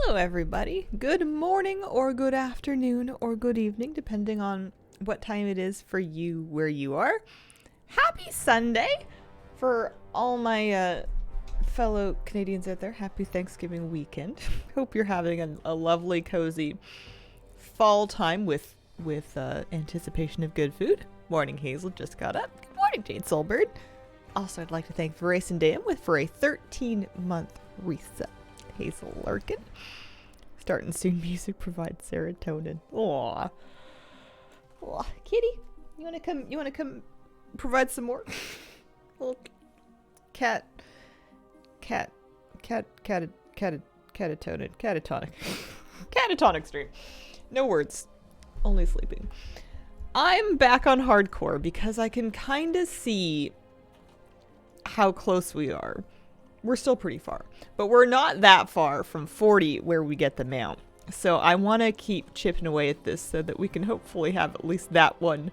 Hello everybody. Good morning or good afternoon or good evening, depending on what time it is for you where you are. Happy Sunday for all my fellow Canadians out there. Happy Thanksgiving weekend. Hope you're having a lovely, cozy fall time with anticipation of good food. Morning, Hazel just got up. Good morning, Jade Soulbird. Also, I'd like to thank Verace and Dam for a 13-month reset. Hazel Larkin. Starting soon music provides serotonin. Aww. Aw. Kitty, you wanna come provide some more? Little catatonic stream. No words. Only sleeping. I'm back on hardcore because I can kinda see how close we are. We're still pretty far, but we're not that far from 40 where we get the mount. So I want to keep chipping away at this so that we can hopefully have at least that one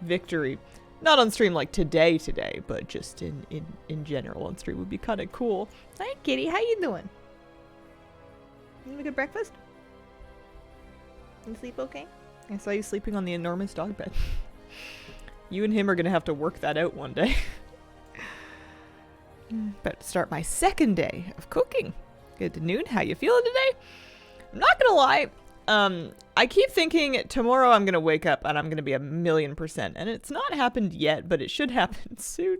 victory. Not on stream like today, but just in general on stream would be kind of cool. Hi, Kitty. How you doing? You have a good breakfast? You sleep okay? I saw you sleeping on the enormous dog bed. You and him are going to have to work that out one day. About to start my second day of cooking. Good noon. How you feeling today? I'm not gonna lie. I keep thinking tomorrow I'm gonna wake up and I'm gonna be 1,000,000%, and it's not happened yet, but it should happen soon.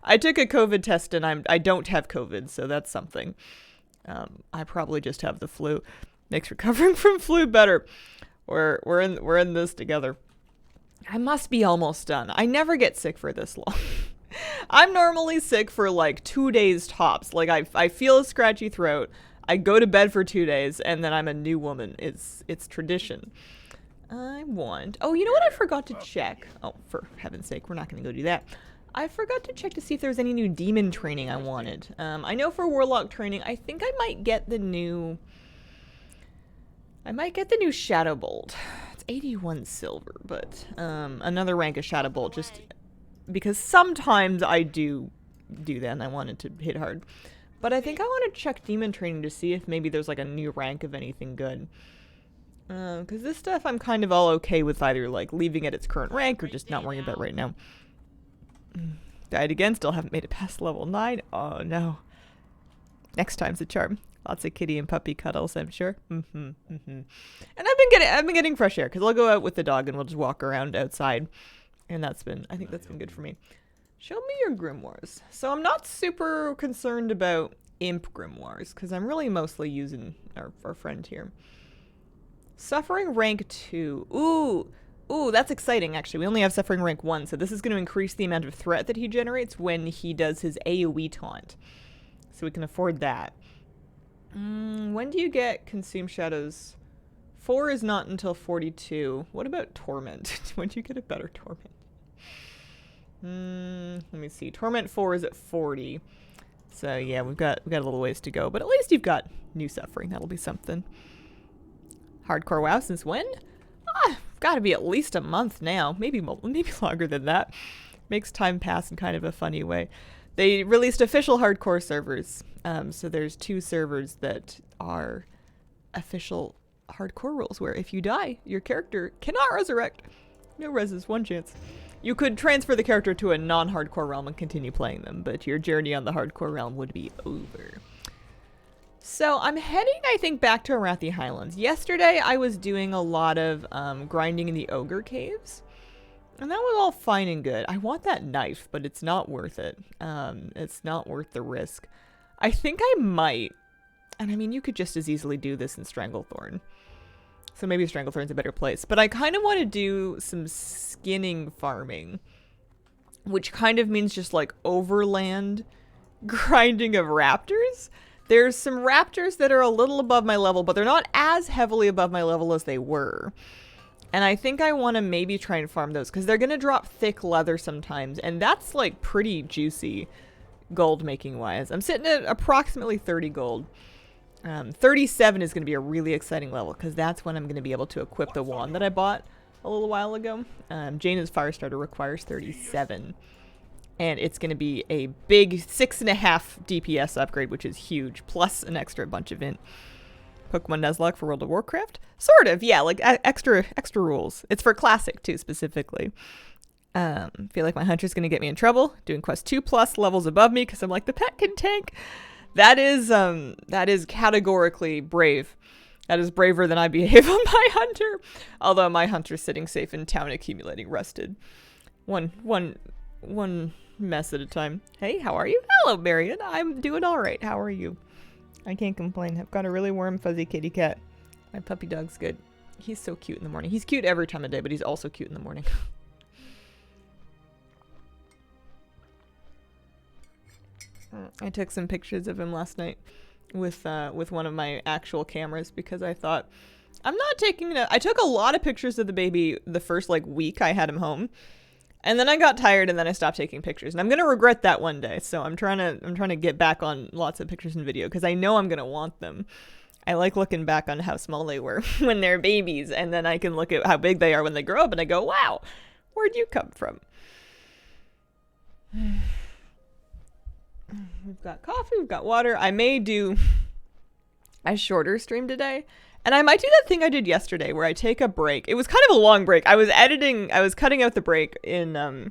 I took a COVID test and I don't have COVID, so that's something. I probably just have the flu. Makes recovering from flu better. We're in this together. I must be almost done. I never get sick for this long. I'm normally sick for like 2 days tops. Like I feel a scratchy throat. I go to bed for 2 days and then I'm a new woman. It's tradition. Oh, you know what I forgot to check? Oh, for heaven's sake, we're not going to go do that. I forgot to check to see if there's any new demon training I wanted. I know for Warlock training, I think I might get the new Shadow Bolt. It's 81 silver, but another rank of Shadow Bolt just because sometimes I do that and I wanted to hit hard. But I think I want to check demon training to see if maybe there's like a new rank of anything good. Because this stuff I'm kind of all okay with either like leaving at its current rank or just not worrying about right now. Died again, still haven't made it past level 9. Oh no. Next time's a charm. Lots of kitty and puppy cuddles, I'm sure. And I've been getting fresh air because I'll go out with the dog and we'll just walk around outside. And I think that's been good for me. Show me your grimoires. So I'm not super concerned about imp grimoires because I'm really mostly using our friend here. Suffering rank 2. Ooh, that's exciting actually. We only have suffering rank 1, so this is going to increase the amount of threat that he generates when he does his AoE taunt. So we can afford that. When do you get Consume Shadows? 4 is not until 42. What about Torment? When do you get a better Torment? Let me see. Torment 4 is at 40. So yeah, we've got a little ways to go, but at least you've got new suffering. That'll be something. Hardcore WoW since when? Got to be at least a month now. Maybe longer than that. Makes time pass in kind of a funny way. They released official hardcore servers. So there's 2 servers that are official hardcore rules where if you die, your character cannot resurrect. No reses, 1 chance. You could transfer the character to a non-hardcore realm and continue playing them, but your journey on the hardcore realm would be over. So I'm heading, I think, back to Arathi Highlands. Yesterday, I was doing a lot of grinding in the ogre caves, and that was all fine and good. I want that knife, but it's not worth it. It's not worth the risk. I think I might, and I mean, you could just as easily do this in Stranglethorn. So maybe Stranglethorn's a better place. But I kind of want to do some skinning farming, which kind of means just like overland grinding of raptors. There's some raptors that are a little above my level, but they're not as heavily above my level as they were. And I think I want to maybe try and farm those because they're going to drop thick leather sometimes. And that's like pretty juicy gold making wise. I'm sitting at approximately 30 gold. 37 is going to be a really exciting level because that's when I'm going to be able to equip the wand that I bought a little while ago. Jaina's Firestarter requires 37. And it's going to be a big 6.5 DPS upgrade, which is huge, plus an extra bunch of int. Pokemon Nuzlocke for World of Warcraft? Sort of, yeah, like extra rules. It's for Classic too, specifically. Feel like my hunter's gonna get me in trouble. Doing quest 2+ levels above me because I'm like the pet can tank. That is categorically brave. That is braver than I behave on my hunter. Although my hunter's sitting safe in town accumulating rusted. One mess at a time. Hey, how are you? Hello, Marion. I'm doing all right. How are you? I can't complain. I've got a really warm, fuzzy kitty cat. My puppy dog's good. He's so cute in the morning. He's cute every time of day, but he's also cute in the morning. I took some pictures of him last night with one of my actual cameras because I thought I'm not taking I took a lot of pictures of the baby the first like week I had him home. And then I got tired and then I stopped taking pictures. And I'm going to regret that one day. So I'm trying to get back on lots of pictures and video because I know I'm going to want them. I like looking back on how small they were when they're babies, and then I can look at how big they are when they grow up and I go, "Wow, where'd you come from?" We've got coffee, we've got water. I may do a shorter stream today. And I might do that thing I did yesterday where I take a break. It was kind of a long break. I was cutting out the break in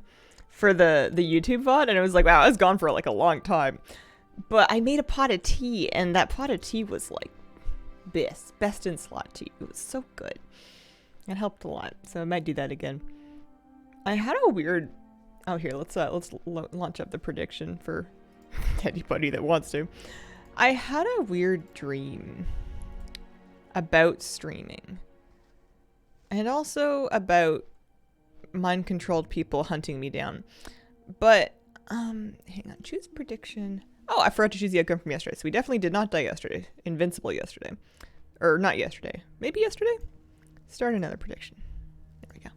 for the YouTube VOD, and it was like, wow, I was gone for like a long time. But I made a pot of tea, and that pot of tea was like best in slot tea. It was so good. It helped a lot. So I might do that again. I had a weird here, let's launch up the prediction for anybody that wants to. I had a weird dream about streaming and also about mind-controlled people hunting me down, but hang on, choose prediction. Oh, I forgot to choose the outcome from yesterday, so we definitely did not die yesterday. Invincible yesterday, or not yesterday, maybe yesterday. Start another prediction. There we go.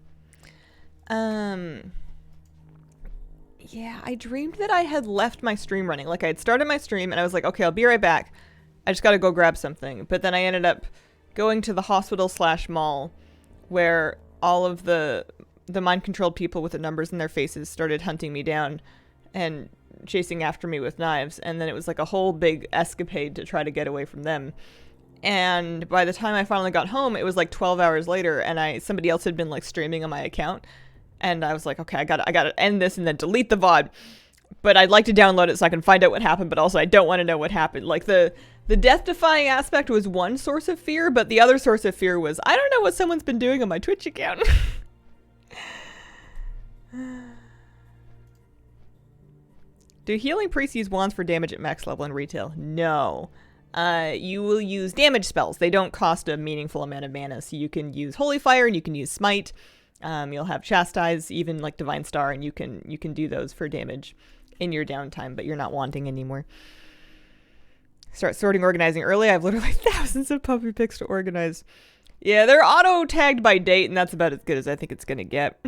Yeah, I dreamed that I had left my stream running. Like I had started my stream and I was like, okay, I'll be right back, I just gotta go grab something. But then I ended up going to the hospital/mall where all of the mind-controlled people with the numbers in their faces started hunting me down and chasing after me with knives. And then it was like a whole big escapade to try to get away from them. And by the time I finally got home, it was like 12 hours later, and somebody else had been like streaming on my account. And I was like, okay, I gotta end this and then delete the VOD. But I'd like to download it so I can find out what happened, but also I don't want to know what happened. Like the death-defying aspect was one source of fear, but the other source of fear was, I don't know what someone's been doing on my Twitch account. Do healing priests use wands for damage at max level in retail? No. You will use damage spells. They don't cost a meaningful amount of mana, so you can use Holy Fire and you can use Smite. You'll have Chastise, even like Divine Star, and you can do those for damage in your downtime, but you're not wanting anymore. Start sorting, organizing early. I have literally thousands of puppy pics to organize. Yeah, they're auto-tagged by date, and that's about as good as I think it's going to get.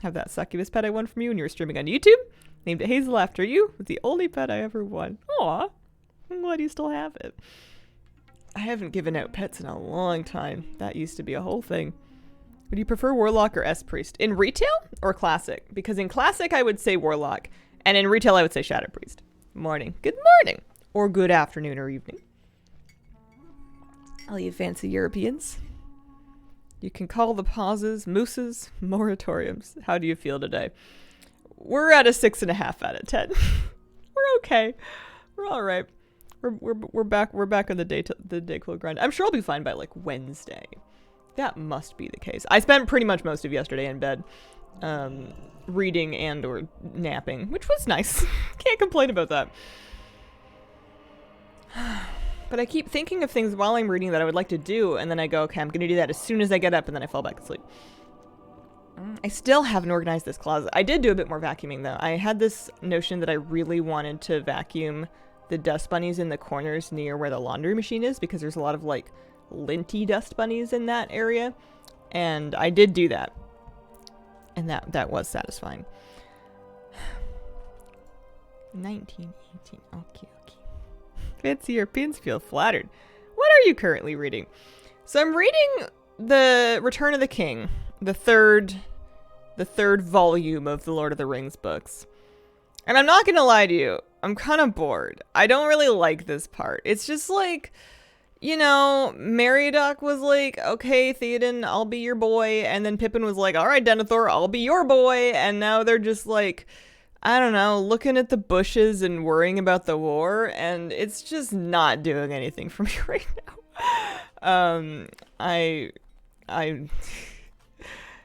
Have that succubus pet I won from you when you were streaming on YouTube. Named it Hazel after you. It's the only pet I ever won. Aw, I'm glad you still have it. I haven't given out pets in a long time. That used to be a whole thing. Would you prefer Warlock or S-Priest? In retail or Classic? Because in Classic, I would say Warlock. And in retail, I would say Shadow Priest. Morning. Good morning. Or good afternoon or evening. All you fancy Europeans. You can call the pauses mooses, moratoriums. How do you feel today? We're at a 6.5 out of 10. We're okay. We're all right. We're back on the Dayquil grind. I'm sure I'll be fine by like Wednesday. That must be the case. I spent pretty much most of yesterday in bed, reading and or napping, which was nice. Can't complain about that. But I keep thinking of things while I'm reading that I would like to do, and then I go, okay, I'm going to do that as soon as I get up, and then I fall back asleep. I still haven't organized this closet. I did do a bit more vacuuming, though. I had this notion that I really wanted to vacuum the dust bunnies in the corners near where the laundry machine is, because there's a lot of, like, linty dust bunnies in that area. And I did do that. And that was satisfying. 1918. Okay. Fancy Europeans feel flattered. What are you currently reading? So I'm reading The Return of the King, the third volume of the Lord of the Rings books. And I'm not gonna lie to you, I'm kind of bored. I don't really like this part. It's just like, you know, Meriadoc was like, okay, Theoden, I'll be your boy. And then Pippin was like, all right, Denethor, I'll be your boy. And now they're just like, I don't know, looking at the bushes and worrying about the war. And it's just not doing anything for me right now.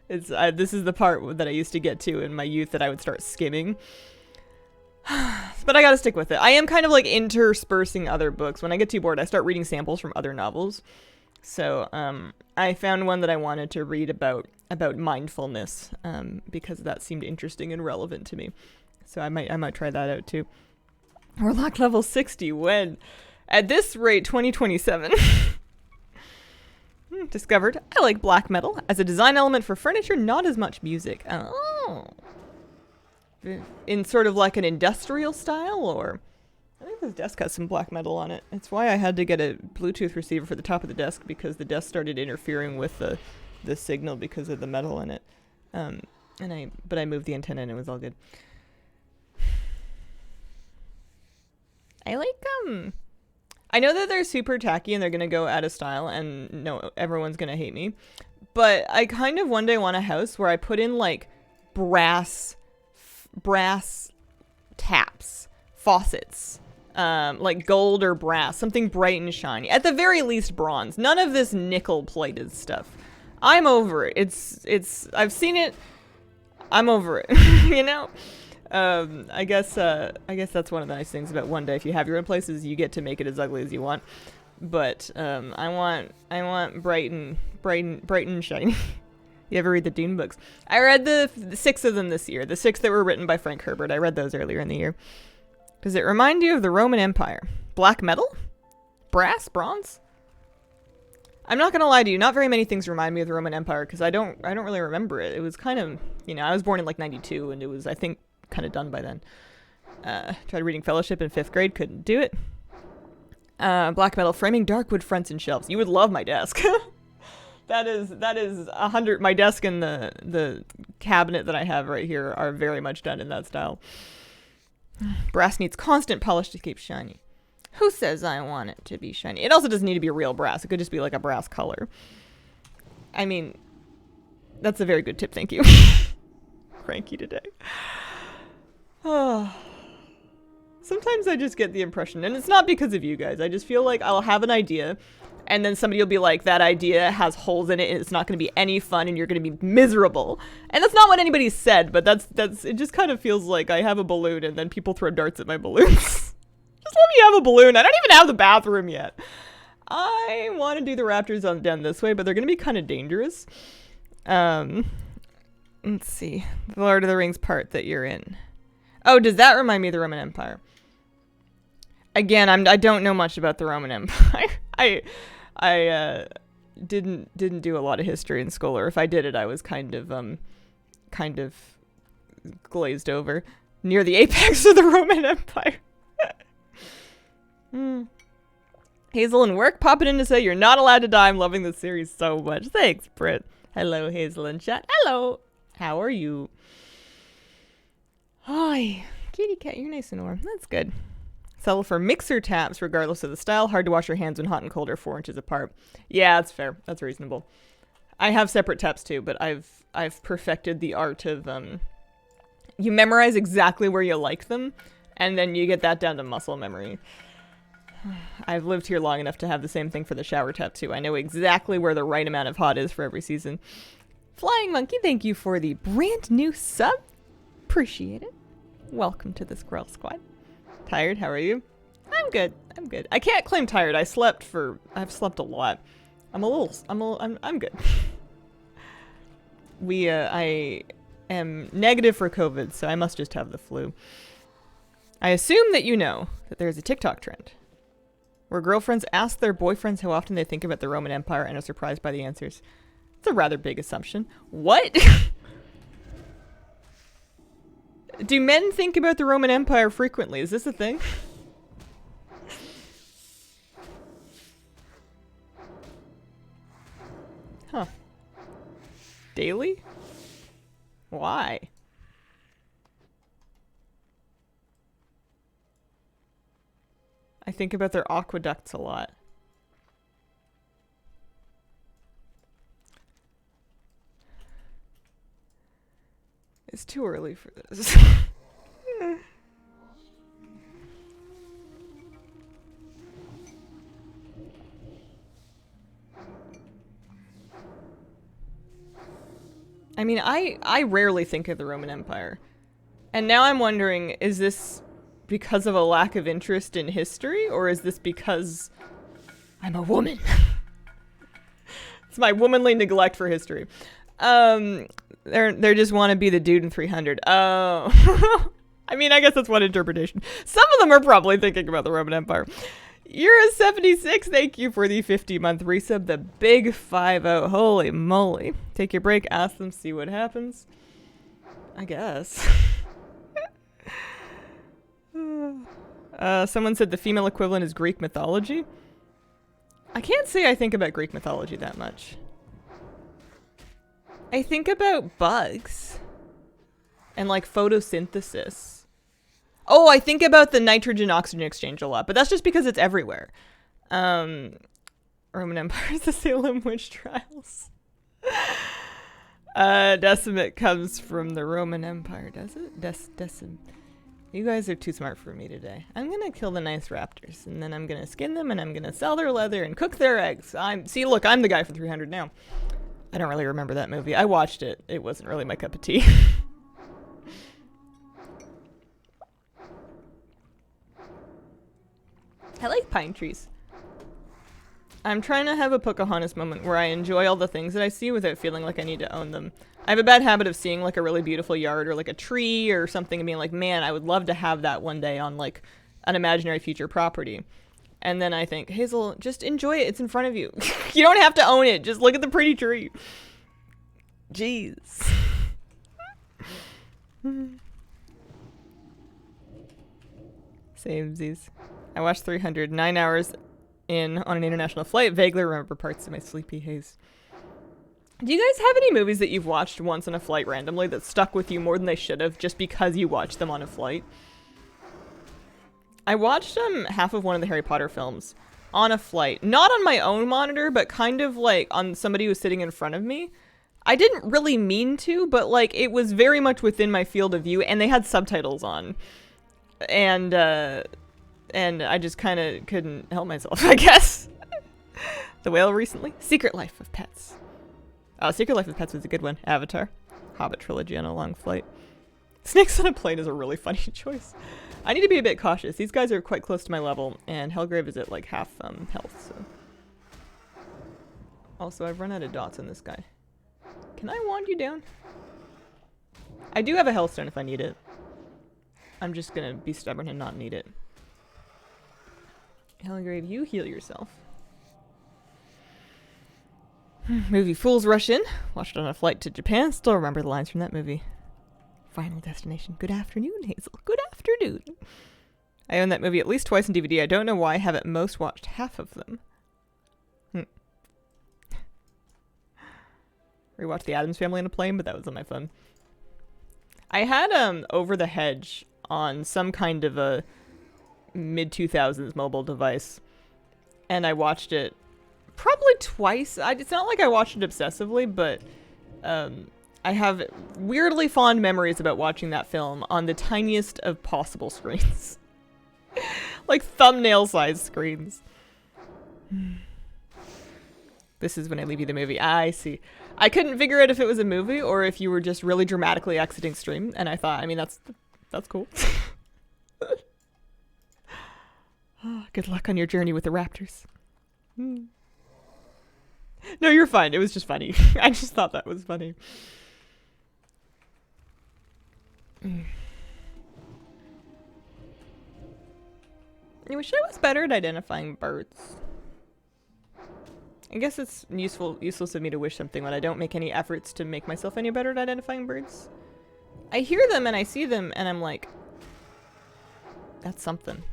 This is the part that I used to get to in my youth that I would start skimming. But I gotta stick with it. I am kind of like interspersing other books. When I get too bored, I start reading samples from other novels. So I found one that I wanted to read about mindfulness because that seemed interesting and relevant to me. So I might try that out too. Warlock level 60 when? At this rate, 2027. Discovered I like black metal as a design element for furniture, not as much music. Oh. In sort of like an industrial style, or I think this desk has some black metal on it. It's why I had to get a Bluetooth receiver for the top of the desk, because the desk started interfering with the signal because of the metal in it. But I moved the antenna and it was all good. I like I know that they're super tacky and they're gonna go out of style and no, everyone's gonna hate me. But I kind of one day want a house where I put in like brass taps, faucets, like gold or brass, something bright and shiny. At the very least, bronze. None of this nickel-plated stuff. I'm over it. It's. I've seen it. I'm over it. You know. I guess that's one of the nice things about one day. If you have your own place, is you get to make it as ugly as you want. But I want bright and shiny. You ever read the Dune books? I read the 6 of them this year. The 6 that were written by Frank Herbert. I read those earlier in the year. Does it remind you of the Roman Empire? Black metal? Brass? Bronze? I'm not gonna lie to you. Not very many things remind me of the Roman Empire because I don't really remember it. It was kind of, I was born in like 92 and it was, I think, kind of done by then. Tried reading Fellowship in 5th grade. Couldn't do it. Black metal framing, dark wood fronts and shelves. You would love my desk. That is 100. My desk and the cabinet that I have right here are very much done in that style. Brass needs constant polish to keep shiny. Who says I want it to be shiny? It also doesn't need to be real brass. It could just be like a brass color. I mean, that's a very good tip. Thank you. Cranky today. Oh. Sometimes I just get the impression, and it's not because of you guys. I just feel like I'll have an idea. And then somebody will be like, that idea has holes in it and it's not going to be any fun and you're going to be miserable. And that's not what anybody said, but that's it just kind of feels like I have a balloon and then people throw darts at my balloons. Just let me have a balloon. I don't even have the bathroom yet. I want to do the raptors down this way, but they're going to be kind of dangerous. Let's see. The Lord of the Rings part that you're in. Oh, does that remind me of the Roman Empire? Again, I don't know much about the Roman Empire. I didn't do a lot of history in school, or if I did it, I was kind of glazed over near the apex of the Roman Empire. Hazel and work popping in to say you're not allowed to die. I'm loving this series so much. Thanks, Britt. Hello, Hazel and chat. Hello. How are you? Hi, kitty cat. You're nice and warm. That's good. Settle for mixer taps regardless of the style. Hard to wash your hands when hot and cold are 4 inches apart. Yeah, that's fair. That's reasonable. I have separate taps too, but I've perfected the art of you memorize exactly where you like them, and then you get that down to muscle memory. I've lived here long enough to have the same thing for the shower tap too. I know exactly where the right amount of hot is for every season. Flying Monkey, thank you for the brand new sub. Appreciate it. Welcome to the Squirrel Squad. Tired? How are you? I'm good. I can't claim tired. I've slept a lot. I'm good. I am negative for COVID, so I must just have the flu. I assume that you know that there's a TikTok trend where girlfriends ask their boyfriends how often they think about the Roman Empire and are surprised by the answers. It's a rather big assumption. What? Do men think about the Roman Empire frequently? Is this a thing? Huh. Daily? Why? I think about their aqueducts a lot. It's too early for this. I mean, I rarely think of the Roman Empire. And now I'm wondering, is this because of a lack of interest in history, or is this because I'm a woman? It's my womanly neglect for history. They just want to be the dude in 300. Oh. I mean, I guess that's one interpretation. Some of them are probably thinking about the Roman Empire. You're a 76. Thank you for the 50-month resub. The big 5-0. Holy moly. Take your break. Ask them. See what happens. I guess. Someone said the female equivalent is Greek mythology. I can't say I think about Greek mythology that much. I think about bugs. And like photosynthesis. Oh, I think about the nitrogen-oxygen exchange a lot, but that's just because it's everywhere. Roman Empire is the Salem witch trials. Decimate comes from the Roman Empire, does it? Decim. You guys are too smart for me today. I'm gonna kill the nice raptors, and then I'm gonna skin them, and I'm gonna sell their leather and cook their eggs. See, look, I'm the guy for 300 now. I don't really remember that movie. I watched it. It wasn't really my cup of tea. I like pine trees. I'm trying to have a Pocahontas moment where I enjoy all the things that I see without feeling like I need to own them. I have a bad habit of seeing like a really beautiful yard or like a tree or something and being like, man, I would love to have that one day on like an imaginary future property. And then I think, Hazel, just enjoy it. It's in front of you. You don't have to own it. Just look at the pretty tree. Jeez. Samesies. I watched 300, 9 hours in on an international flight. Vaguely remember parts of my sleepy haze. Do you guys have any movies that you've watched once on a flight randomly that stuck with you more than they should have just because you watched them on a flight? I watched half of one of the Harry Potter films on a flight. Not on my own monitor, but kind of like on somebody who was sitting in front of me. I didn't really mean to, but like it was very much within my field of view and they had subtitles on. And I just kind of couldn't help myself, I guess. The Whale recently. Secret Life of Pets. Oh, Secret Life of Pets was a good one. Avatar. Hobbit trilogy on a long flight. Snakes on a plane is a really funny choice. I need to be a bit cautious. These guys are quite close to my level, and Helgrave is at like half health, so. Also, I've run out of dots on this guy. Can I wand you down? I do have a Hellstone if I need it. I'm just gonna be stubborn and not need it. Helgrave, you heal yourself. Movie Fools Rush In. Watched it on a flight to Japan. Still remember the lines from that movie. Final destination. Good afternoon, Hazel. Good afternoon. I own that movie at least twice in DVD. I don't know why I have at most watched half of them. Rewatched The Addams Family in a plane, but that was on my phone. I had Over the Hedge on some kind of a mid-2000s mobile device, and I watched it probably twice. It's not like I watched it obsessively, but I have weirdly fond memories about watching that film on the tiniest of possible screens. Like thumbnail-sized screens. This is when I leave you the movie. I see. I couldn't figure out if it was a movie or if you were just really dramatically exiting stream, and I thought, I mean, that's cool. Good luck on your journey with the raptors. No, you're fine. It was just funny. I just thought that was funny. I wish I was better at identifying birds. I guess it's useless of me to wish something when I don't make any efforts to make myself any better at identifying birds. I hear them and I see them and I'm like, that's something.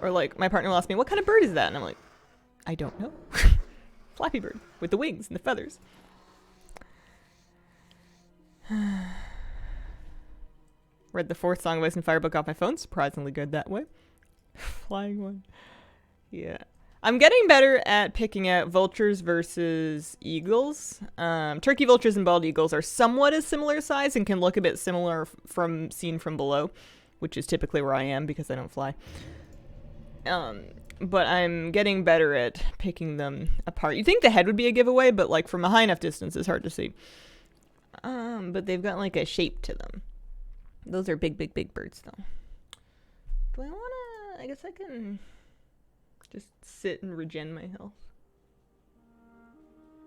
Or like, my partner will ask me, what kind of bird is that? And I'm like, I don't know. Flappy bird with the wings and the feathers. Read the 4th Song of Ice and Fire book off my phone. Surprisingly good that way. Flying one. Yeah. I'm getting better at picking out vultures versus eagles. Turkey vultures and bald eagles are somewhat a similar size and can look a bit similar from seen from below, which is typically where I am because I don't fly. But I'm getting better at picking them apart. You'd think the head would be a giveaway, but like from a high enough distance, it's hard to see. But they've got like a shape to them. Those are big, big, big birds, though. Do I wanna? I guess I can just sit and regen my health.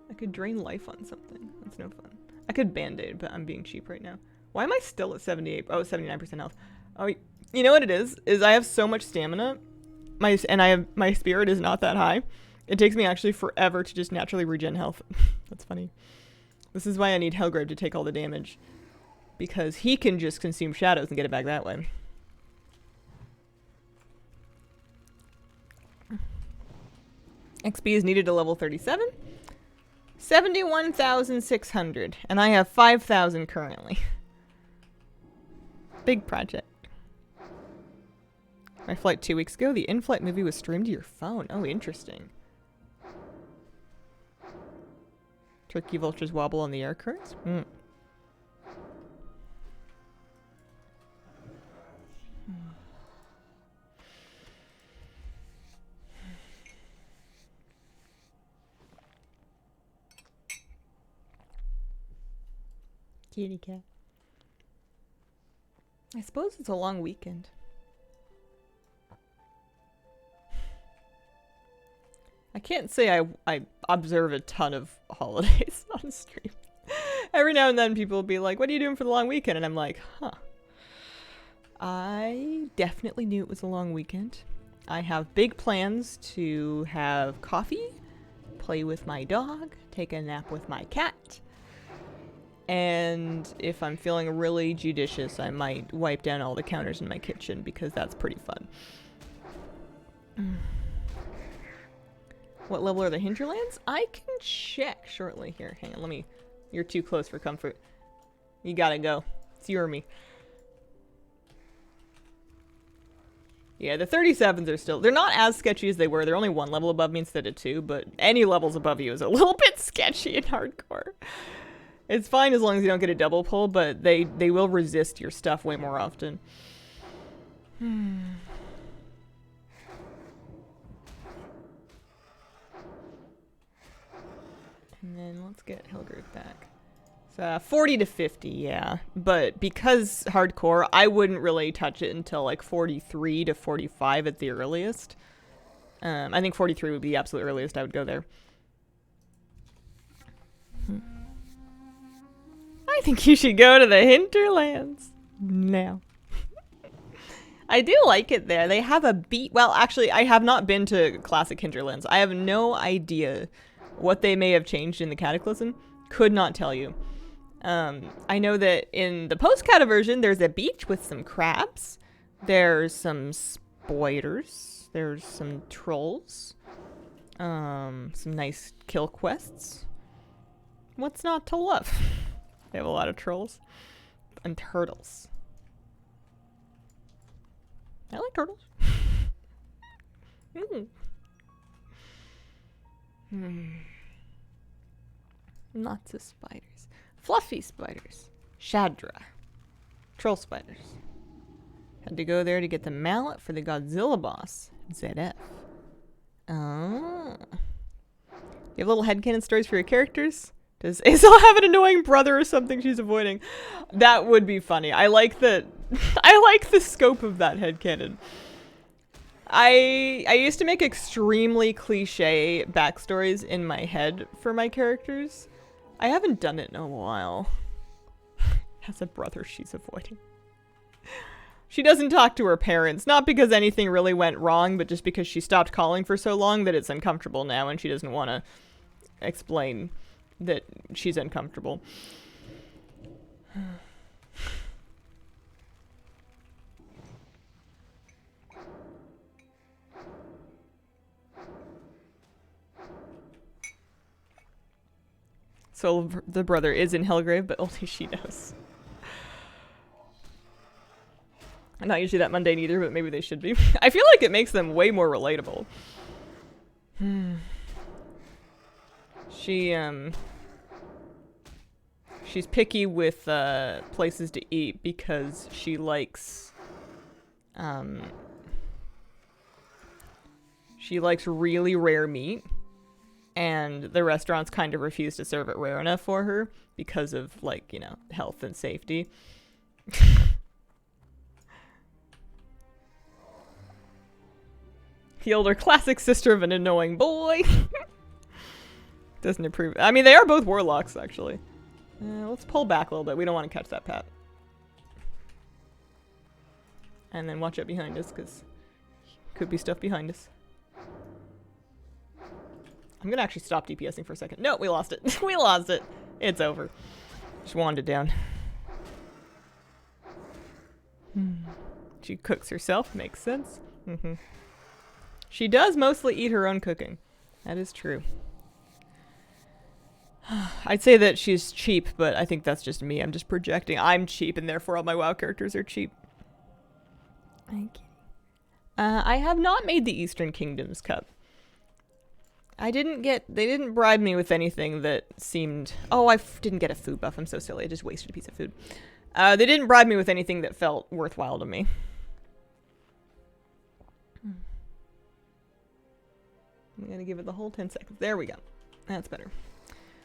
I could drain life on something. That's no fun. I could band-aid, but I'm being cheap right now. Why am I still at 78? Oh, 79% health. Oh, you know what it is? Is I have so much stamina. My spirit is not that high. It takes me actually forever to just naturally regen health. That's funny. This is why I need Helgrave to take all the damage. Because he can just consume shadows and get it back that way. XP is needed to level 37. 71,600. And I have 5,000 currently. Big project. My flight 2 weeks ago, the in-flight movie was streamed to your phone. Oh, interesting. Turkey vultures wobble on the air currents? Mm. Kitty cat. I suppose it's a long weekend. I can't say I observe a ton of holidays on stream. Every now and then people will be like, what are you doing for the long weekend? And I'm like, huh. I definitely knew it was a long weekend. I have big plans to have coffee, play with my dog, take a nap with my cat. And if I'm feeling really judicious, I might wipe down all the counters in my kitchen because that's pretty fun. What level are the hinterlands? I can check shortly here. Hang on, let me... You're too close for comfort. You gotta go. It's you or me. Yeah, the 37s are still... They're not as sketchy as they were. They're only one level above me instead of two, but any levels above you is a little bit sketchy in hardcore. It's fine as long as you don't get a double pull, but they will resist your stuff way more often. And then let's get Helgrave back. So 40 to 50, yeah. But because hardcore, I wouldn't really touch it until like 43 to 45 at the earliest. I think 43 would be the absolute earliest I would go there. I think you should go to the hinterlands now. I do like it there. They have a beat. Well, actually, I have not been to classic hinterlands. I have no idea what they may have changed in the Cataclysm. Could not tell you. I know that in the post-cata version, there's a beach with some crabs. There's some spiders. There's some trolls. Some nice kill quests. What's not to love? They have a lot of trolls. And turtles. I like turtles. Lots of spiders. Fluffy spiders. Shadra. Troll spiders. Had to go there to get the mallet for the Godzilla boss. ZF. Oh. You have little headcanon stories for your characters? Does Hazel have an annoying brother or something she's avoiding? That would be funny. I like the scope of that headcanon. I used to make extremely cliche backstories in my head for my characters. I haven't done it in a while. Has a brother she's avoiding. She doesn't talk to her parents, not because anything really went wrong, but just because she stopped calling for so long that it's uncomfortable now and she doesn't want to explain that she's uncomfortable. So the brother is in Helgrave, but only she knows. Not usually that mundane either, but maybe they should be. I feel like it makes them way more relatable. She's picky with places to eat because she likes really rare meat, and the restaurants kind of refuse to serve it rare enough for her because of, like, you know, health and safety. The older classic sister of an annoying boy. Doesn't approve. I mean, they are both warlocks, actually. Let's pull back a little bit. We don't want to catch that pat. And then watch out behind us, because could be stuff behind us. I'm going to actually stop DPSing for a second. No, we lost it. We lost it. It's over. Just wandered down. She cooks herself. Makes sense. She does mostly eat her own cooking. That is true. I'd say that she's cheap, but I think that's just me. I'm just projecting. I'm cheap, and therefore all my WoW characters are cheap. I have not made the Eastern Kingdoms Cup. They didn't bribe me with anything that seemed... Oh, I didn't get a food buff. I'm so silly. I just wasted a piece of food. They didn't bribe me with anything that felt worthwhile to me. I'm going to give it the whole 10 seconds. There we go. That's better.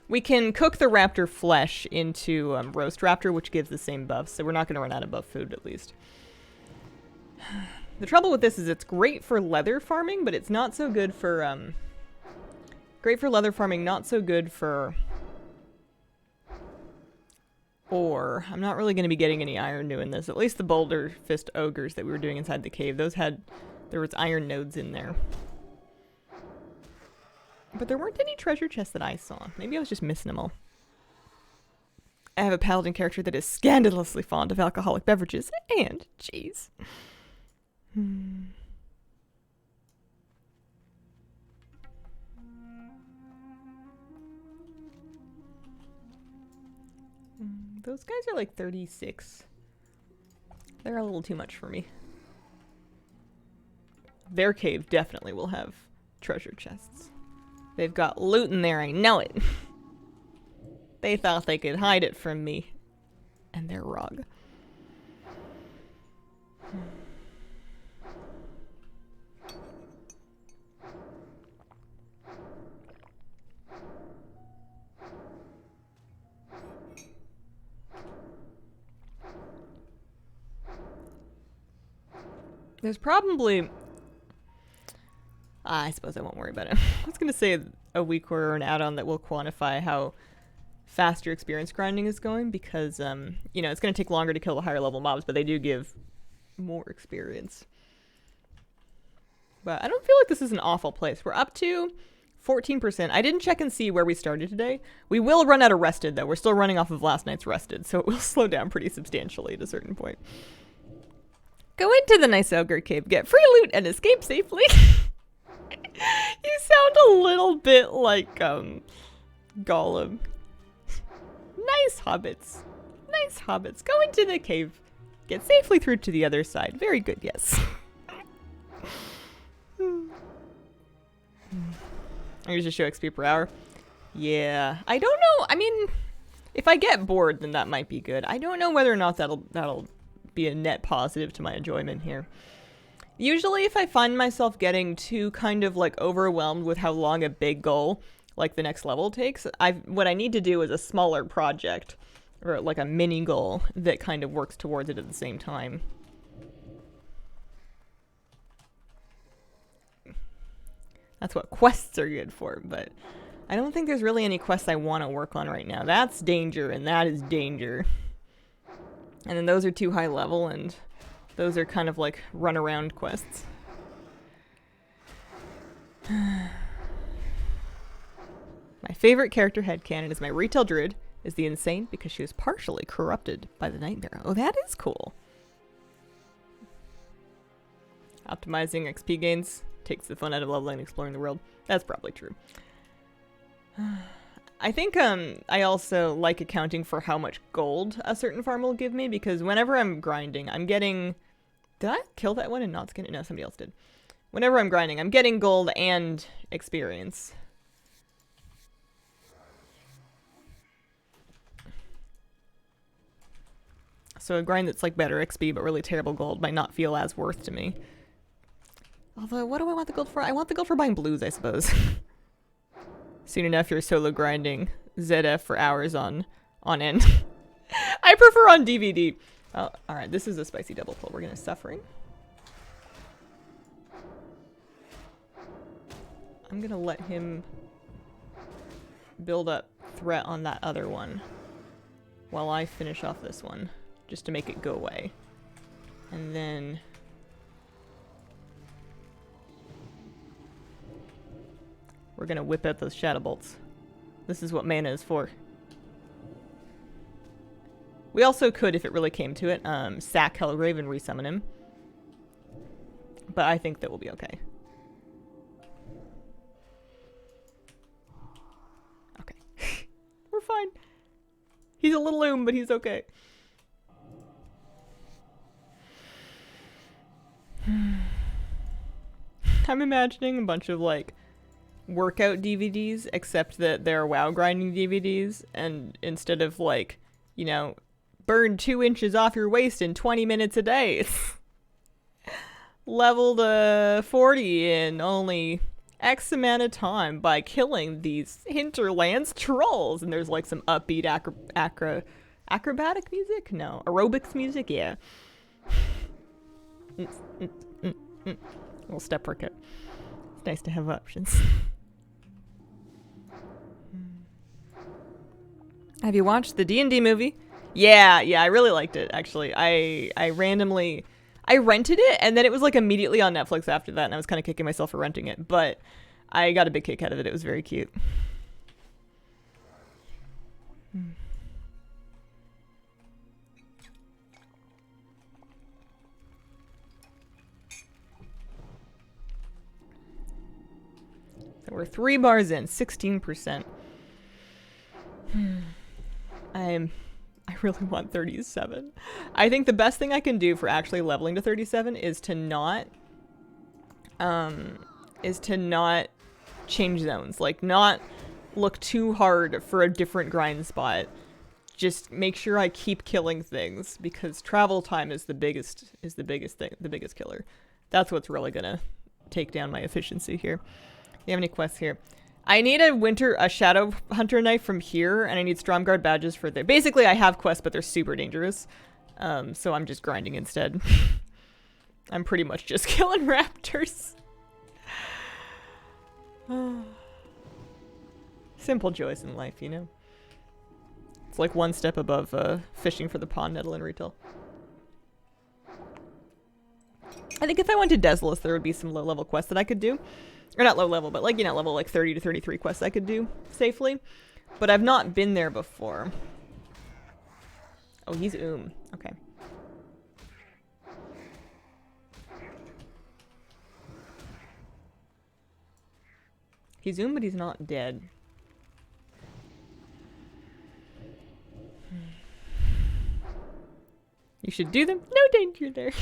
We can cook the raptor flesh into roast raptor, which gives the same buffs, so we're not going to run out of buff food, at least. The trouble with this is it's great for leather farming, but it's not so good for... Great for leather farming, not so good for... ore. I'm not really going to be getting any iron doing this. At least the boulder fist ogres that we were doing inside the cave, those had... There was iron nodes in there. But there weren't any treasure chests that I saw. Maybe I was just missing them all. I have a paladin character that is scandalously fond of alcoholic beverages and cheese. Those guys are like 36. They're a little too much for me. Their cave definitely will have treasure chests. They've got loot in there, I know it. They thought they could hide it from me. And they're wrong. There's probably... I suppose I won't worry about it. I was going to say a week or an add-on that will quantify how fast your experience grinding is going, because, you know, it's going to take longer to kill the higher level mobs, but they do give more experience. But I don't feel like this is an awful place. We're up to 14%. I didn't check and see where we started today. We will run out of rested, though. We're still running off of last night's rested, so it will slow down pretty substantially at a certain point. Go into the nice ogre cave, get free loot, and escape safely. You sound a little bit like, Gollum. Nice hobbits. Nice hobbits. Go into the cave. Get safely through to the other side. Very good, yes. I usually show XP per hour. Yeah. I don't know. I mean, if I get bored, then that might be good. I don't know whether or not that'll be a net positive to my enjoyment here. Usually if I find myself getting too kind of like overwhelmed with how long a big goal like the next level takes, what I need to do is a smaller project or like a mini goal that kind of works towards it at the same time. That's what quests are good for, but I don't think there's really any quests I want to work on right now. That's danger, and that is danger. And then those are too high level, and those are kind of like run-around quests. My favorite character headcanon is my retail druid is the insane because she was partially corrupted by the nightmare. Oh, that is cool. Optimizing XP gains takes the fun out of leveling and exploring the world. That's probably true. I think I also like accounting for how much gold a certain farm will give me, because whenever I'm grinding, I'm getting... Did I kill that one and not skin it? No, somebody else did. Whenever I'm grinding, I'm getting gold and experience. So a grind that's like better XP but really terrible gold might not feel as worth to me. Although, what do I want the gold for? I want the gold for buying blues, I suppose. Soon enough, you're solo grinding ZF for hours on end. I prefer on DVD. Oh, alright, this is a spicy double pull. We're gonna suffering. I'm gonna let him build up threat on that other one while I finish off this one, just to make it go away. And then we're gonna whip out those shadow bolts. This is what mana is for. We also could, if it really came to it, sack Hellgrave and resummon him. But I think that will be okay. Okay. We're fine. He's a little loom, but he's okay. I'm imagining a bunch of, like, workout DVDs, except that they're WoW grinding DVDs, and instead of, like, you know, burn 2 inches off your waist in 20 minutes a day, it's level to 40 in only X amount of time by killing these hinterlands trolls. And there's, like, some upbeat acrobatic music? No. Aerobics music? Yeah. Little step workout. It's nice to have options. Have you watched the D&D movie? Yeah, I really liked it, actually. I rented it, and then it was, like, immediately on Netflix after that, and I was kind of kicking myself for renting it, but I got a big kick out of it. It was very cute. So we're 3 bars in, 16%. I really want 37. I think the best thing I can do for actually leveling to 37 is to not change zones. Like, not look too hard for a different grind spot. Just make sure I keep killing things, because travel time is the biggest killer. That's what's really gonna take down my efficiency here. You have any quests here? I need a Shadow Hunter knife from here, and I need Stromguard badges for there. Basically, I have quests, but they're super dangerous. So I'm just grinding instead. I'm pretty much just killing raptors. Simple joys in life, you know? It's like one step above fishing for the pond nettle in retail. I think if I went to Desolus, there would be some low-level quests that I could do. Or not low level, but, like, you know, level like 30 to 33 quests I could do safely. But I've not been there before. Oh, he's okay. He's but he's not dead. You should do them. No danger there.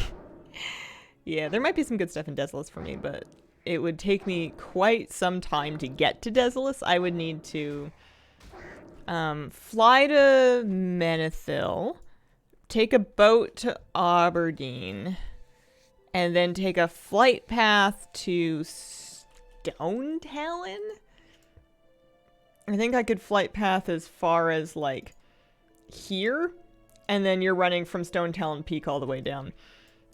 Yeah, there might be some good stuff in Desolus for me, but it would take me quite some time to get to Desolus. I would need to fly to Menethil, take a boat to Aberdeen, and then take a flight path to Stone Talon. I think I could flight path as far as, like, here, and then you're running from Stone Talon Peak all the way down.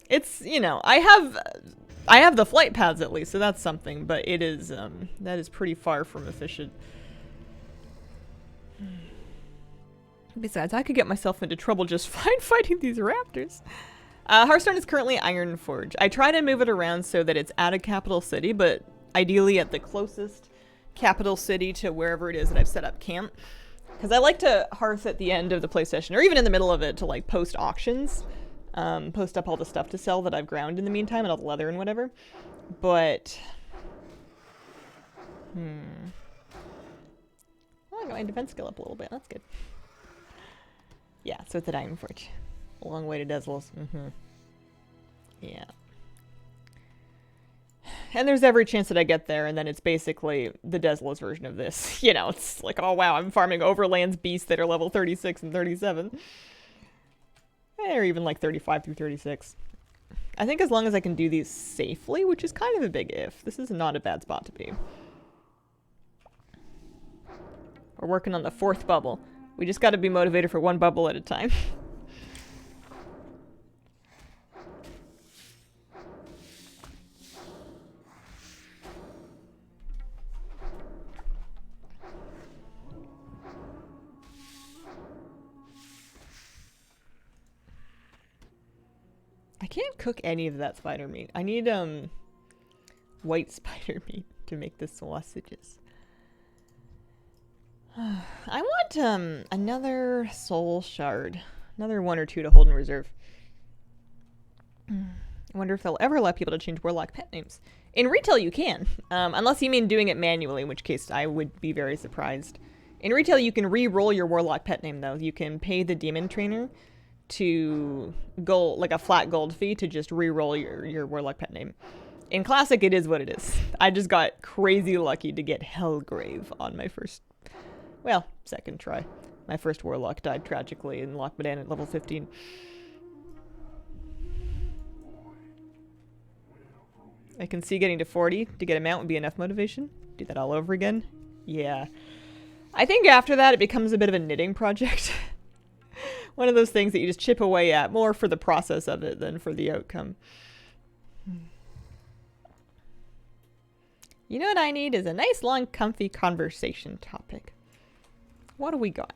It's, you know, I have the flight paths at least, so that's something, but it is, that is pretty far from efficient. Besides, I could get myself into trouble just fine fighting these raptors. Hearthstone is currently Ironforge. I try to move it around so that it's at a capital city, but ideally at the closest capital city to wherever it is that I've set up camp. Because I like to hearth at the end of the play session, or even in the middle of it, to, like, post auctions. Post up all the stuff to sell that I've ground in the meantime, and all the leather and whatever. But, well, I got my defense skill up a little bit. That's good. Yeah, so it's at Ironforge. A long way to Desolus. Yeah. And there's every chance that I get there, and then it's basically the Desolus version of this. You know, it's like, oh wow, I'm farming Overland's beasts that are level 36 and 37. Or even like 35 through 36. I think as long as I can do these safely, which is kind of a big if. This is not a bad spot to be. We're working on the 4th bubble. We just gotta be motivated for 1 bubble at a time. I can't cook any of that spider meat. I need white spider meat to make the sausages. I want another soul shard. Another 1 or 2 to hold in reserve. I wonder if they'll ever allow people to change Warlock pet names. In retail you can, unless you mean doing it manually, in which case I would be very surprised. In retail you can re-roll your Warlock pet name though. You can pay the demon trainer to gold, like a flat gold fee to just re-roll your Warlock pet name. In Classic, it is what it is. I just got crazy lucky to get Hellgrave on my first, well, second try. My first Warlock died tragically in Loch Modan at level 15. I can see getting to 40 to get a mount would be enough motivation. Do that all over again. Yeah. I think after that it becomes a bit of a knitting project. One of those things that you just chip away at, more for the process of it than for the outcome. You know what I need is a nice, long, comfy conversation topic. What do we got?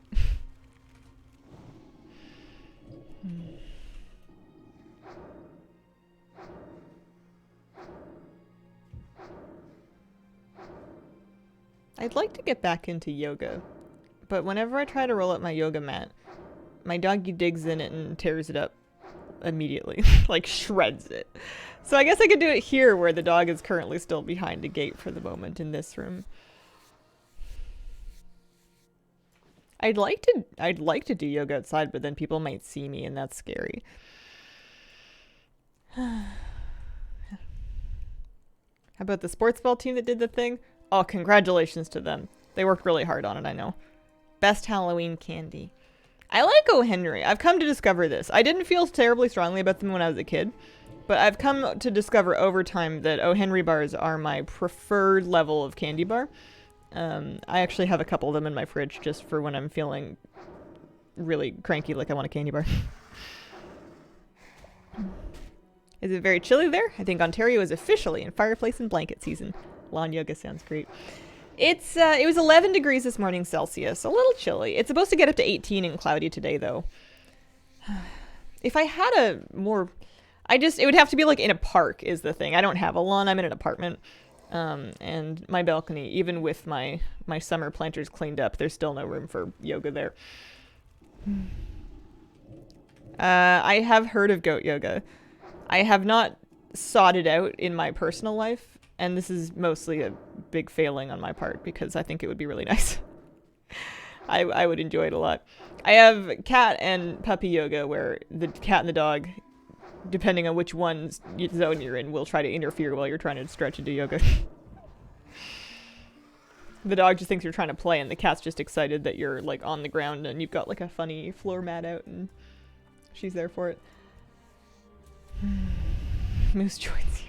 I'd like to get back into yoga, but whenever I try to roll up my yoga mat, my doggy digs in it and tears it up immediately, like shreds it. So I guess I could do it here where the dog is currently still behind a gate for the moment in this room. I'd like to do yoga outside, but then people might see me and that's scary. How about the sports ball team that did the thing? Oh, congratulations to them. They worked really hard on it, I know. Best Halloween candy. I like O. Henry. I've come to discover this. I didn't feel terribly strongly about them when I was a kid, but I've come to discover over time that O. Henry bars are my preferred level of candy bar. I actually have a couple of them in my fridge just for when I'm feeling really cranky like I want a candy bar. Is it very chilly there? I think Ontario is officially in fireplace and blanket season. Lawn yoga sounds great. It was 11 degrees this morning Celsius. A little chilly. It's supposed to get up to 18 and cloudy today, though. If I had a more... it would have to be like in a park is the thing. I don't have a lawn. I'm in an apartment. And my balcony, even with my summer planters cleaned up, there's still no room for yoga there. I have heard of goat yoga. I have not sought it out in my personal life. And this is mostly a big failing on my part because I think it would be really nice. I would enjoy it a lot. I have cat and puppy yoga where the cat and the dog, depending on which one's zone you're in, will try to interfere while you're trying to stretch and do yoga. The dog just thinks you're trying to play and the cat's just excited that you're like on the ground and you've got like a funny floor mat out and she's there for it. Moose joins you.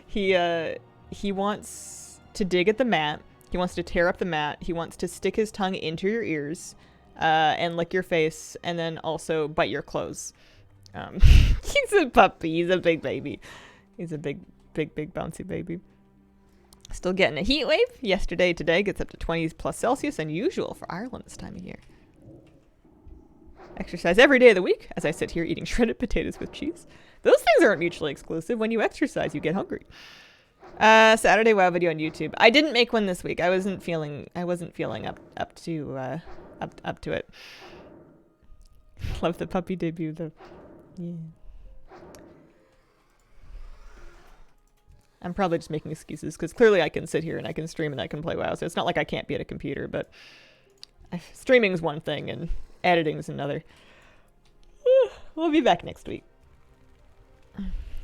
He wants to dig at the mat. He wants to tear up the mat. He wants to stick his tongue into your ears, and lick your face, and then also bite your clothes. He's a puppy. He's a big baby. He's a big bouncy baby. Still getting a heat wave. Yesterday, today gets up to 20 plus Celsius, unusual for Ireland this time of year. Exercise every day of the week as I sit here eating shredded potatoes with cheese. Those things aren't mutually exclusive. When you exercise, you get hungry. Saturday WoW video on YouTube. I didn't make one this week. I wasn't feeling up to it. Love the puppy debut though. Yeah. I'm probably just making excuses because clearly I can sit here and I can stream and I can play WoW. So it's not like I can't be at a computer, but streaming's one thing and editing's another. We'll be back next week.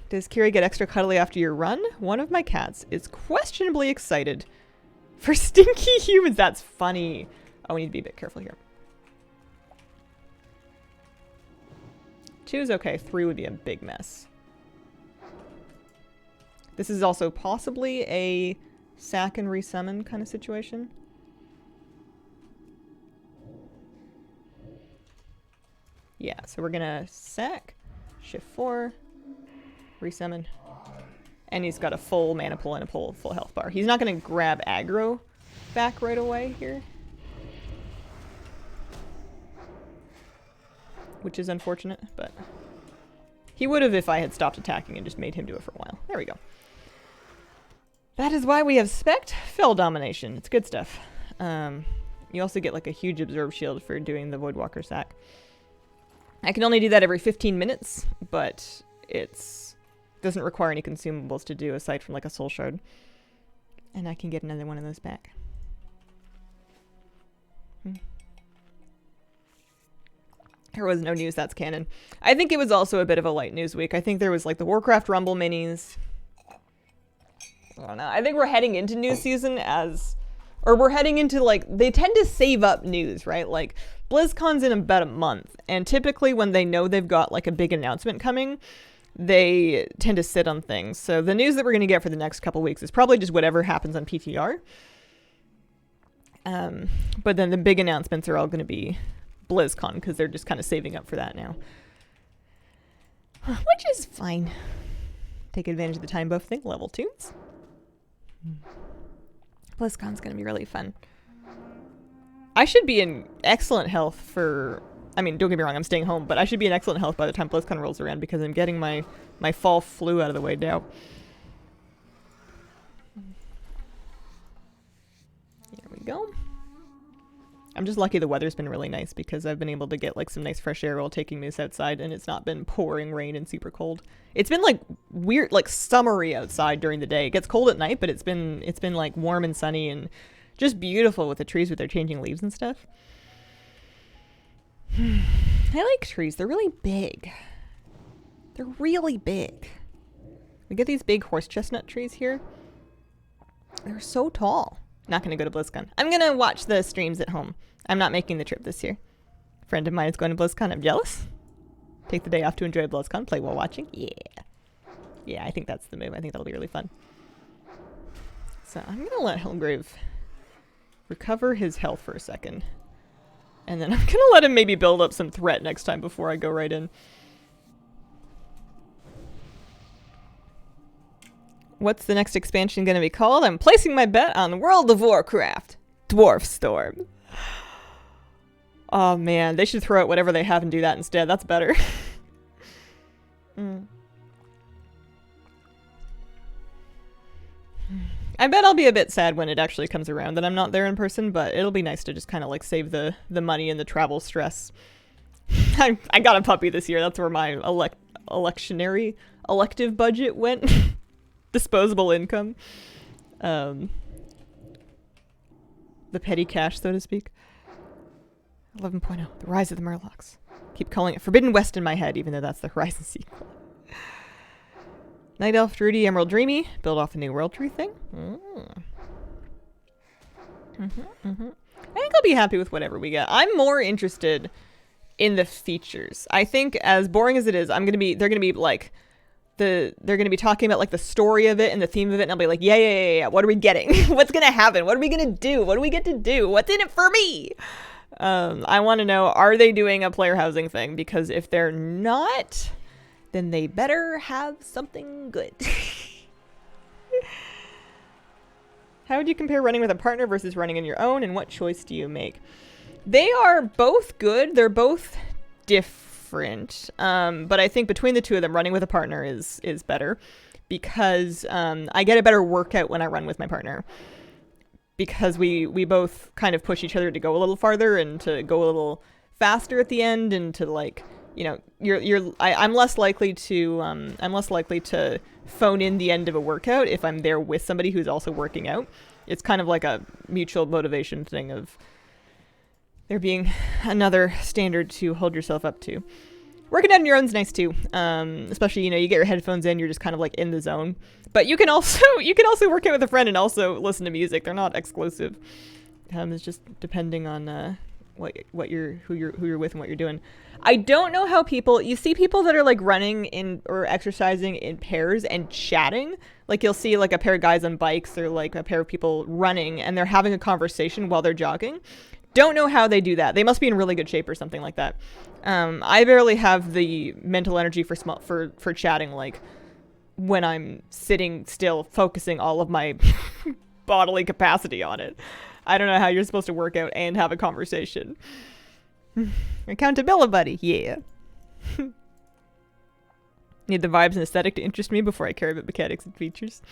Does Kiri get extra cuddly after your run? One of my cats is questionably excited for stinky humans. That's funny. Oh, we need to be a bit careful here. 2 is okay. 3 would be a big mess. This is also possibly a sack and resummon kind of situation. Yeah, so we're gonna sack, shift 4, resummon. And he's got a full mana pull and a full health bar. He's not gonna grab aggro back right away here. Which is unfortunate, but he would have if I had stopped attacking and just made him do it for a while. There we go. That is why we have Spect Fell Domination. It's good stuff. You also get like a huge Absorb Shield for doing the Voidwalker sack. I can only do that every 15 minutes, but it's doesn't require any consumables to do aside from like a Soul Shard. And I can get another one of those back. There was no news, that's canon. I think it was also a bit of a light news week. I think there was like the Warcraft Rumble minis. I don't know. I think we're heading into new season or we're heading into like, they tend to save up news, right? Like BlizzCon's in about a month. And typically when they know they've got like a big announcement coming, they tend to sit on things. So the news that we're going to get for the next couple weeks is probably just whatever happens on PTR. But then the big announcements are all going to be BlizzCon because they're just kind of saving up for that now. Which is fine. Take advantage of the time buff thing. Level 2s. BlizzCon's going to be really fun. I should be in excellent health for... I mean, don't get me wrong, I'm staying home, but I should be in excellent health by the time BlizzCon rolls around because I'm getting my fall flu out of the way now. There we go. I'm just lucky the weather's been really nice because I've been able to get like some nice fresh air while taking moose outside and it's not been pouring rain and super cold. It's been like weird, like summery outside during the day. It gets cold at night, but it's been like warm and sunny and just beautiful with the trees with their changing leaves and stuff. I like trees. They're really big. They're really big. We get these big horse chestnut trees here. They're so tall. Not going to go to BlizzCon. I'm going to watch the streams at home. I'm not making the trip this year. A friend of mine is going to BlizzCon. I'm jealous. Take the day off to enjoy BlizzCon. Play while watching. Yeah. Yeah, I think that's the move. I think that'll be really fun. So I'm going to let Hellgrave recover his health for a second. And then I'm going to let him maybe build up some threat next time before I go right in. What's the next expansion going to be called? I'm placing my bet on World of Warcraft. Dwarf Storm. Oh man, they should throw out whatever they have and do that instead. That's better. I bet I'll be a bit sad when it actually comes around that I'm not there in person, but it'll be nice to just kind of like save the money and the travel stress. I got a puppy this year. That's where my elective budget went. Disposable income. The petty cash, so to speak. 11.0, The Rise of the Murlocs. Keep calling it Forbidden West in my head, even though that's the Horizon sequel. Night Elf, Druidi, Emerald Dreamy. Build off the new World Tree thing. I think I'll be happy with whatever we get. I'm more interested in the features. I think as boring as it is, they're gonna be like they're gonna be talking about like the story of it and the theme of it, and I'll be like, yeah. What are we getting? What's gonna happen? What are we gonna do? What do we get to do? What's in it for me? I want to know, are they doing a player housing thing? Because if they're not, then they better have something good. How would you compare running with a partner versus running on your own, and what choice do you make? They are both good. They're both different. But I think between the two of them, running with a partner is better because I get a better workout when I run with my partner. Because we both kind of push each other to go a little farther and to go a little faster at the end, and to like, you know, I'm less likely to phone in the end of a workout if I'm there with somebody who's also working out. It's kind of like a mutual motivation thing of there being another standard to hold yourself up to. Working out on your own is nice too, especially, you know, you get your headphones in, you're just kind of like in the zone. But you can also work out with a friend and also listen to music. They're not exclusive. It's just depending on who you're with and what you're doing. I don't know how you see people that are like running in or exercising in pairs and chatting. Like you'll see like a pair of guys on bikes or like a pair of people running and they're having a conversation while they're jogging. Don't know how they do that. They must be in really good shape or something like that. I barely have the mental energy for chatting like when I'm sitting still focusing all of my bodily capacity on it. I don't know how you're supposed to work out and have a conversation. Accountability, buddy. Yeah. Need the vibes and aesthetic to interest me before I care about mechanics and features.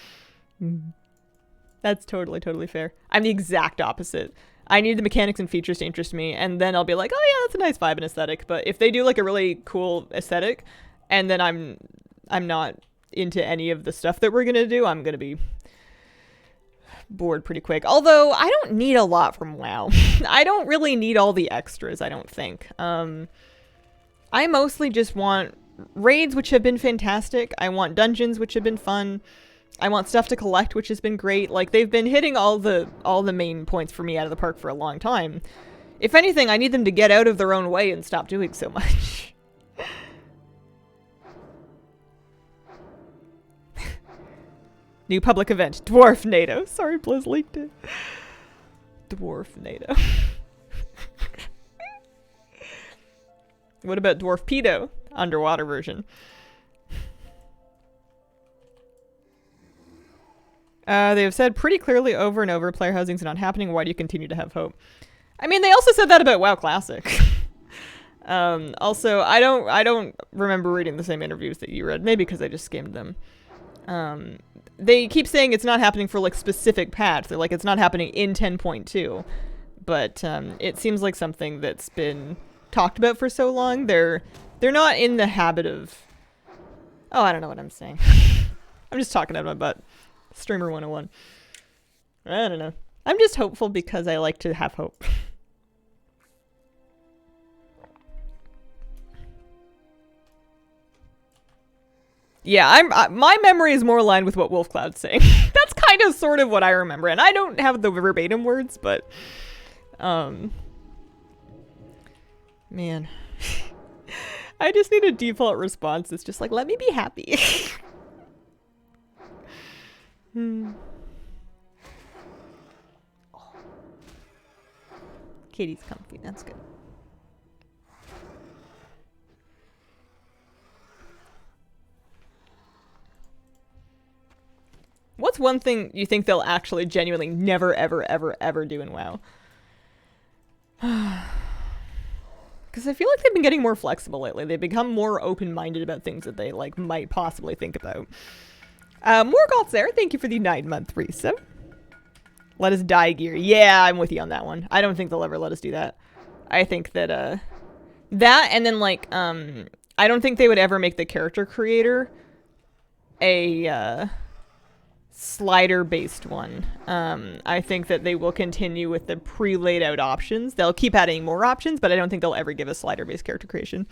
That's totally fair. I'm the exact opposite. I need the mechanics and features to interest me, and then I'll be like, oh yeah, that's a nice vibe and aesthetic. But if they do like a really cool aesthetic, and then I'm not into any of the stuff that we're gonna do, I'm gonna be bored pretty quick. Although I don't need a lot from WoW. I don't really need all the extras, I don't think. I mostly just want raids, which have been fantastic. I want dungeons, which have been fun. I want stuff to collect, which has been great. Like, they've been hitting all the main points for me out of the park for a long time. If anything, I need them to get out of their own way and stop doing so much. New public event. Dwarf NATO. Sorry, Blizz leaked it. Dwarf NATO. What about Dwarf Pedo? Underwater version. They have said pretty clearly over and over, player housings are not happening. Why do you continue to have hope? I mean, they also said that about WoW Classic. Also, I don't remember reading the same interviews that you read. Maybe because I just skimmed them. They keep saying it's not happening for like specific patch. They're like, it's not happening in 10.2. But it seems like something that's been talked about for so long. They're not in the habit of... Oh, I don't know what I'm saying. I'm just talking out of my butt. Streamer 101. I don't know. I'm just hopeful because I like to have hope. Yeah, my memory is more aligned with what Wolfcloud's saying. That's kind of sort of what I remember, and I don't have the verbatim words, but man. I just need a default response. It's just like, let me be happy. Oh. Katie's comfy. That's good. What's one thing you think they'll actually genuinely never, ever, ever, ever do in WoW? Because I feel like they've been getting more flexible lately. They've become more open-minded about things that they like might possibly think about. Morgoth's there. Thank you for the 9-month resub. Let us die gear. Yeah, I'm with you on that one. I don't think they'll ever let us do that. I think that, that and then like, I don't think they would ever make the character creator a, slider-based one. I think that they will continue with the pre-laid out options. They'll keep adding more options, but I don't think they'll ever give a slider-based character creation.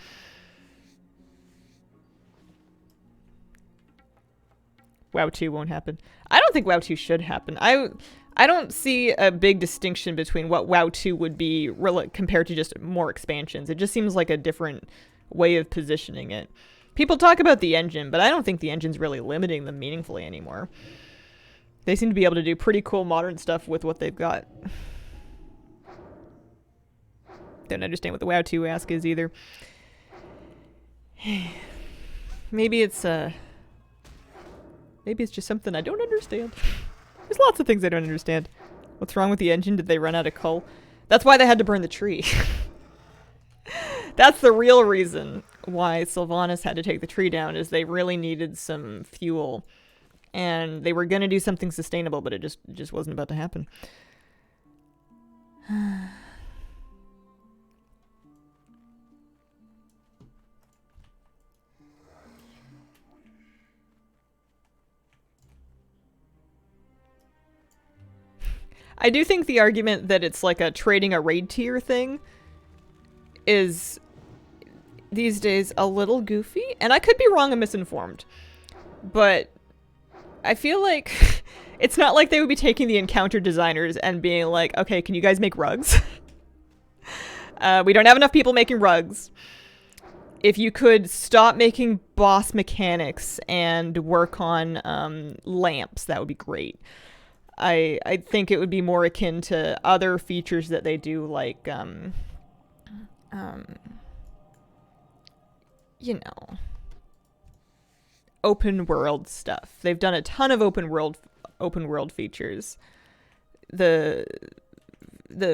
WoW 2 won't happen. I don't think WoW 2 should happen. I don't see a big distinction between what WoW 2 would be compared to just more expansions. It just seems like a different way of positioning it. People talk about the engine, but I don't think the engine's really limiting them meaningfully anymore. They seem to be able to do pretty cool modern stuff with what they've got. Don't understand what the WoW 2 ask is either. Maybe it's just something I don't understand. There's lots of things I don't understand. What's wrong with the engine? Did they run out of coal? That's why they had to burn the tree. That's the real reason why Sylvanas had to take the tree down, is they really needed some fuel. And they were going to do something sustainable, but it just wasn't about to happen. I do think the argument that it's like trading a raid tier thing is these days a little goofy. And I could be wrong and misinformed. But I feel like it's not like they would be taking the encounter designers and being like, okay, can you guys make rugs? We don't have enough people making rugs. If you could stop making boss mechanics and work on lamps, that would be great. I think it would be more akin to other features that they do, like, you know, open world stuff. They've done a ton of open world features. The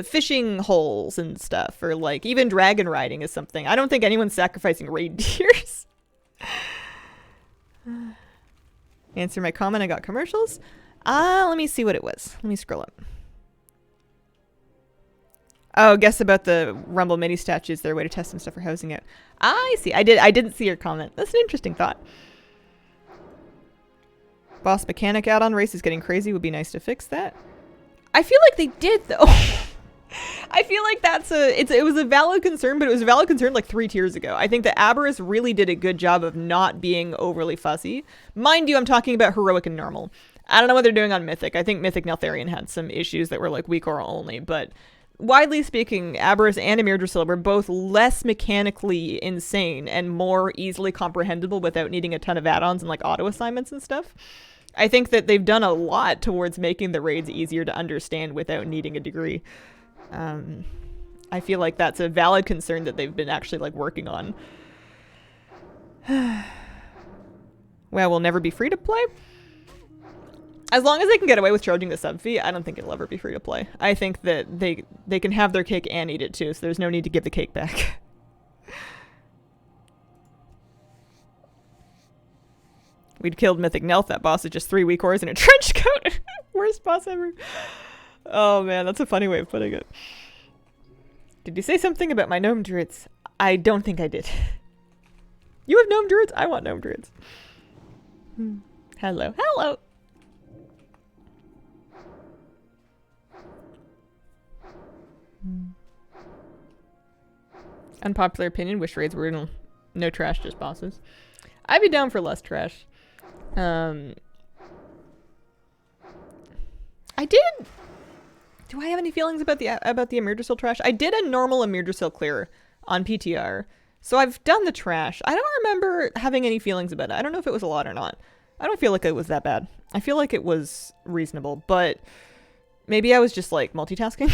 fishing holes and stuff, or like even dragon riding is something. I don't think anyone's sacrificing reindeers. Answer my comment, I got commercials. Let me see what it was. Let me scroll up. Oh, guess about the Rumble mini statues. Their way to test some stuff for housing it. I see. I didn't see your comment. That's an interesting thought. Boss mechanic add-on race is getting crazy. Would be nice to fix that. I feel like they did, though. I feel like it was a valid concern, but it was a valid concern like 3 tiers ago. I think that Aberrus really did a good job of not being overly fussy. Mind you, I'm talking about heroic and normal. I don't know what they're doing on Mythic. I think Mythic Neltharion had some issues that were like weak aura only, but widely speaking, Aberrus and Emir Drasil were both less mechanically insane and more easily comprehensible without needing a ton of add-ons and like auto assignments and stuff. I think that they've done a lot towards making the raids easier to understand without needing a degree. I feel like that's a valid concern that they've been actually like working on. Well, we'll never be free to play. As long as they can get away with charging the sub fee, I don't think it'll ever be free to play. I think that they can have their cake and eat it too, so there's no need to give the cake back. We'd killed Mythic Nelth. That boss is just 3 weak auras in a trench coat. Worst boss ever. Oh man, that's a funny way of putting it. Did you say something about my gnome druids? I don't think I did. You have gnome druids? I want gnome druids. Hello. Hello. Unpopular opinion, wish raids were no trash, just bosses. I'd be down for less trash. I did. Do I have any feelings about the Emir Drasil trash? I did a normal Emir Drasil clear on PTR, so I've done the trash. I don't remember having any feelings about it. I don't know if it was a lot or not. I don't feel like it was that bad. I feel like it was reasonable, but maybe I was just like multitasking.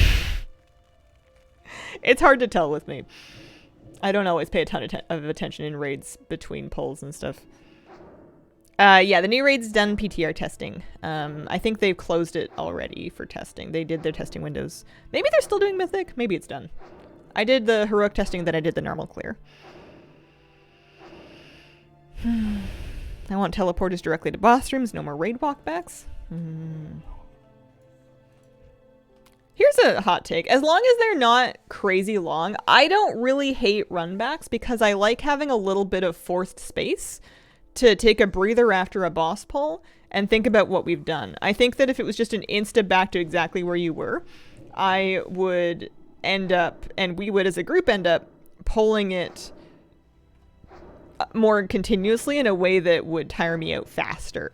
It's hard to tell with me. I don't always pay a ton of attention in raids between polls and stuff. Yeah, the new raid's done PTR testing. I think they've closed it already for testing. They did their testing windows. Maybe they're still doing Mythic. Maybe it's done. I did the heroic testing, then I did the normal clear. I want teleporters directly to boss rooms. No more raid walkbacks. Here's a hot take. As long as they're not crazy long, I don't really hate runbacks because I like having a little bit of forced space to take a breather after a boss pull and think about what we've done. I think that if it was just an insta back to exactly where you were, I would end up, and we would as a group end up, pulling it more continuously in a way that would tire me out faster.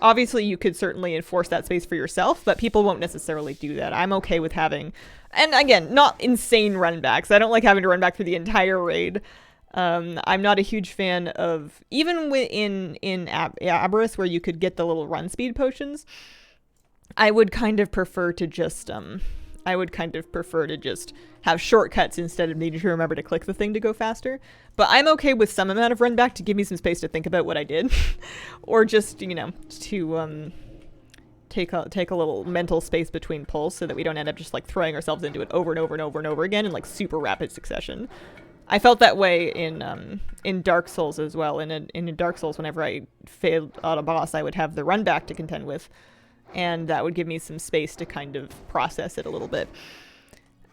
Obviously, you could certainly enforce that space for yourself, but people won't necessarily do that. I'm okay with having, and again, not insane runbacks. I don't like having to run back through the entire raid. I'm not a huge fan of, even in Aberrus where you could get the little run speed potions, I would kind of prefer to just, have shortcuts instead of needing to remember to click the thing to go faster. But I'm okay with some amount of run back to give me some space to think about what I did. Or just, you know, to take a little mental space between pulls so that we don't end up just like throwing ourselves into it over and over and over and over again in like super rapid succession. I felt that way in Dark Souls as well. In Dark Souls, whenever I failed on a boss, I would have the run back to contend with. And that would give me some space to kind of process it a little bit.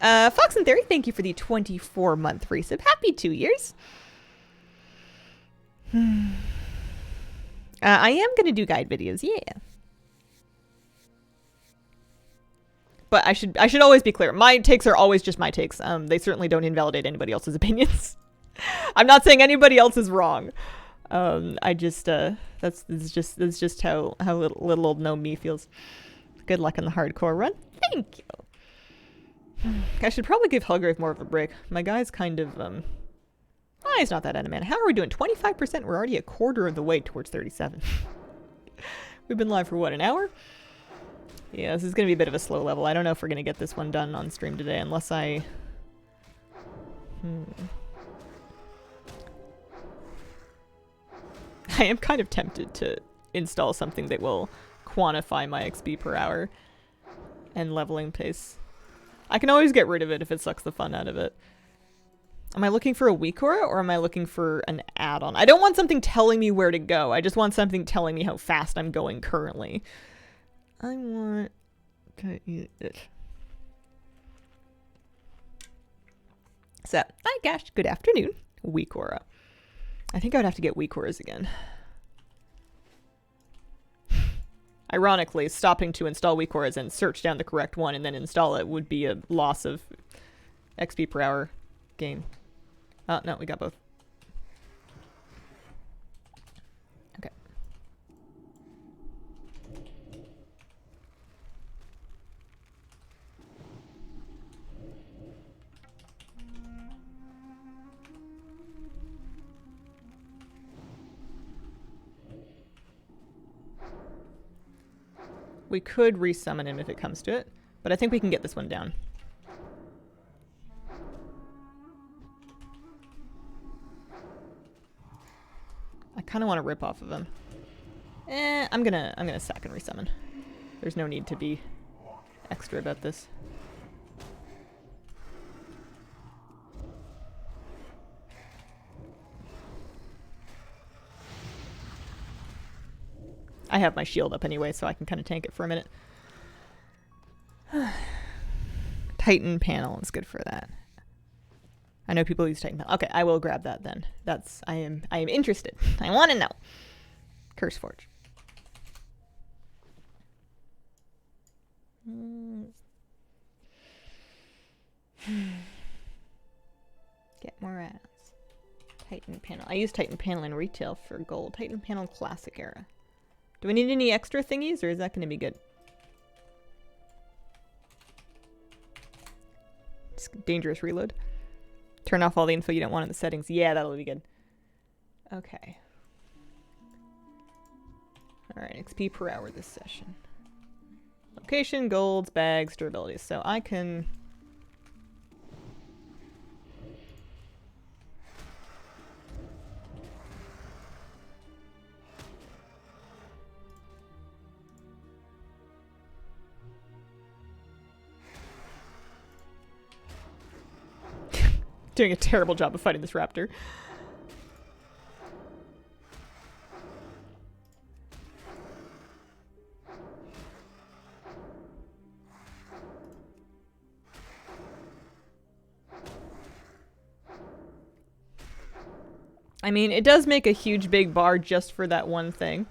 Fox in Theory, thank you for the 24-month resub. Happy 2 years. I am going to do guide videos, yeah. But I should always be clear. My takes are always just my takes. They certainly don't invalidate anybody else's opinions. I'm not saying anybody else is wrong. I just that's just how little old gnome me feels. Good luck in the hardcore run. Thank you. I should probably give Hellgrave more of a break. My guy's kind of, he's not that out of mana. How are we doing? 25%? We're already a quarter of the way towards 37. We've been live for what, an hour? Yeah, this is going to be a bit of a slow level. I don't know if we're going to get this one done on stream today unless I... I am kind of tempted to install something that will quantify my XP per hour and leveling pace. I can always get rid of it if it sucks the fun out of it. Am I looking for a weak aura or am I looking for an add-on? I don't want something telling me where to go. I just want something telling me how fast I'm going currently. I want to use it. So, hi gosh, good afternoon. Weak aura. I think I would have to get weak auras again. Ironically, stopping to install weak auras and search down the correct one and then install it would be a loss of XP per hour gain. Oh, no, we got both. Okay. We could resummon him if it comes to it, but I think we can get this one down. I kind of want to rip off of him. I'm gonna sack and resummon. There's no need to be extra about this. I have my shield up anyway, so I can kind of tank it for a minute. Titan panel is good for that. I know people use Titan panel. Okay, I will grab that then. I am interested. I want to know. Curse Forge. Get more ads. Titan panel. I use Titan panel in retail for gold. Titan panel classic era. Do we need any extra thingies, or is that going to be good? It's dangerous reload. Turn off all the info you don't want in the settings. Yeah, that'll be good. Okay. Alright, XP per hour this session. Location, golds, bags, durability. So I can... doing a terrible job of fighting this raptor. I mean, it does make a huge big bar just for that one thing.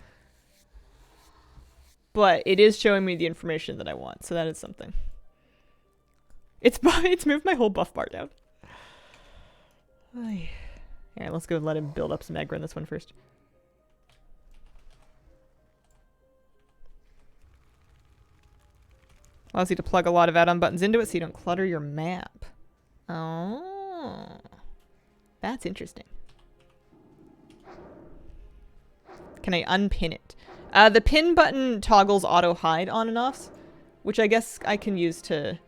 But it is showing me the information that I want, so that is something. It's moved my whole buff bar down. Alright, let's go let him build up some aggro on this one first. Allows you to plug a lot of add-on buttons into it so you don't clutter your map. Oh, that's interesting. Can I unpin it? The pin button toggles auto hide on and offs, which I guess I can use to,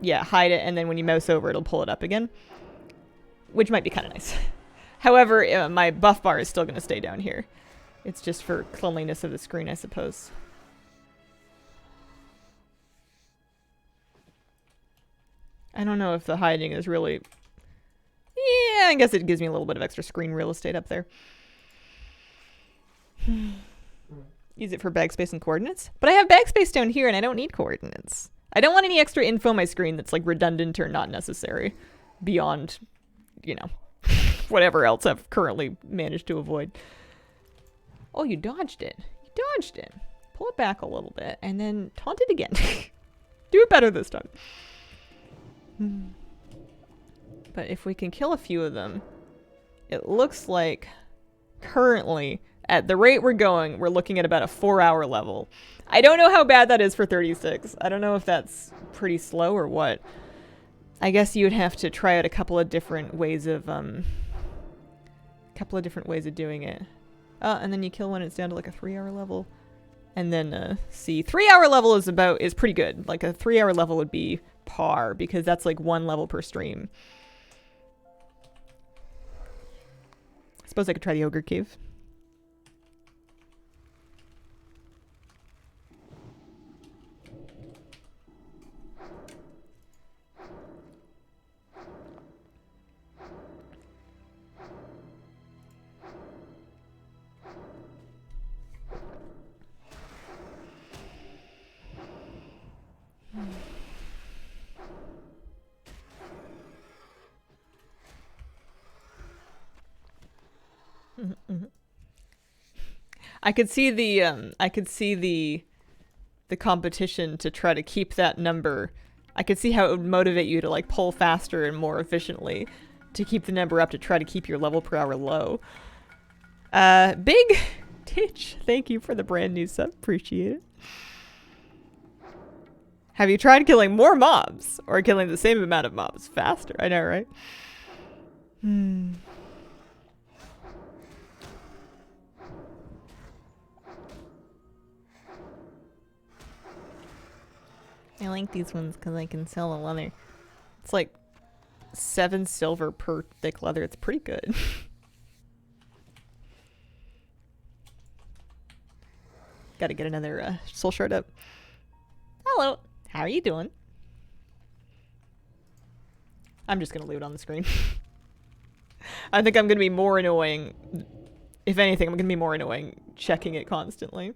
yeah, hide it, and then when you mouse over it'll pull it up again. Which might be kind of nice. However, my buff bar is still going to stay down here. It's just for cleanliness of the screen, I suppose. I don't know if the hiding is really... Yeah, I guess it gives me a little bit of extra screen real estate up there. Use it for bag space and coordinates. But I have bag space down here and I don't need coordinates. I don't want any extra info on my screen that's like redundant or not necessary. Beyond... you know, whatever else I've currently managed to avoid. Oh, you dodged it. You dodged it. Pull it back a little bit and then taunt it again. Do it better this time. But if we can kill a few of them, it looks like currently, at the rate we're going, we're looking at about a 4-hour level. I don't know how bad that is for 36. I don't know if that's pretty slow or what. I guess you would have to try out a couple of different ways of doing it. And then you kill when it's down to like a 3-hour level. And then see, 3-hour level is pretty good. Like a 3-hour level would be par because that's like 1 level per stream. I suppose I could try the ogre cave. I could see the competition to try to keep that number. I could see how it would motivate you to like pull faster and more efficiently to keep the number up to try to keep your level per hour low. Big Titch, thank you for the brand new sub. Appreciate it. Have you tried killing more mobs or killing the same amount of mobs faster? I know, right? I like these ones because I can sell the leather. It's like 7 silver per thick leather. It's pretty good. Gotta get another soul shard up. Hello. How are you doing? I'm just gonna loot on the screen. I think I'm gonna be more annoying. If anything, I'm gonna be more annoying checking it constantly.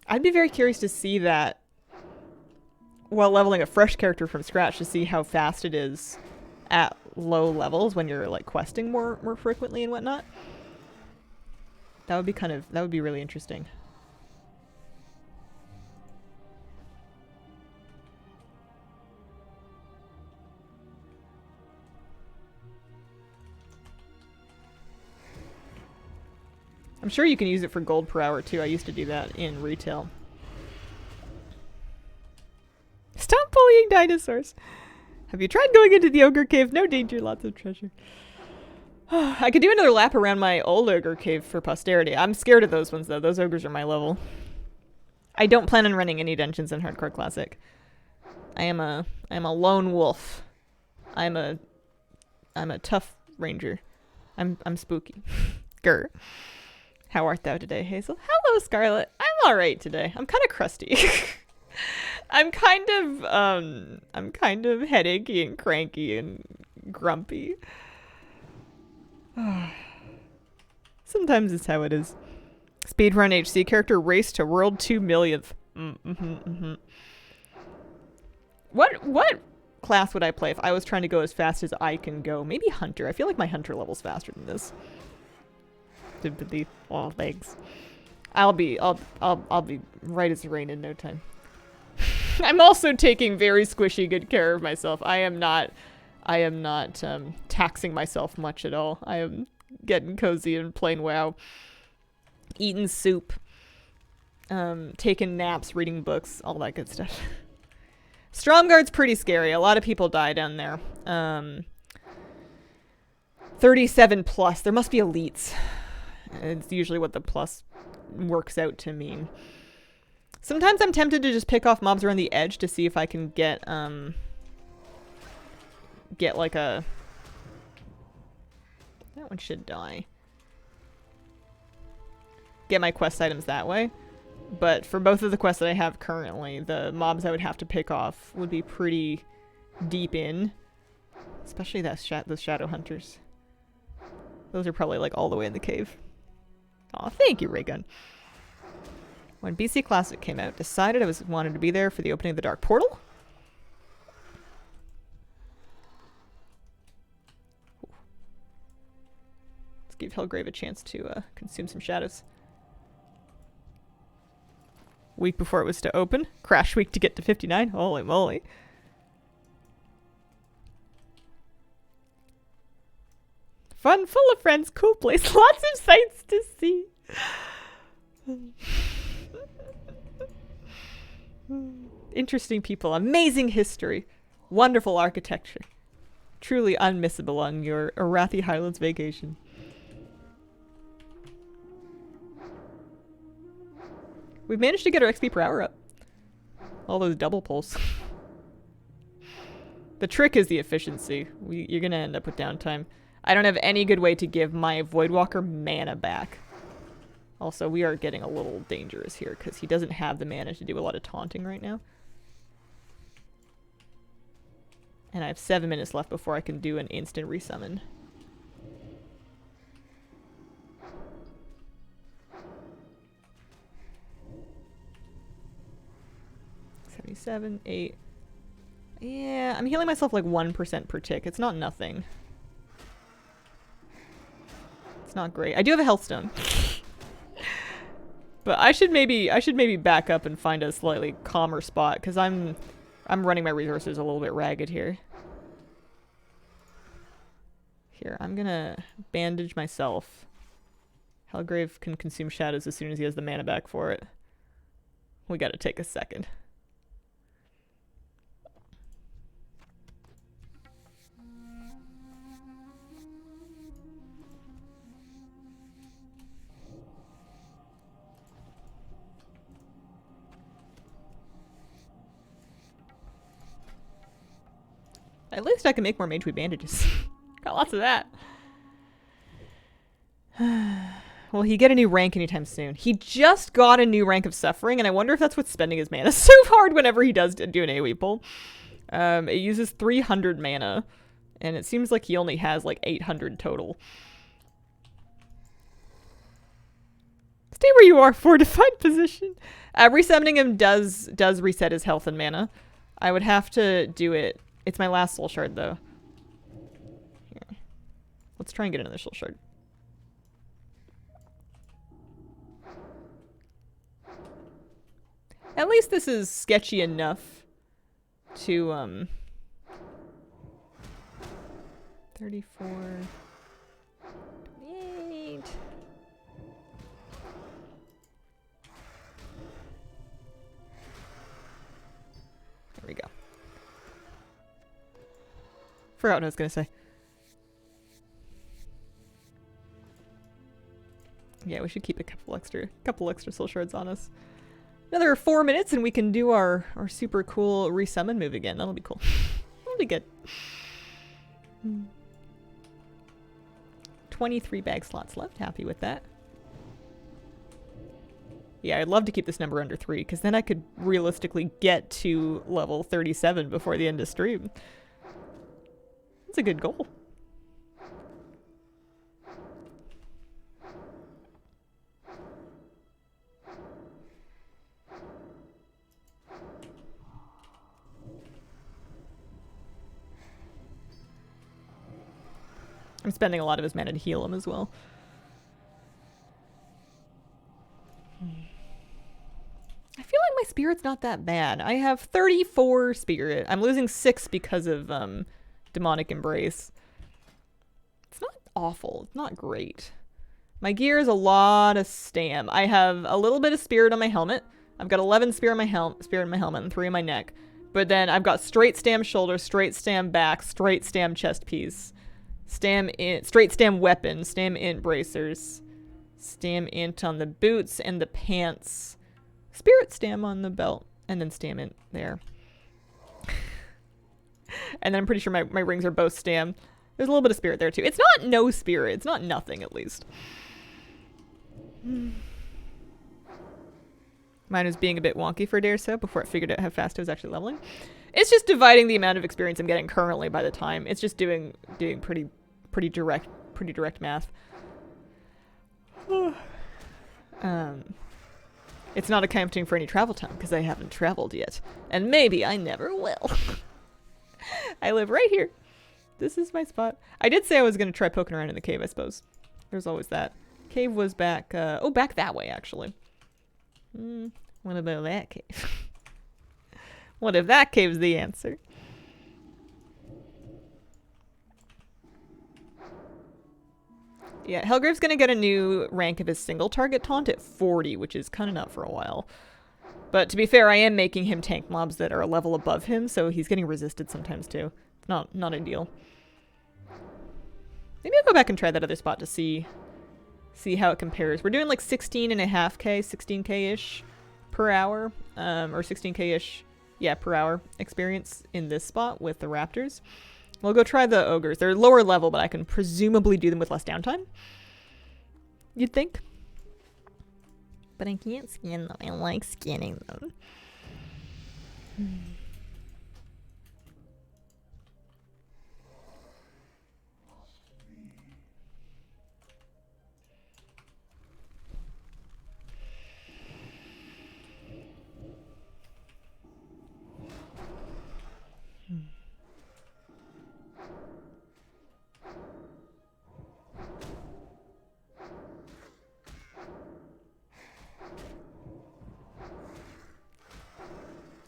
I'd be very curious to see that while leveling a fresh character from scratch to see how fast it is at low levels when you're like questing more frequently and whatnot. That would be really interesting. I'm sure you can use it for gold per hour too. I used to do that in retail. Stop bullying dinosaurs. Have you tried going into the ogre cave? No danger, lots of treasure. I could do another lap around my old ogre cave for posterity. I'm scared of those ones though. Those ogres are my level. I don't plan on running any dungeons in Hardcore Classic. I am a lone wolf. I'm a tough ranger. I'm spooky. Grr. How art thou today, Hazel? Hello, Scarlet. I'm alright today. I'm kind of crusty. I'm kind of headachy and cranky and grumpy. Sometimes it's how it is. Speedrun HC character race to world 2 millionth. What class would I play if I was trying to go as fast as I can go? Maybe Hunter. I feel like my Hunter level's faster than this. Sympathy. Oh, thanks. I'll be right as rain in no time. I'm also taking very squishy good care of myself. I am not taxing myself much at all. I am getting cozy and playing WoW. Eating soup. Taking naps, reading books, all that good stuff. Stromgarde's pretty scary. A lot of people die down there. 37 plus. There must be elites. It's usually what the plus works out to mean. Sometimes I'm tempted to just pick off mobs around the edge to see if I can get like a... That one should die. Get my quest items that way. But for both of the quests that I have currently, the mobs I would have to pick off would be pretty deep in. Especially those shadow hunters. Those are probably like all the way in the cave. Aw, thank you, Raygun. When BC Classic came out, decided I wanted to be there for the opening of the Dark Portal. Let's give Hellgrave a chance to consume some shadows. Week before it was to open. Crash week to get to 59. Holy moly. Fun, full of friends, cool place, lots of sights to see. Interesting people, amazing history, wonderful architecture. Truly unmissable on your Arathi Highlands vacation. We've managed to get our XP per hour up. All those double pulls. The trick is the efficiency. You're gonna end up with downtime. I don't have any good way to give my Voidwalker mana back. Also, we are getting a little dangerous here because he doesn't have the mana to do a lot of taunting right now. And I have 7 minutes left before I can do an instant resummon. 77, 8. Yeah, I'm healing myself like 1% per tick. It's not nothing. It's not great. I do have a health stone. But I should maybe back up and find a slightly calmer spot because I'm running my resources a little bit ragged here. Here, I'm gonna bandage myself. Helgrave can consume shadows as soon as he has the mana back for it. We gotta take a second. At least I can make more Mageweed bandages. Got lots of that. Will he get a new rank anytime soon? He just got a new rank of Suffering, and I wonder if that's what's spending his mana so hard whenever he does do an AoE pull. It uses 300 mana, and it seems like he only has like 800 total. Stay where you are, fortified position. Resummoning him does reset his health and mana. I would have to do it. It's my last soul shard, though. Here. Let's try and get another soul shard. At least this is sketchy enough to, 34... 28... There we go. Forgot what I was gonna say. Yeah, we should keep a couple extra soul shards on us. Another 4 minutes and we can do our super cool resummon move again. That'll be cool. That'll be good. 23 bag slots left. Happy with that. Yeah, I'd love to keep this number under 3 because then I could realistically get to level 37 before the end of stream. That's a good goal. I'm spending a lot of his mana to heal him as well. I feel like my spirit's not that bad. I have 34 spirit. I'm losing 6 because of Demonic Embrace. It's not awful. It's not great. My gear is a lot of stam. I have a little bit of spirit on my helmet. I've got 11 spirit in my helmet and 3 in my neck. But then I've got straight stam shoulder, straight stam back, straight stam chest piece, straight stam weapon, stam int bracers, stam int on the boots and the pants, spirit stam on the belt, and then stam int there. And then I'm pretty sure my rings are both stam. There's a little bit of spirit there too. It's not no spirit. It's not nothing, at least. Mine was being a bit wonky for a day or so before I figured out how fast I was actually leveling. It's just dividing the amount of experience I'm getting currently by the time. It's just doing pretty direct math. It's not accounting for any travel time because I haven't traveled yet. And maybe I never will. I live right here. This is my spot. I did say I was going to try poking around in the cave, I suppose. There's always that. Cave was back, back that way, actually. What about that cave? What if that cave's the answer? Yeah, Helgrave's gonna get a new rank of his single target taunt at 40, which is kind of not for a while. But to be fair, I am making him tank mobs that are a level above him, so he's getting resisted sometimes too. Not ideal. Maybe I'll go back and try that other spot to see how it compares. We're doing like 16.5k, 16k-ish per hour, or 16k-ish, yeah, per hour experience in this spot with the raptors. We'll go try the ogres. They're lower level, but I can presumably do them with less downtime. You'd think. But I can't skin them. I like skinning them.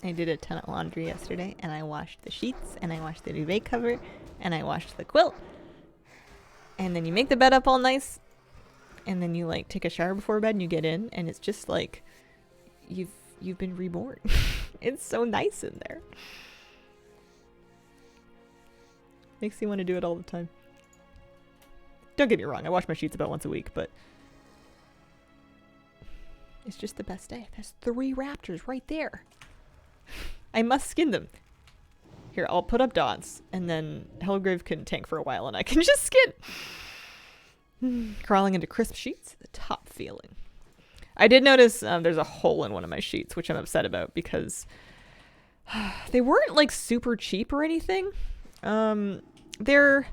I did a ton of laundry yesterday, and I washed the sheets, and I washed the duvet cover, and I washed the quilt. And then you make the bed up all nice, and then you like take a shower before bed, and you get in, and it's just like you've been reborn. It's so nice in there. Makes you want to do it all the time. Don't get me wrong, I wash my sheets about once a week, but it's just the best day. There's 3 raptors right there. I must skin them. Here, I'll put up dots, and then Hellgrave can tank for a while, and I can just skin. Crawling into crisp sheets, the top feeling. I did notice there's a hole in one of my sheets, which I'm upset about, because they weren't, like, super cheap or anything. They're...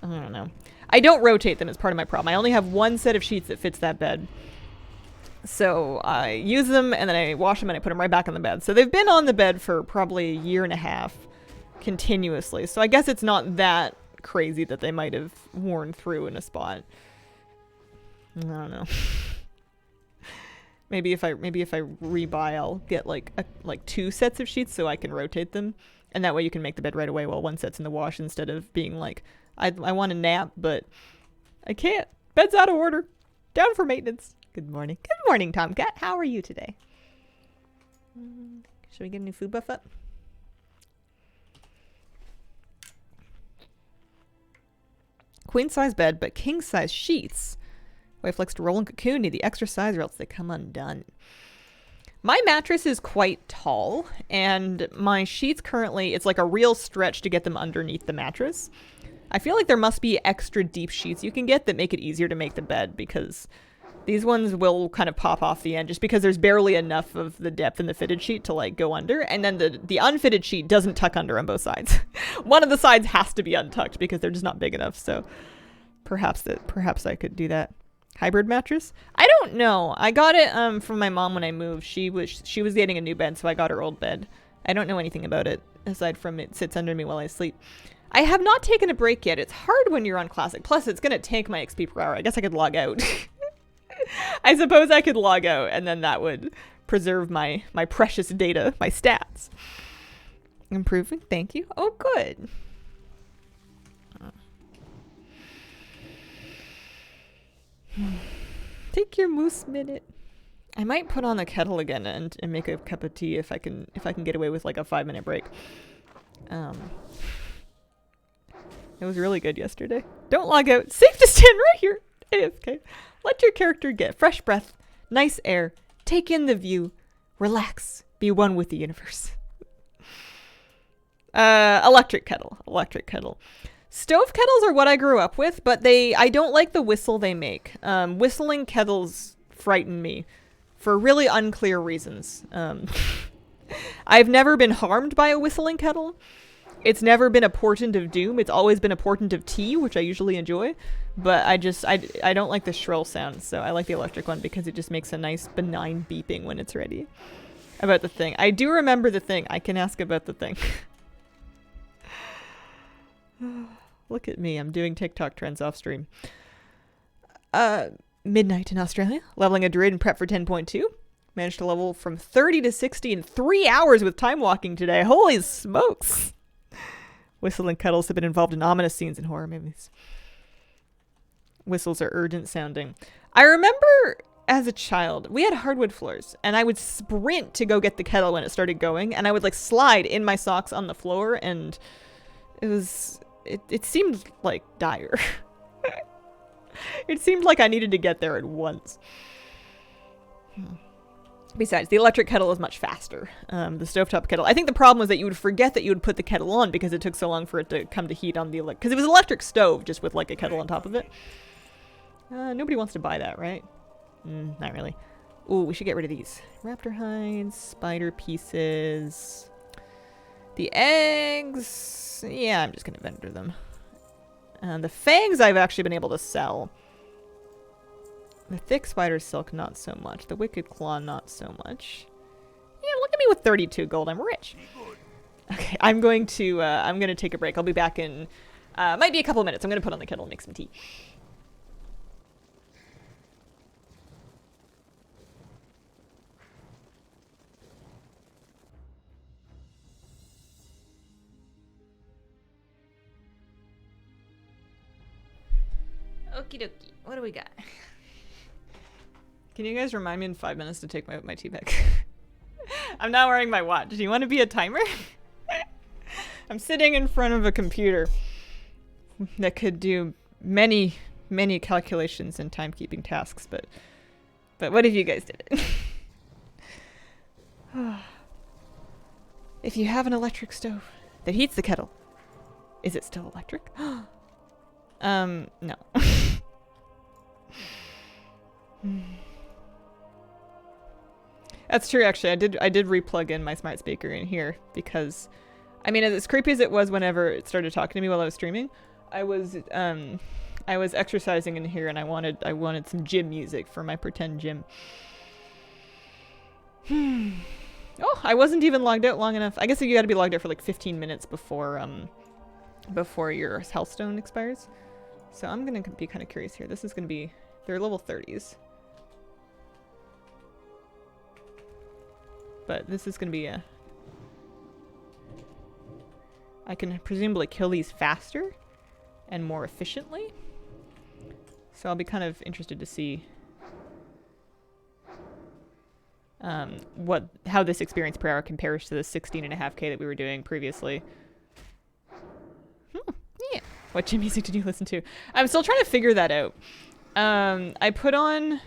I don't know. I don't rotate them as part of my problem. I only have one set of sheets that fits that bed. So I use them, and then I wash them, and I put them right back on the bed. So they've been on the bed for probably a year and a half continuously. So I guess it's not that crazy that they might have worn through in a spot. I don't know. maybe if I rebuy, I'll get like 2 sets of sheets so I can rotate them, and that way you can make the bed right away while one set's in the wash, instead of being like, I want a nap, but I can't. Bed's out of order. Down for maintenance. Good morning. Good morning, Tomcat. How are you today? Should we get a new food buff up? Queen size bed, but king size sheets. Wife likes to roll and cocoon. Need the extra size or else they come undone. My mattress is quite tall, and my sheets currently, it's like a real stretch to get them underneath the mattress. I feel like there must be extra deep sheets you can get that make it easier to make the bed, because these ones will kind of pop off the end just because there's barely enough of the depth in the fitted sheet to like go under, and then the unfitted sheet doesn't tuck under on both sides. One of the sides has to be untucked because they're just not big enough. So perhaps I could do that. Hybrid mattress? I don't know. I got it from my mom when I moved. She was getting a new bed, so I got her old bed. I don't know anything about it aside from it sits under me while I sleep. I have not taken a break yet. It's hard when you're on Classic. Plus, it's going to tank my XP per hour. I guess I could log out. I suppose I could log out, and then that would preserve my precious data, my stats. Improving, thank you. Oh, good. Take your moose minute. I might put on the kettle again and make a cup of tea if I can get away with like a 5-minute break. It was really good yesterday. Don't log out. Safe to stand right here. AFK. Let your character get fresh breath, nice air, take in the view, relax, be one with the universe. Electric kettle. Stove kettles are what I grew up with, but I don't like the whistle they make. Whistling kettles frighten me for really unclear reasons. I've never been harmed by a whistling kettle. It's never been a portent of doom. It's always been a portent of tea, which I usually enjoy. But I don't like the shrill sound, so I like the electric one because it just makes a nice benign beeping when it's ready. About the thing. I do remember the thing. I can ask about the thing. Look at me. I'm doing TikTok trends off stream. Midnight in Australia. Leveling a druid and prep for 10.2. Managed to level from 30 to 60 in 3 hours with time walking today. Holy smokes. Whistling kettles have been involved in ominous scenes in horror movies. Whistles are urgent sounding. I remember as a child, we had hardwood floors, and I would sprint to go get the kettle when it started going, and I would like slide in my socks on the floor, and it seemed like dire. It seemed like I needed to get there at once. Besides, the electric kettle is much faster. The stovetop kettle. I think the problem was that you would forget that you would put the kettle on because it took so long for it to come to heat on the because it was an electric stove just with like a kettle on top of it. Nobody wants to buy that, right? Not really. Ooh, we should get rid of these. Raptor hides, spider pieces. The eggs. Yeah, I'm just gonna vendor them. The fangs I've actually been able to sell. The thick spider silk, not so much. The wicked claw, not so much. Yeah, look at me with 32 gold. I'm rich. Okay, I'm gonna take a break. I'll be back in, might be a couple of minutes. I'm gonna put on the kettle and make some tea. Okie dokie. What do we got? Can you guys remind me in 5 minutes to take my tea bag? I'm not wearing my watch. Do you want to be a timer? I'm sitting in front of a computer that could do many, many calculations and timekeeping tasks, but what if you guys did it? If you have an electric stove that heats the kettle, is it still electric? No. That's true, actually. I did replug in my smart speaker in here because, I mean, as creepy as it was whenever it started talking to me while I was streaming, I was exercising in here, and I wanted some gym music for my pretend gym. Oh, I wasn't even logged out long enough. I guess you got to be logged out for like 15 minutes before your healthstone expires. So I'm gonna be kind of curious here. This is gonna be, they're level 30s. But this is gonna be a... I can presumably kill these faster and more efficiently. So I'll be kind of interested to see how this experience per hour compares to the 16.5k that we were doing previously. Yeah. What gym music did you listen to? I'm still trying to figure that out. I put on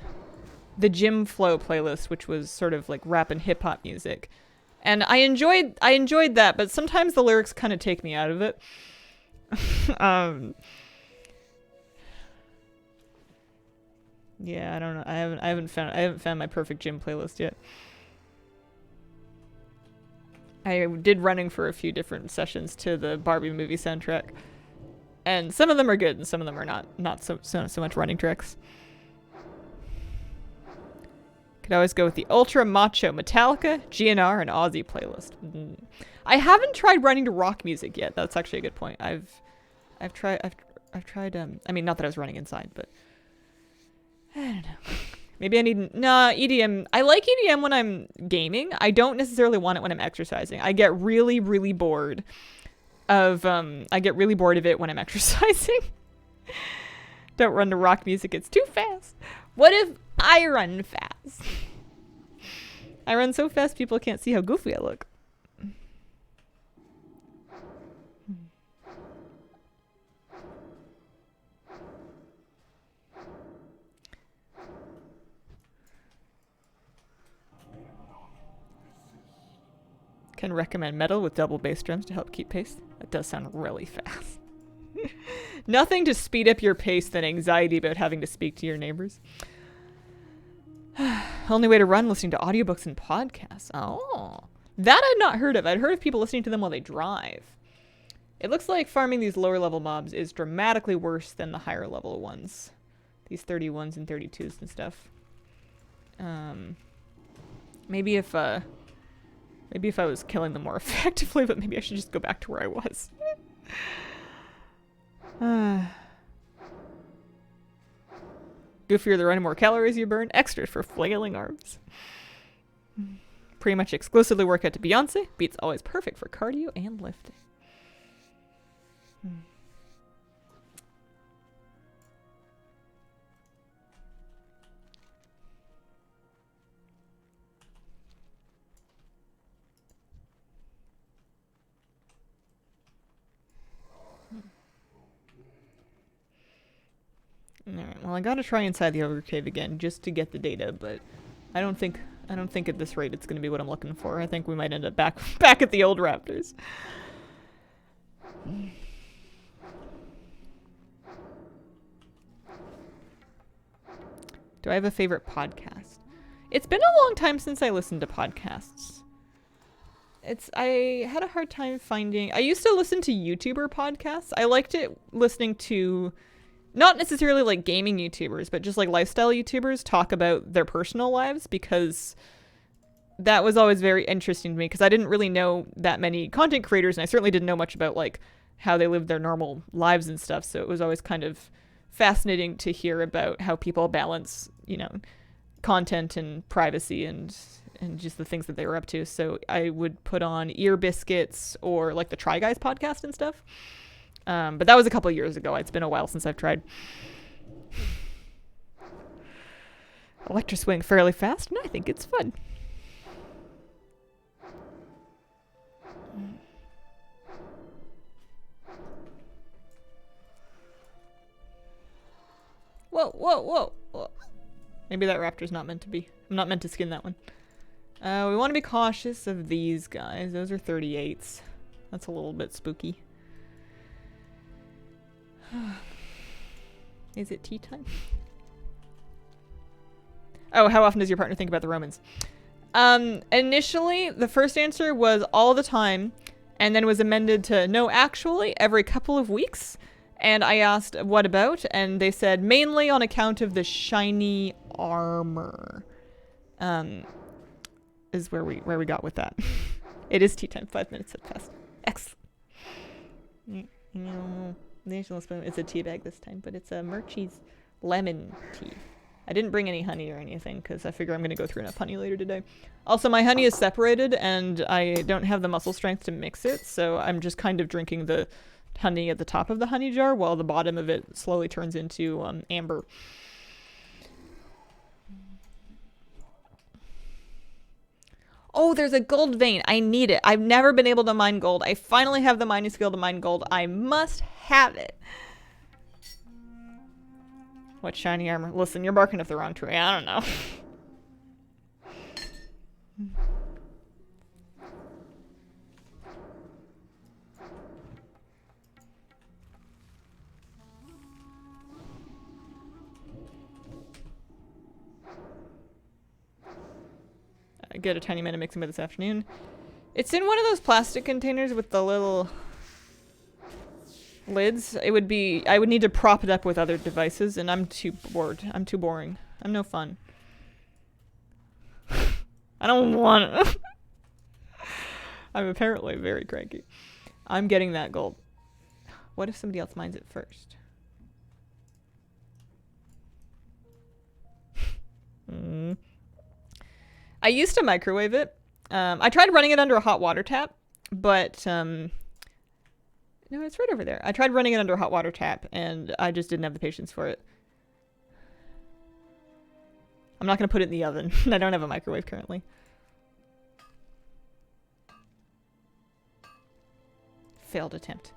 the Gym Flow playlist, which was sort of like rap and hip hop music. And I enjoyed that, but sometimes the lyrics kind of take me out of it. Yeah, I don't know. I haven't found my perfect gym playlist yet. I did running for a few different sessions to the Barbie movie soundtrack. And some of them are good and some of them are not so much running tracks. Could always go with the Ultra Macho Metallica, GNR, and Aussie playlist. I haven't tried running to rock music yet. That's actually a good point. I've tried I mean, not that I was running inside, but I don't know. Maybe I need EDM. I like EDM when I'm gaming. I don't necessarily want it when I'm exercising. I get really, really bored of it when I'm exercising. Don't run to rock music. It's too fast. What if I run fast? I run so fast people can't see how goofy I look. Can recommend metal with double bass drums to help keep pace. That does sound really fast. Nothing to speed up your pace than anxiety about having to speak to your neighbors. Only way to run, listening to audiobooks and podcasts. Oh, that I'd not heard of. I'd heard of people listening to them while they drive. It looks like farming these lower level mobs is dramatically worse than the higher level ones. These 31s and 32s and stuff. Maybe if I was killing them more effectively, but maybe I should just go back to where I was. Goofier the run, more calories you burn. Extra for flailing arms. Pretty much exclusively work out to Beyonce. Beats always perfect for cardio and lifting. Well, I gotta try inside the ogre cave again just to get the data, but I don't think at this rate it's gonna be what I'm looking for. I think we might end up back at the old raptors. Do I have a favorite podcast? It's been a long time since I listened to podcasts. I had a hard time finding... I used to listen to YouTuber podcasts. I liked it listening to... not necessarily like gaming YouTubers, but just like lifestyle YouTubers talk about their personal lives, because that was always very interesting to me, because I didn't really know that many content creators, and I certainly didn't know much about like how they live their normal lives and stuff. So it was always kind of fascinating to hear about how people balance, you know, content and privacy and just the things that they were up to. So I would put on Ear Biscuits or like the Try Guys podcast and stuff. But that was a couple of years ago. It's been a while since I've tried. Electro swing fairly fast, and I think it's fun. Whoa, whoa, whoa, whoa. Maybe that raptor's not meant to be. I'm not meant to skin that one. We want to be cautious of these guys. Those are 38s. That's a little bit spooky. Is it tea time? Oh, how often does your partner think about the Romans? Initially, the first answer was all the time, and then was amended to no, actually, every couple of weeks. And I asked, what about? And they said, mainly on account of the shiny armor. Is where we got with that. It is tea time. 5 minutes have passed. Excellent. No, it's a tea bag this time, but it's a Murchie's lemon tea. I didn't bring any honey or anything because I figure I'm going to go through enough honey later today. Also, my honey is separated and I don't have the muscle strength to mix it, so I'm just kind of drinking the honey at the top of the honey jar while the bottom of it slowly turns into amber. Oh, there's a gold vein. I need it. I've never been able to mine gold. I finally have the mining skill to mine gold. I must have it. What shiny armor? Listen, you're barking up the wrong tree. I don't know. I get a tiny amount of mixing by this afternoon. It's in one of those plastic containers with the little lids. I would need to prop it up with other devices, and I'm too bored. I'm too boring. I'm no fun. I don't want it. I'm apparently very cranky. I'm getting that gold. What if somebody else mines it first? I used to microwave it. I tried running it under a hot water tap, but no, it's right over there. I tried running it under a hot water tap, and I just didn't have the patience for it. I'm not going to put it in the oven. I don't have a microwave currently. Failed attempt.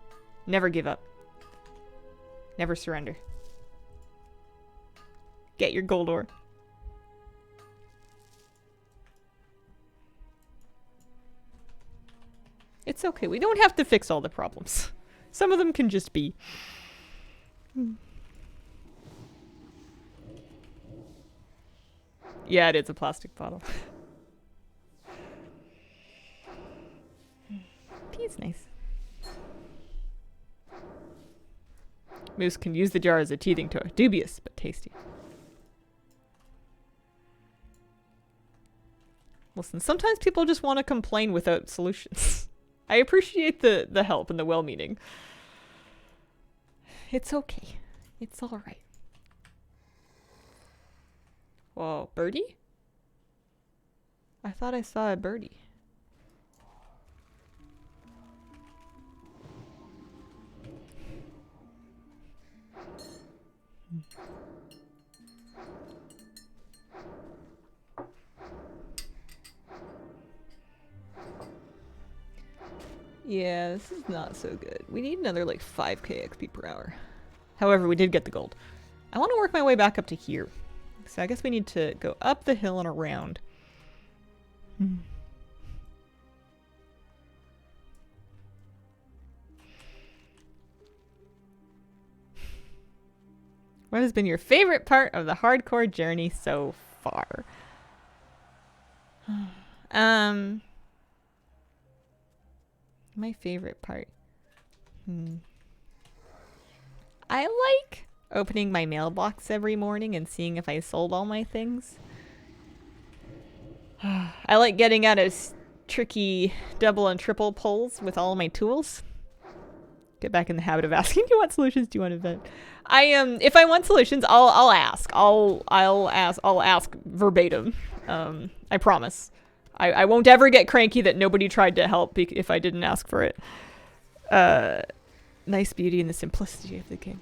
Never give up. Never surrender. Get your gold ore. It's okay. We don't have to fix all the problems. Some of them can just be. Yeah, it is a plastic bottle. Tea is nice. Moose can use the jar as a teething toy. Dubious, but tasty. Listen, sometimes people just want to complain without solutions. I appreciate the help and the well-meaning. It's okay. It's alright. Whoa, birdie? I thought I saw a birdie. Yeah, this is not so good. We need another like 5k XP per hour. However, we did get the gold. I want to work my way back up to here. So I guess we need to go up the hill and around. What has been your favorite part of the hardcore journey so far? My favorite part. I like opening my mailbox every morning and seeing if I sold all my things. I like getting out of tricky double and triple pulls with all my tools. Get back in the habit of asking, do you want solutions? Do you want to vent? If I want solutions, I'll ask. I'll ask verbatim. I promise. I won't ever get cranky that nobody tried to help if I didn't ask for it. Nice beauty in the simplicity of the game.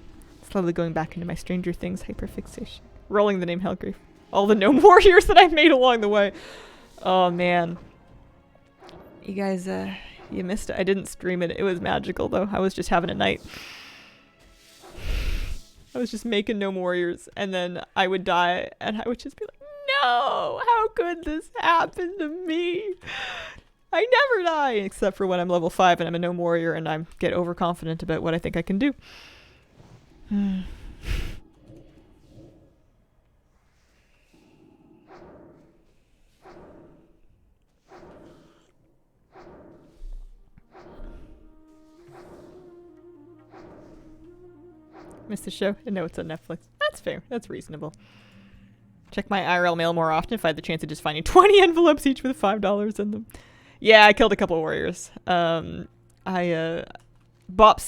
Slowly going back into my Stranger Things hyperfixation. Rolling the name Hellgrave. All the gnome warriors that I've made along the way. Oh man. You guys, you missed it. I didn't stream it. It was magical though. I was just having a night. I was just making gnome warriors and then I would die and I would just be like, no, how could this happen to me? I never die, except for when I'm level 5 and I'm a gnome warrior and I get overconfident about what I think I can do. Missed the show? No, it's on Netflix. That's fair. That's reasonable. Check my IRL mail more often if I had the chance of just finding 20 envelopes each with $5 in them. Yeah, I killed a couple of warriors. Bopsy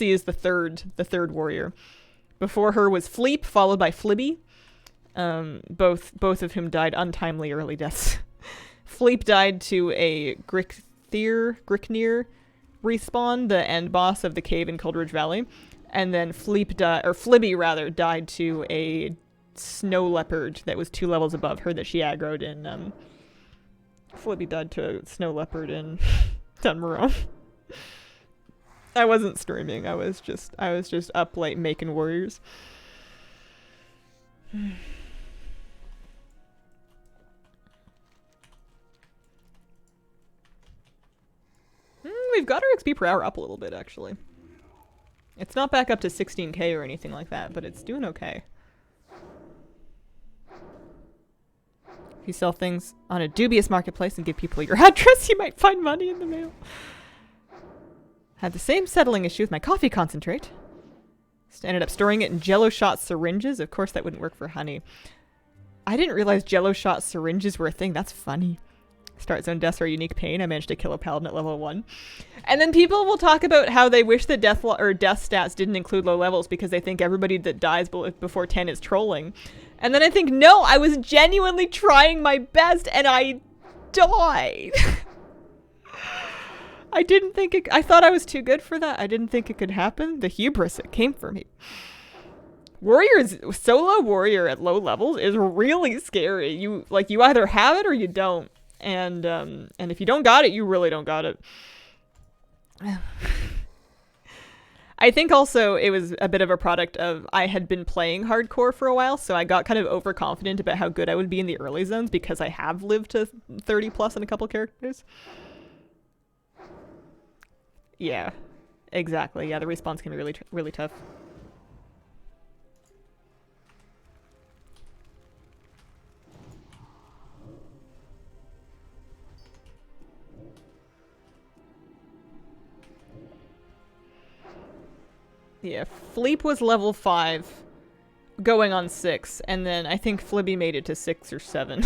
is the third warrior. Before her was Fleep, followed by Flibby. Both of whom died untimely early deaths. Fleep died to a Griknir respawn, the end boss of the cave in Coldridge Valley. And then Flibby died to a snow leopard that was 2 levels above her that she aggroed in. Flibby died to a snow leopard in Dunmarone. I wasn't streaming. I was just up late making warriors. We've got our XP per hour up a little bit, actually. It's not back up to 16k or anything like that, but it's doing okay. If you sell things on a dubious marketplace and give people your address, you might find money in the mail. Had the same settling issue with my coffee concentrate. Just ended up storing it in Jello shot syringes. Of course that wouldn't work for honey. I didn't realize Jello shot syringes were a thing. That's funny. Start zone deaths are unique pain. I managed to kill a paladin at level 1. And then people will talk about how they wish that death stats didn't include low levels because they think everybody that dies before 10 is trolling. And then I think, no, I was genuinely trying my best and I died. I thought I was too good for that. I didn't think it could happen. The hubris, it came for me. Solo warrior at low levels is really scary. You either have it or you don't. And if you don't got it, you really don't got it. I think also it was a bit of a product of I had been playing hardcore for a while, so I got kind of overconfident about how good I would be in the early zones because I have lived to 30 plus in a couple characters. Yeah, exactly. Yeah, the respawn's can be really, really tough. Yeah, Fleep was level 5, going on 6, and then I think Flibby made it to 6 or 7.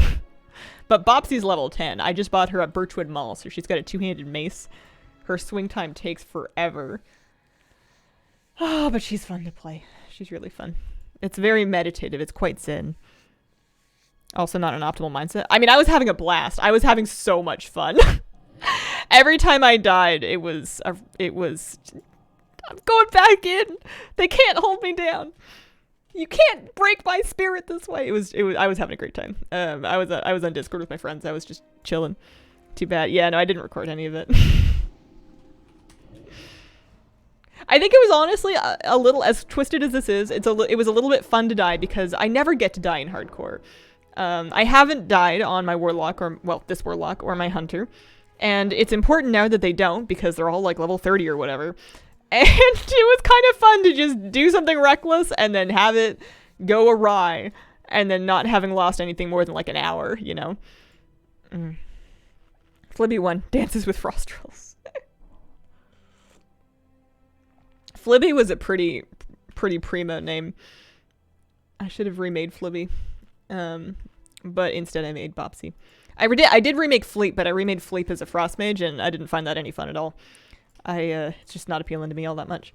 But Bopsy's level 10. I just bought her at Birchwood Mall, so she's got a 2-handed mace. Her swing time takes forever. Oh, but she's fun to play. She's really fun. It's very meditative. It's quite zen. Also not an optimal mindset. I mean, I was having a blast. I was having so much fun. Every time I died, it was I'm going back in. They can't hold me down. You can't break my spirit this way. I was having a great time. I was on Discord with my friends. I was just chilling. Too bad. Yeah, no, I didn't record any of it. I think it was honestly a little, as twisted as this is, it was a little bit fun to die because I never get to die in hardcore. I haven't died on my Warlock, or, well, this Warlock, or my Hunter. And it's important now that they don't, because they're all like level 30 or whatever. And it was kind of fun to just do something reckless and then have it go awry. And then not having lost anything more than like an hour, you know? Flibby 1 dances with Frostrils. Flibby was a pretty primo name. I should have remade Flibby. But instead I made Bopsy. I did remake Fleep, but I remade Fleep as a Frost Mage, and I didn't find that any fun at all. It's just not appealing to me all that much.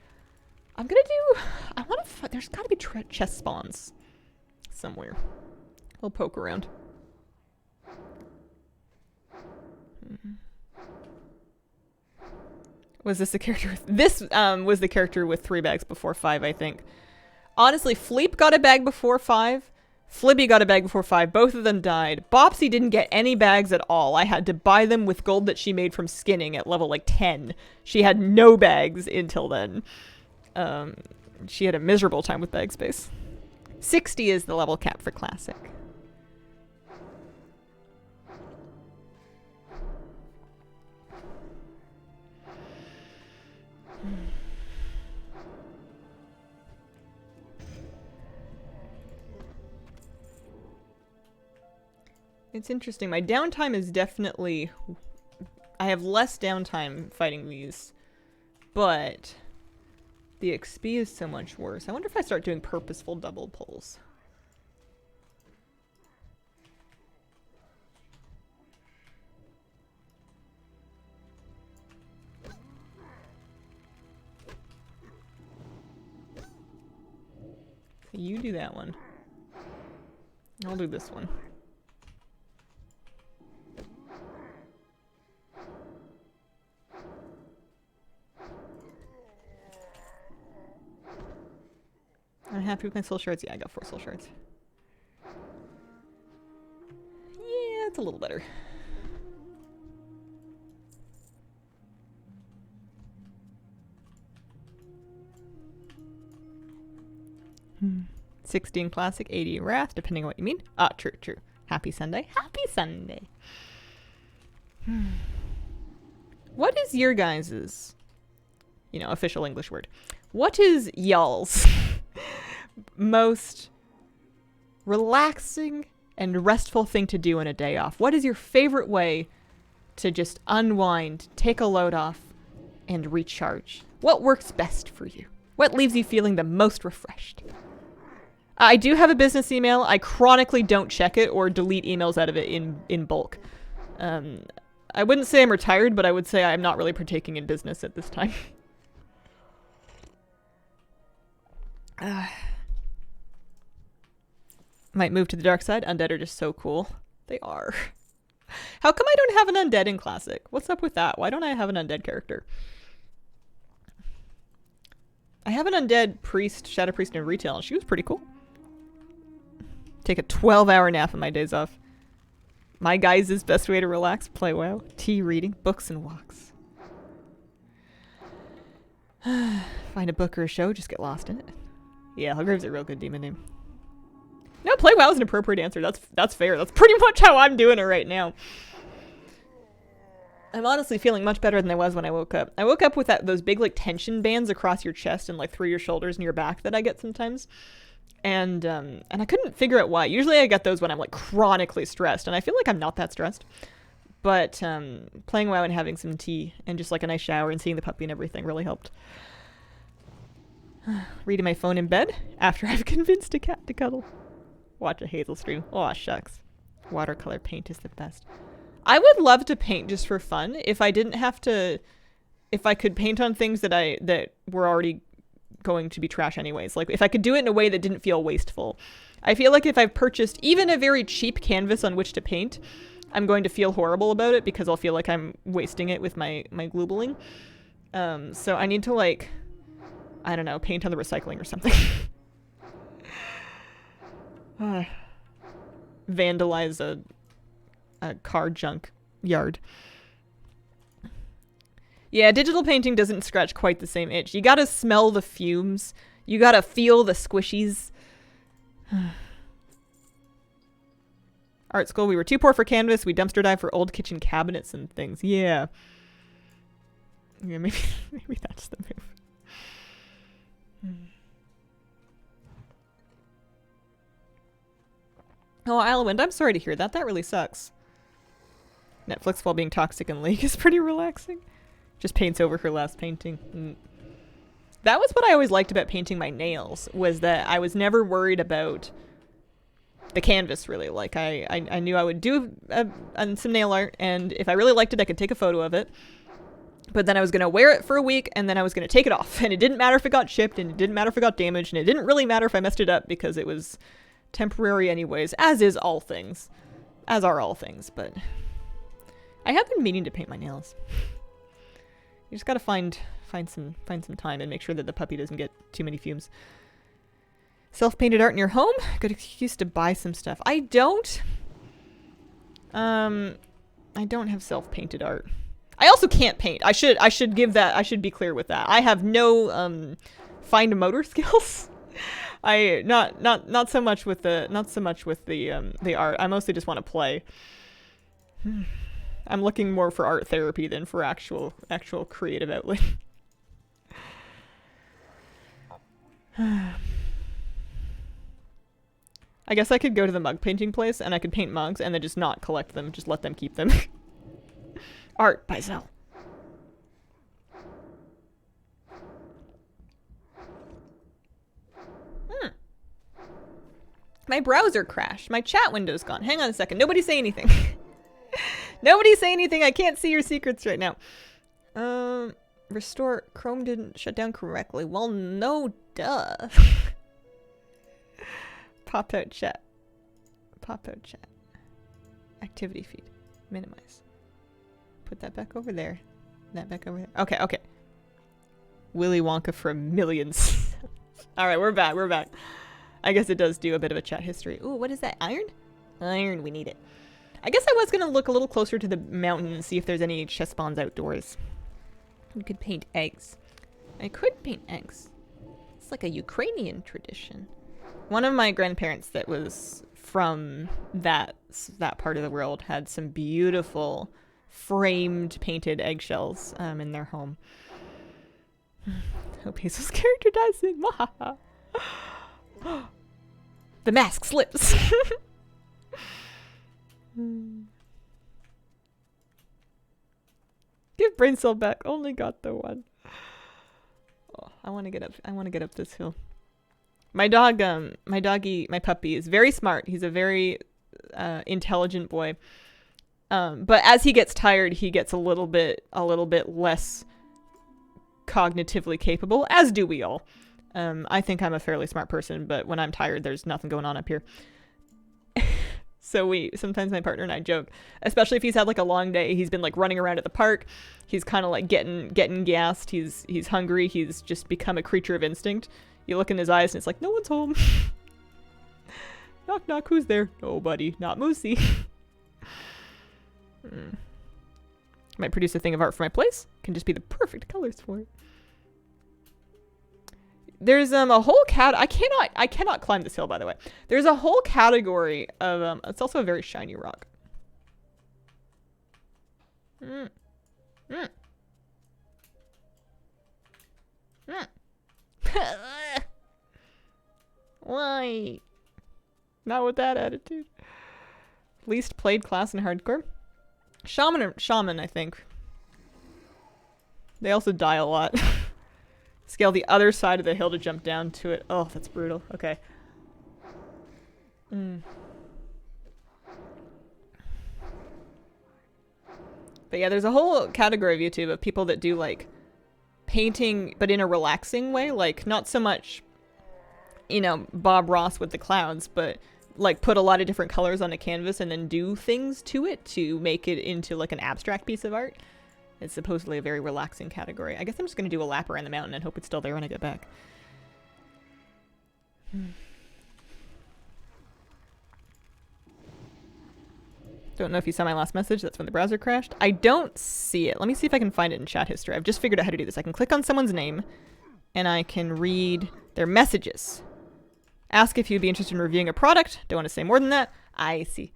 I'm gonna do... there's gotta be chest spawns somewhere. I'll poke around. Was this the character with... This was the character with 3 bags before 5, I think. Honestly, Fleep got a bag before 5. Flibby got a bag before 5. Both of them died. Bopsy didn't get any bags at all. I had to buy them with gold that she made from skinning at level like 10. She had no bags until then. She had a miserable time with bag space. 60 is the level cap for Classic. It's interesting. My downtime is definitely... I have less downtime fighting these, but the XP is so much worse. I wonder if I start doing purposeful double pulls. So you do that one. I'll do this one. I'm happy with my soul shards. Yeah, I got 4 soul shards. Yeah, it's a little better. Hmm. 16 classic, 80 wrath, depending on what you mean. Ah, true. Happy Sunday. Happy Sunday. What is your guys's, official English word? What is y'all's most relaxing and restful thing to do on a day off? What is your favorite way to just unwind, take a load off, and recharge? What works best for you? What leaves you feeling the most refreshed? I do have a business email. I chronically don't check it or delete emails out of it in bulk. I wouldn't say I'm retired, but I would say I'm not really partaking in business at this time. Might move to the dark side. Undead are just so cool. They are. How come I don't have an undead in Classic? What's up with that? Why don't I have an undead character? I have an undead priest, shadow priest in retail, and she was pretty cool. Take a 12-hour nap on my days off. My guys' best way to relax, play WoW, tea reading, books and walks. Find a book or a show, just get lost in it. Yeah, Hellgrave's a real good demon name. No, play WoW is an appropriate answer. That's fair. That's pretty much how I'm doing it right now. I'm honestly feeling much better than I was when I woke up. I woke up with those big like tension bands across your chest and like through your shoulders and your back that I get sometimes. And I couldn't figure out why. Usually I get those when I'm like chronically stressed, and I feel like I'm not that stressed. But playing WoW and having some tea and just like a nice shower and seeing the puppy and everything really helped. Reading my phone in bed after I've convinced a cat to cuddle. Watch a Hazel stream. Aw, shucks. Watercolor paint is the best. I would love to paint just for fun if I didn't have to... If I could paint on things that were already going to be trash anyways. Like, if I could do it in a way that didn't feel wasteful. I feel like if I've purchased even a very cheap canvas on which to paint, I'm going to feel horrible about it because I'll feel like I'm wasting it with my gloobling. So I need to, like... I don't know, paint on the recycling or something. Vandalize a car junk yard. Yeah, digital painting doesn't scratch quite the same itch. You gotta smell the fumes. You gotta feel the squishies. Art school, we were too poor for canvas. We dumpster dive for old kitchen cabinets and things. Yeah. Yeah, maybe that's the move. Oh, Islewind, I'm sorry to hear that. That really sucks. Netflix while being toxic in League is pretty relaxing. Just paints over her last painting. That was what I always liked about painting my nails, was that I was never worried about the canvas, really. Like, I knew I would do some nail art, and if I really liked it, I could take a photo of it. But then I was going to wear it for a week, and then I was going to take it off. And it didn't matter if it got chipped, and it didn't matter if it got damaged, and it didn't really matter if I messed it up, because it was temporary anyways, as is all things. As are all things, but I have been meaning to paint my nails. You just gotta find some time and make sure that the puppy doesn't get too many fumes. Self-painted art in your home? Good excuse to buy some stuff. I don't have self-painted art. I also can't paint. I should be clear with that. I have no fine motor skills. Not so much with the art. I mostly just want to play. I'm looking more for art therapy than for actual creative outlet. I guess I could go to the mug painting place and I could paint mugs and then just not collect them, just let them keep them. Art by Zell. My browser crashed. My chat window's gone. Hang on a second. Nobody say anything. Nobody say anything. I can't see your secrets right now. Restore. Chrome didn't shut down correctly. Well, no duh. Pop out chat. Pop out chat. Activity feed. Minimize. Put that back over there. That back over there. Okay, okay. Willy Wonka for millions. Alright, we're back. We're back. I guess it does do a bit of a chat history. Ooh, what is that? Iron? Iron, we need it. I guess I was going to look a little closer to the mountain and see if there's any chest spawns outdoors. We could paint eggs. I could paint eggs. It's like a Ukrainian tradition. One of my grandparents that was from that part of the world had some beautiful framed painted eggshells in their home. Hope Hazel's character dies soon. The mask slips. Give brain cell back. Only got the one. Oh, I want to get up. I want to get up this hill. My dog, my puppy is very smart. He's a very intelligent boy. But as he gets tired, he gets a little bit less cognitively capable, as do we all. I think I'm a fairly smart person, but when I'm tired, there's nothing going on up here. So sometimes my partner and I joke, especially if he's had like a long day, he's been like running around at the park. He's kind of like getting gassed. He's hungry. He's just become a creature of instinct. You look in his eyes and it's like, no one's home. Knock, knock, who's there? Nobody, not Moosey. Might produce a thing of art for my place. Can just be the perfect colors for it. There's a whole I cannot climb this hill, by the way. There's a whole category of it's also a very shiny rock. Why? Not with that attitude. Least played class in hardcore. Shaman, I think. They also die a lot. Scale the other side of the hill to jump down to it. Oh, that's brutal. Okay. But yeah, there's a whole category of YouTube of people that do like painting, but in a relaxing way. Like not so much, Bob Ross with the clouds, but like put a lot of different colors on a canvas and then do things to it to make it into like an abstract piece of art. It's supposedly a very relaxing category. I guess I'm just going to do a lap around the mountain and hope it's still there when I get back. Don't know if you saw my last message. That's when the browser crashed. I don't see it. Let me see if I can find it in chat history. I've just figured out how to do this. I can click on someone's name, and I can read their messages. Ask if you'd be interested in reviewing a product. Don't want to say more than that. I see.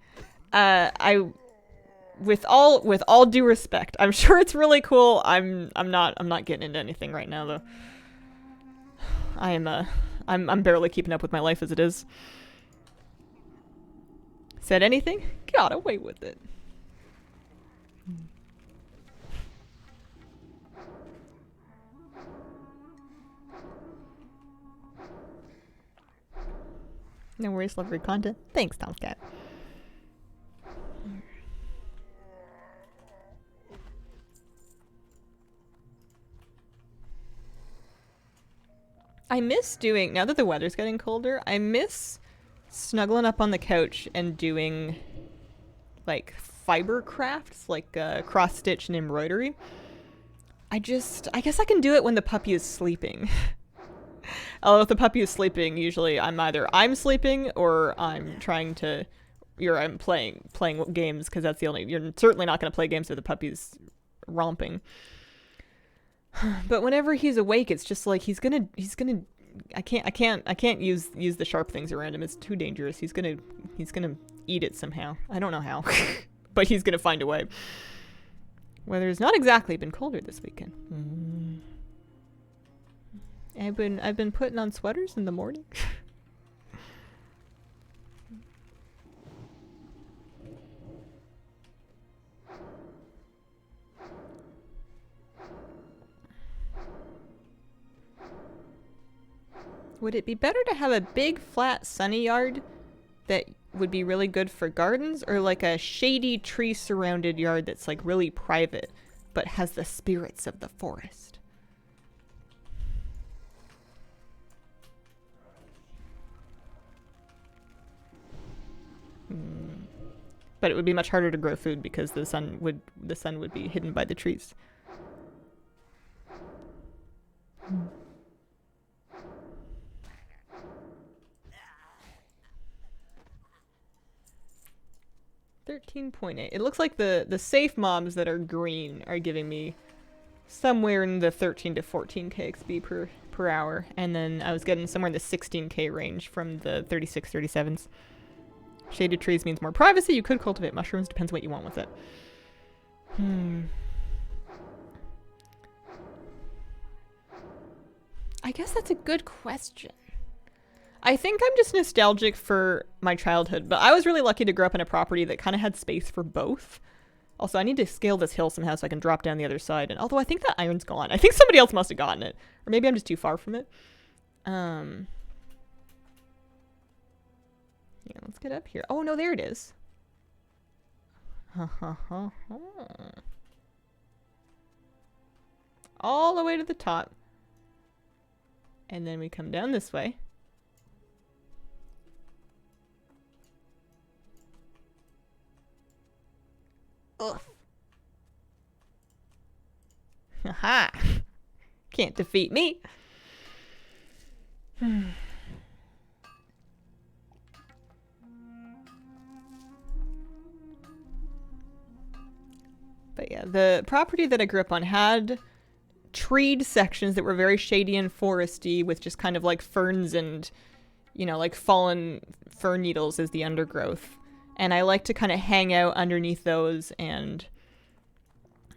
With all due respect, I'm sure it's really cool. I'm not getting into anything right now though. I'm barely keeping up with my life as it is. Said anything? Got away with it. No worries, love your content. Thanks, Tomcat. I miss doing, now that the weather's getting colder, I miss snuggling up on the couch and doing like fiber crafts, like cross stitch and embroidery. I guess I can do it when the puppy is sleeping. Although if the puppy is sleeping, usually I'm sleeping or I'm trying to, I'm playing games, because that's the only, you're certainly not going to play games if the puppy's romping. But whenever he's awake, it's just like he's gonna I can't use the sharp things around him. It's too dangerous. He's gonna eat it somehow. I don't know how. But he's gonna find a way. Weather's not exactly been colder this weekend. I've been putting on sweaters in the morning. Would it be better to have a big, flat, sunny yard that would be really good for gardens, or like a shady, tree-surrounded yard that's like really private but has the spirits of the forest? But it would be much harder to grow food because the sun would be hidden by the trees. 13.8. It looks like the safe mobs that are green are giving me somewhere in the 13 to 14k XP per hour, and then I was getting somewhere in the 16k range from the 36, 37s. Shaded trees means more privacy. You could cultivate mushrooms. Depends what you want with it. I guess that's a good question. I think I'm just nostalgic for my childhood, but I was really lucky to grow up in a property that kind of had space for both. Also, I need to scale this hill somehow so I can drop down the other side. And although I think that iron's gone. I think somebody else must have gotten it. Or maybe I'm just too far from it. Yeah, let's get up here. Oh, no, there it is. All the way to the top. And then we come down this way. Ugh. Haha. Can't defeat me. But yeah, the property that I grew up on had treed sections that were very shady and foresty with just kind of like ferns and, you know, like fallen fern needles as the undergrowth. And I like to kind of hang out underneath those and,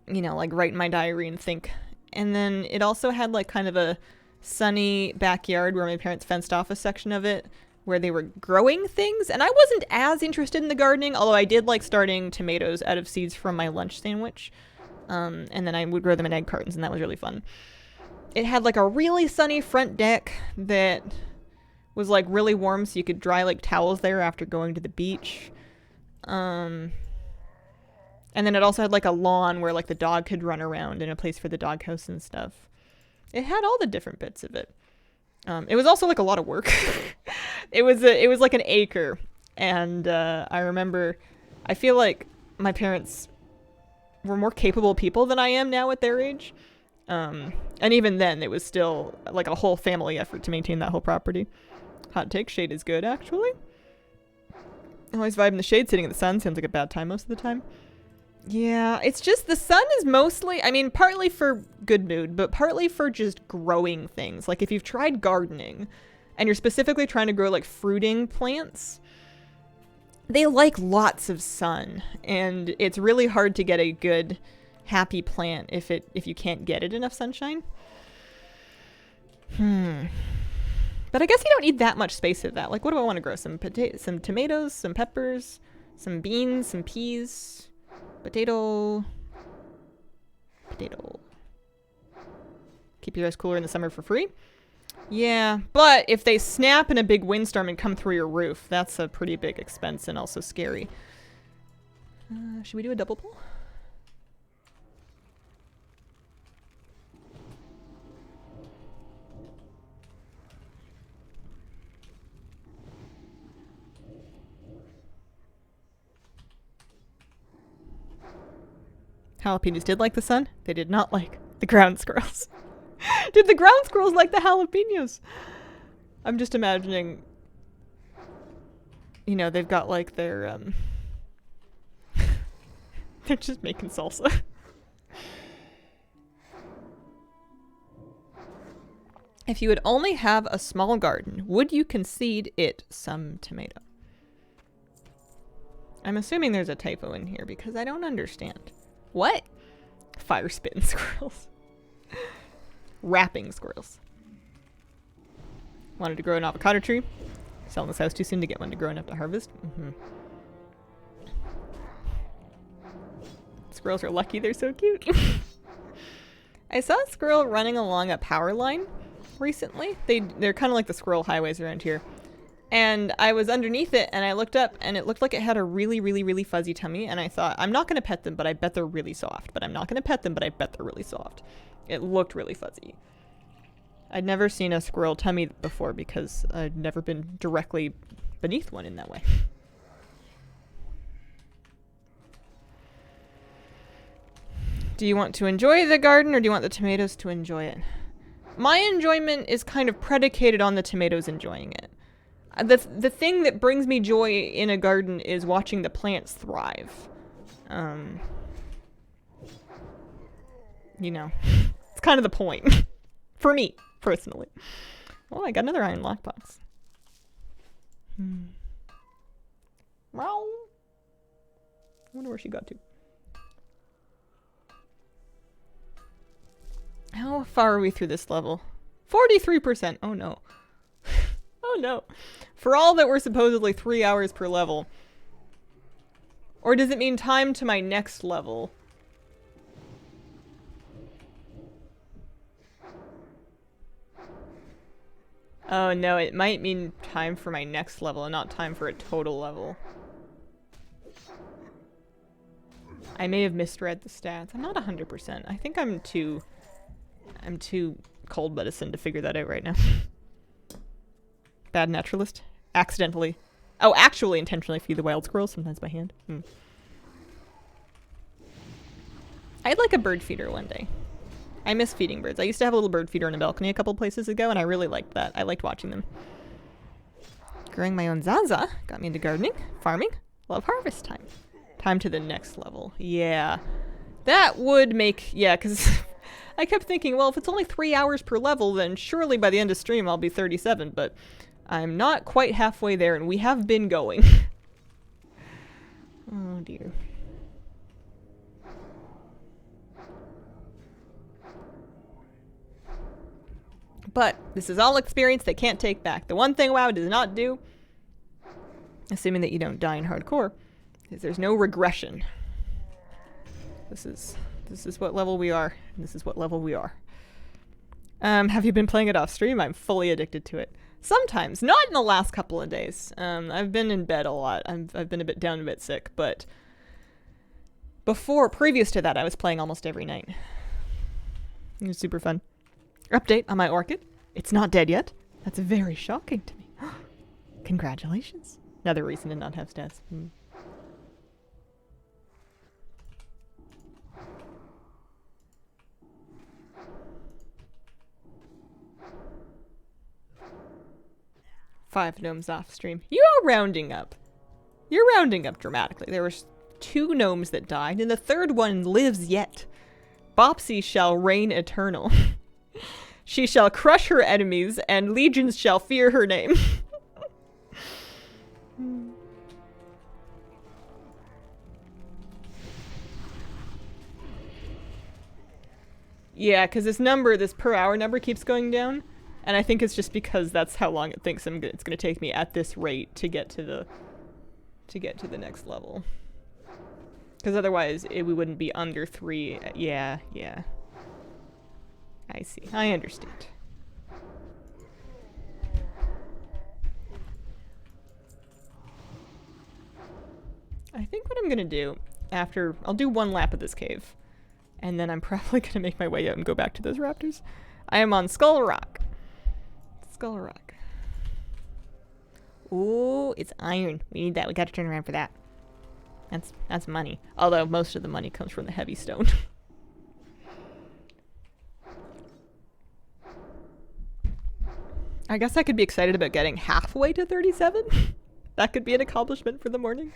you know, like write in my diary and think. And then it also had like kind of a sunny backyard where my parents fenced off a section of it where they were growing things. And I wasn't as interested in the gardening, although I did like starting tomatoes out of seeds from my lunch sandwich. And then I would grow them in egg cartons, and that was really fun. It had like a really sunny front deck that was like really warm, so you could dry like towels there after going to the beach. And then it also had like a lawn where like the dog could run around and a place for the doghouse and stuff. It had all the different bits of it. It was also like a lot of work. It was like an acre, and I remember, I feel like my parents were more capable people than I am now at their age. And even then, it was still like a whole family effort to maintain that whole property. Hot take, shade is good, actually. Always vibe in the shade, sitting in the sun. Sounds like a bad time most of the time. Yeah, it's just the sun is mostly, I mean, partly for good mood, but partly for just growing things. Like if you've tried gardening and you're specifically trying to grow like fruiting plants, they like lots of sun, and it's really hard to get a good, happy plant if you can't get it enough sunshine. But I guess you don't need that much space for that. Like, what do I want to grow? Some tomatoes, some peppers, some beans, some peas, potato. Keep your eyes cooler in the summer for free. Yeah, but if they snap in a big windstorm and come through your roof, that's a pretty big expense and also scary. Should we do a double pull? Jalapenos did like the sun. They did not like the ground squirrels. Did the ground squirrels like the jalapenos? I'm just imagining, you know, they've got like their, they're just making salsa. If you would only have a small garden, would you concede it some tomato? I'm assuming there's a typo in here because I don't understand. What? Fire spitting squirrels. Rapping squirrels. Wanted to grow an avocado tree. Selling this house too soon to get one to grow enough to harvest. Squirrels are lucky, they're so cute. I saw a squirrel running along a power line recently. They're kind of like the squirrel highways around here. And I was underneath it and I looked up and it looked like it had a really, really, really fuzzy tummy. And I thought, I'm not going to pet them, but I bet they're really soft. But I'm not going to pet them, but I bet they're really soft. It looked really fuzzy. I'd never seen a squirrel tummy before because I'd never been directly beneath one in that way. Do you want to enjoy the garden or do you want the tomatoes to enjoy it? My enjoyment is kind of predicated on the tomatoes enjoying it. The thing that brings me joy in a garden is watching the plants thrive. You know, it's kind of the point. For me, personally. Oh, I got another iron lockbox. Meow. I wonder where she got to. How far are we through this level? 43%. Oh no. Oh no. For all that we're supposedly 3 hours per level. Or does it mean time to my next level? Oh no, it might mean time for my next level and not time for a total level. I may have misread the stats. I'm not 100%. I think I'm too cold medicine to figure that out right now. Bad naturalist. Accidentally. Oh, actually intentionally feed the wild squirrels, sometimes by hand. I'd like a bird feeder one day. I miss feeding birds. I used to have a little bird feeder on a balcony a couple places ago, and I really liked that. I liked watching them. Growing my own Zaza got me into gardening, farming. Love harvest time. Time to the next level. Yeah. That would make... Yeah, because I kept thinking, well, if it's only 3 hours per level, then surely by the end of stream I'll be 37, but I'm not quite halfway there, and we have been going. Oh, dear. But this is all experience they can't take back. The one thing WoW does not do, assuming that you don't die in hardcore, is there's no regression. This is what level we are. This is what level we are. Have you been playing it off stream? I'm fully addicted to it. Sometimes, not in the last couple of days. I've been in bed a lot. I've been a bit down, a bit sick, but previous to that, I was playing almost every night. It was super fun. Update on my orchid. It's not dead yet. That's very shocking to me. Congratulations. Another reason to not have stats. 5 gnomes off stream. You are rounding up. You're rounding up dramatically. There were 2 gnomes that died, and the 3rd one lives yet. Bopsy shall reign eternal. She shall crush her enemies, and legions shall fear her name. Yeah, because this per hour number keeps going down, and I think it's just because that's how long it thinks it's going to take me at this rate to get to the next level. Because otherwise, we wouldn't be under 3. Yeah. I see. I understand. I think what I'm gonna do after... I'll do 1 lap of this cave. And then I'm probably gonna make my way out and go back to those raptors. I am on Skull Rock. Skull Rock. Ooh, it's iron. We need that. We gotta turn around for that. That's money. Although most of the money comes from the heavy stone. I guess I could be excited about getting halfway to 37. That could be an accomplishment for the morning.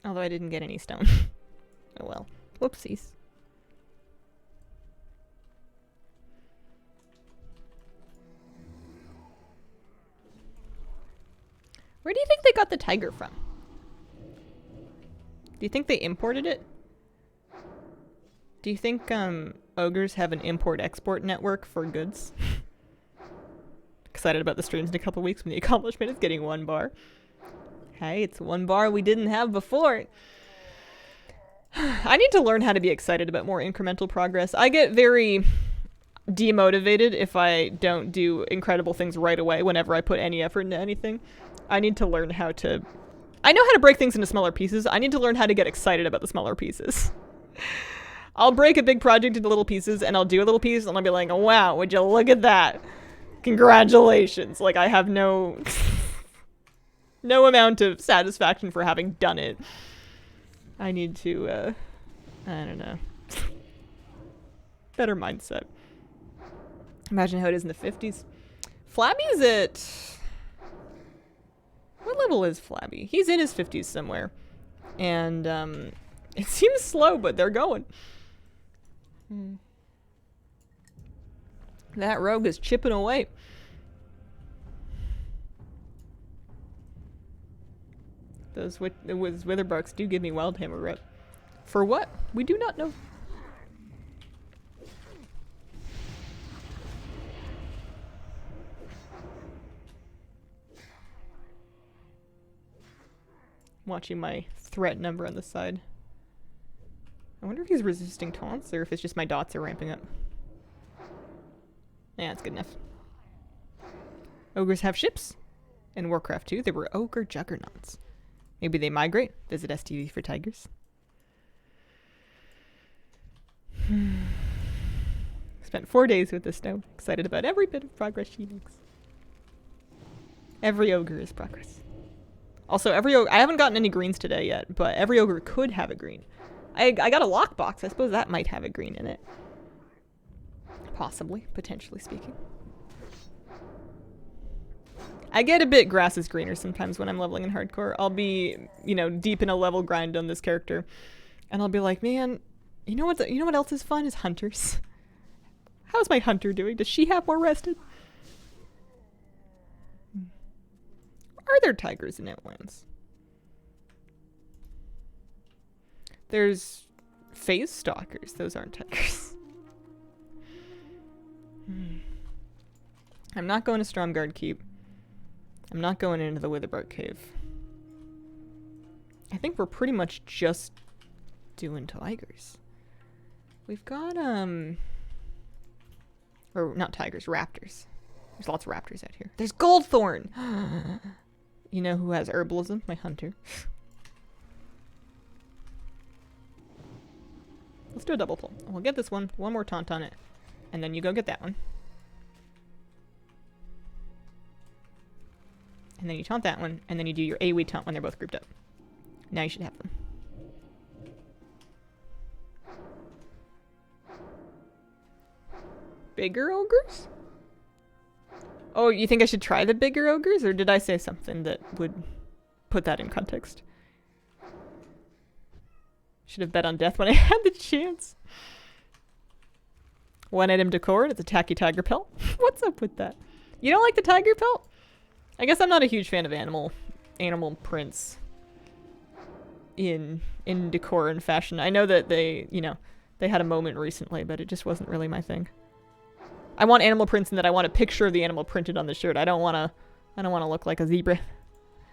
Although I didn't get any stone. Oh well. Whoopsies. Where do you think they got the tiger from? Do you think they imported it? Do you think ogres have an import-export network for goods? Excited about the streams in a couple weeks when the accomplishment is getting 1 bar. Hey, it's 1 bar we didn't have before. I need to learn how to be excited about more incremental progress. I get very demotivated if I don't do incredible things right away whenever I put any effort into anything. I need to learn how to... I know how to break things into smaller pieces. I need to learn how to get excited about the smaller pieces. I'll break a big project into little pieces, and I'll do a little piece, and I'll be like, oh, wow, would you look at that? Congratulations. Like, I have no... no amount of satisfaction for having done it. I need to, I don't know. Better mindset. Imagine how it is in the 50s. Flabby's at... What level is Flabby? He's in his 50s somewhere. And, it seems slow, but they're going. That rogue is chipping away. Those Witherbarks do give me Wildhammer rep. For what? We do not know. Watching my threat number on the side. I wonder if he's resisting taunts or if it's just my dots are ramping up. Yeah, that's good enough. Ogres have ships. In Warcraft 2, there were ogre juggernauts. Maybe they migrate. Visit STV for tigers. Spent 4 days with this stone. Excited about every bit of progress she makes. Every ogre is progress. Also, every ogre... I haven't gotten any greens today yet, but every ogre could have a green. I got a lockbox. I suppose that might have a green in it. Possibly. Potentially speaking. I get a bit grass is greener sometimes when I'm leveling in hardcore. I'll be, you know, deep in a level grind on this character. And I'll be like, man, you know what else is fun is hunters. How's my hunter doing? Does she have more rested? Are there tigers in Outlands? There's phase stalkers. Those aren't tigers. I'm not going to Stromguard Keep. I'm not going into the Witherbark Cave. I think we're pretty much just doing tigers. We've got, or not tigers, raptors. There's lots of raptors out here. There's Goldthorn! You know who has herbalism? My hunter. Let's do a double pull. We'll get this one. One more taunt on it. And then you go get that one. And then you taunt that one, and then you do your AoE taunt when they're both grouped up. Now you should have them. Bigger ogres? Oh, you think I should try the bigger ogres, or did I say something that would put that in context? Should have bet on death when I had the chance. One item decor, and it's a tacky tiger pelt. What's up with that? You don't like the tiger pelt? I guess I'm not a huge fan of animal prints in decor and fashion. I know that they had a moment recently, but it just wasn't really my thing. I want animal prints and that I want a picture of the animal printed on the shirt. I don't want to look like a zebra.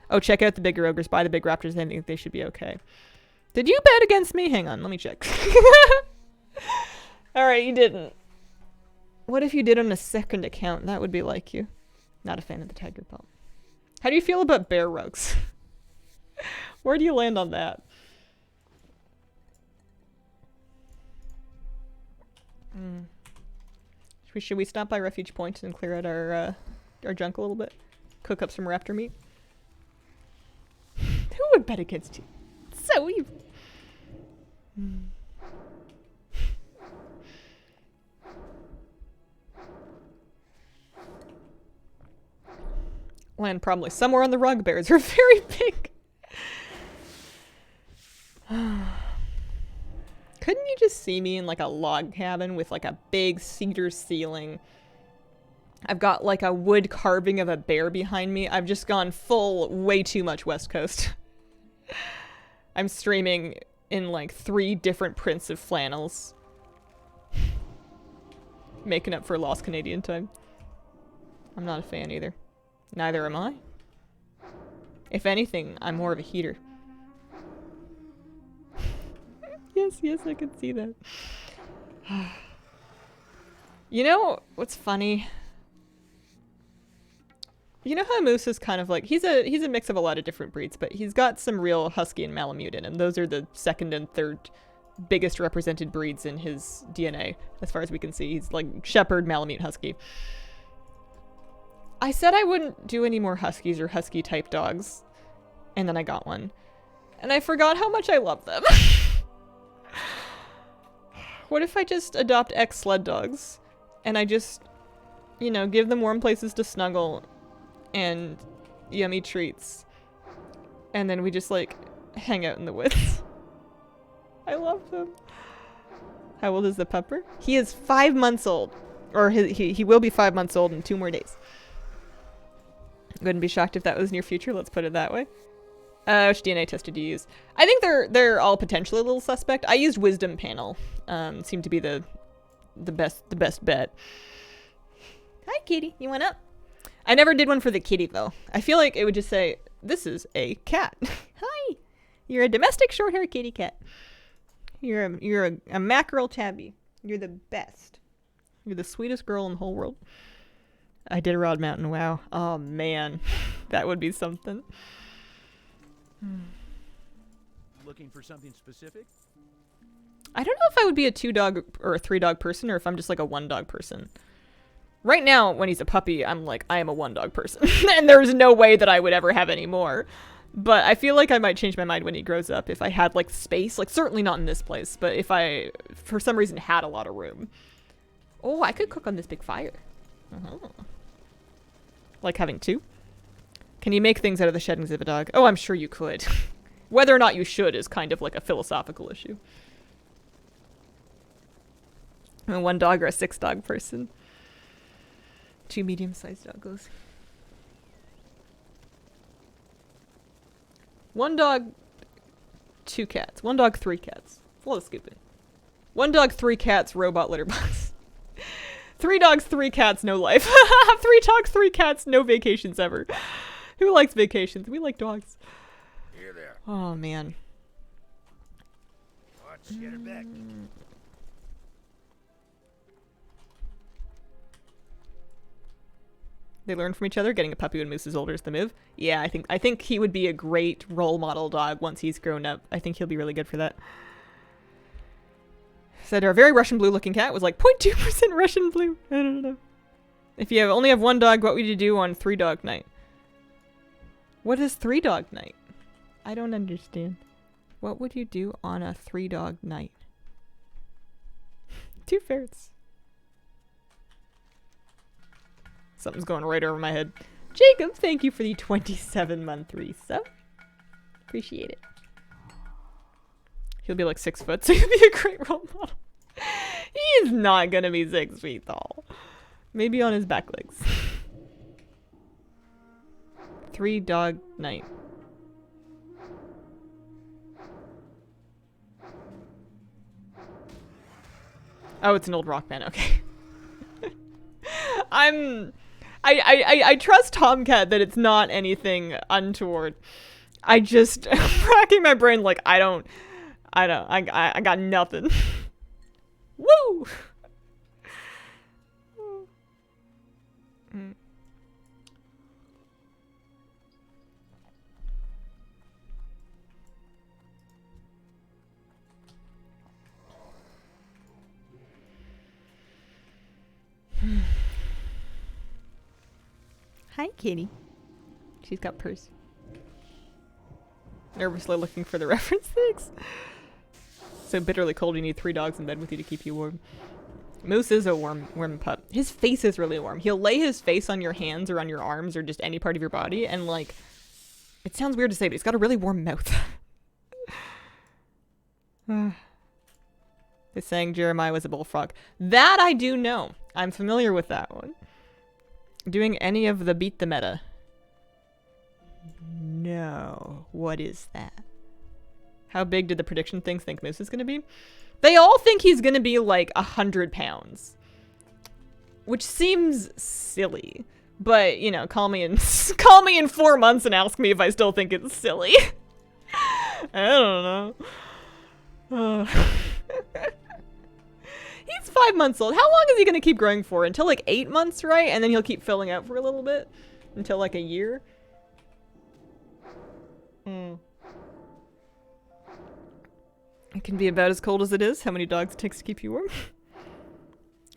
Oh, check out the bigger ogres. Buy the big raptors. I think they should be okay. Did you bet against me? Hang on, let me check. All right, you didn't. What if you did on a second account? That would be like you. Not a fan of the tiger pelt. How do you feel about bear rugs? Where do you land on that? Should we stop by Refuge Point and clear out our junk a little bit? Cook up some raptor meat? Who would bet against you? So evil. Land probably somewhere on the rug. Bears are very big. Couldn't you just see me in like a log cabin with like a big cedar ceiling? I've got like a wood carving of a bear behind me. I've just gone full way too much West Coast. I'm streaming in like 3 different prints of flannels. Making up for lost Canadian time. I'm not a fan either. Neither am I. If anything, I'm more of a heater. Yes, I can see that. You know what's funny? You know how Moose is kind of like, he's a mix of a lot of different breeds, but he's got some real Husky and Malamute in him. Those are the second and third biggest represented breeds in his DNA, as far as we can see. He's like Shepherd, Malamute, Husky. I said I wouldn't do any more Huskies or Husky-type dogs, and then I got one. And I forgot how much I love them. What if I just adopt ex-sled dogs, and I just, you know, give them warm places to snuggle, and yummy treats, and then we just, like, hang out in the woods. I love them. How old is the pupper? He is 5 months old. Or he will be 5 months old in 2 more days. Wouldn't be shocked if that was near future, let's put it that way. Which DNA test did you use? I think they're all potentially a little suspect. I used Wisdom Panel. Seemed to be the best bet. Hi, kitty. You want up? I never did one for the kitty, though. I feel like it would just say, this is a cat. Hi. You're a domestic short-haired kitty cat. You're a mackerel tabby. You're the best. You're the sweetest girl in the whole world. I did Rod Mountain. Wow. Oh, man. That would be something. Looking for something specific? I don't know if I would be a 2-dog or a 3-dog person, or if I'm just like a 1-dog person. Right now, when he's a puppy, I'm like, I am a 1-dog person. And there's no way that I would ever have any more. But I feel like I might change my mind when he grows up if I had like space. Like, certainly not in this place, but if I, for some reason, had a lot of room. Oh, I could cook on this big fire. Like having 2? Can you make things out of the sheddings of a dog? Oh, I'm sure you could. Whether or not you should is kind of like a philosophical issue. I'm a 1-dog or a 6-dog person. 2 medium-sized doggos. 1 dog, 2 cats. 1 dog, 3 cats. It's a lot of scooping. 1 dog, 3 cats, robot litter box. 3 dogs, 3 cats, no life. 3 dogs, 3 cats, no vacations ever. Who likes vacations? We like dogs. Here there. Oh, man. Watch, get her back. They learn from each other. Getting a puppy when Moose is older is the move. Yeah, I think he would be a great role model dog once he's grown up. I think he'll be really good for that. Said our very Russian blue looking cat was like 0.2% Russian blue. I don't know. If you only have one dog, what would you do on 3-dog night? What is 3-dog night? I don't understand. What would you do on a 3-dog night? 2 ferrets. Something's going right over my head. Jacob, thank you for the 27-month resub. Appreciate it. He'll be like 6 foot, so he'll be a great role model. He is not gonna be 6 feet tall. Maybe on his back legs. 3-dog night. Oh, it's an old rock band. Okay. I trust Tomcat that it's not anything untoward. I just racking my brain like I got nothing. Woo! Hi, kitty. She's got purse. Nervously looking for the reference things. So bitterly cold you need 3 dogs in bed with you to keep you warm. Moose is a warm pup. His face is really warm. He'll lay his face on your hands or on your arms or just any part of your body and like, it sounds weird to say, but he's got a really warm mouth. They're saying Jeremiah was a bullfrog. That I do know. I'm familiar with that one. Doing any of the beat the meta? No. What is that? How big did the prediction things think Moose is going to be? They all think he's going to be like 100 pounds. Which seems silly. But, you know, call me in 4 months and ask me if I still think it's silly. I don't know. He's 5 months old. How long is he going to keep growing for? Until like 8 months, right? And then he'll keep filling out for a little bit? Until like a year? It can be about as cold as it is. How many dogs it takes to keep you warm?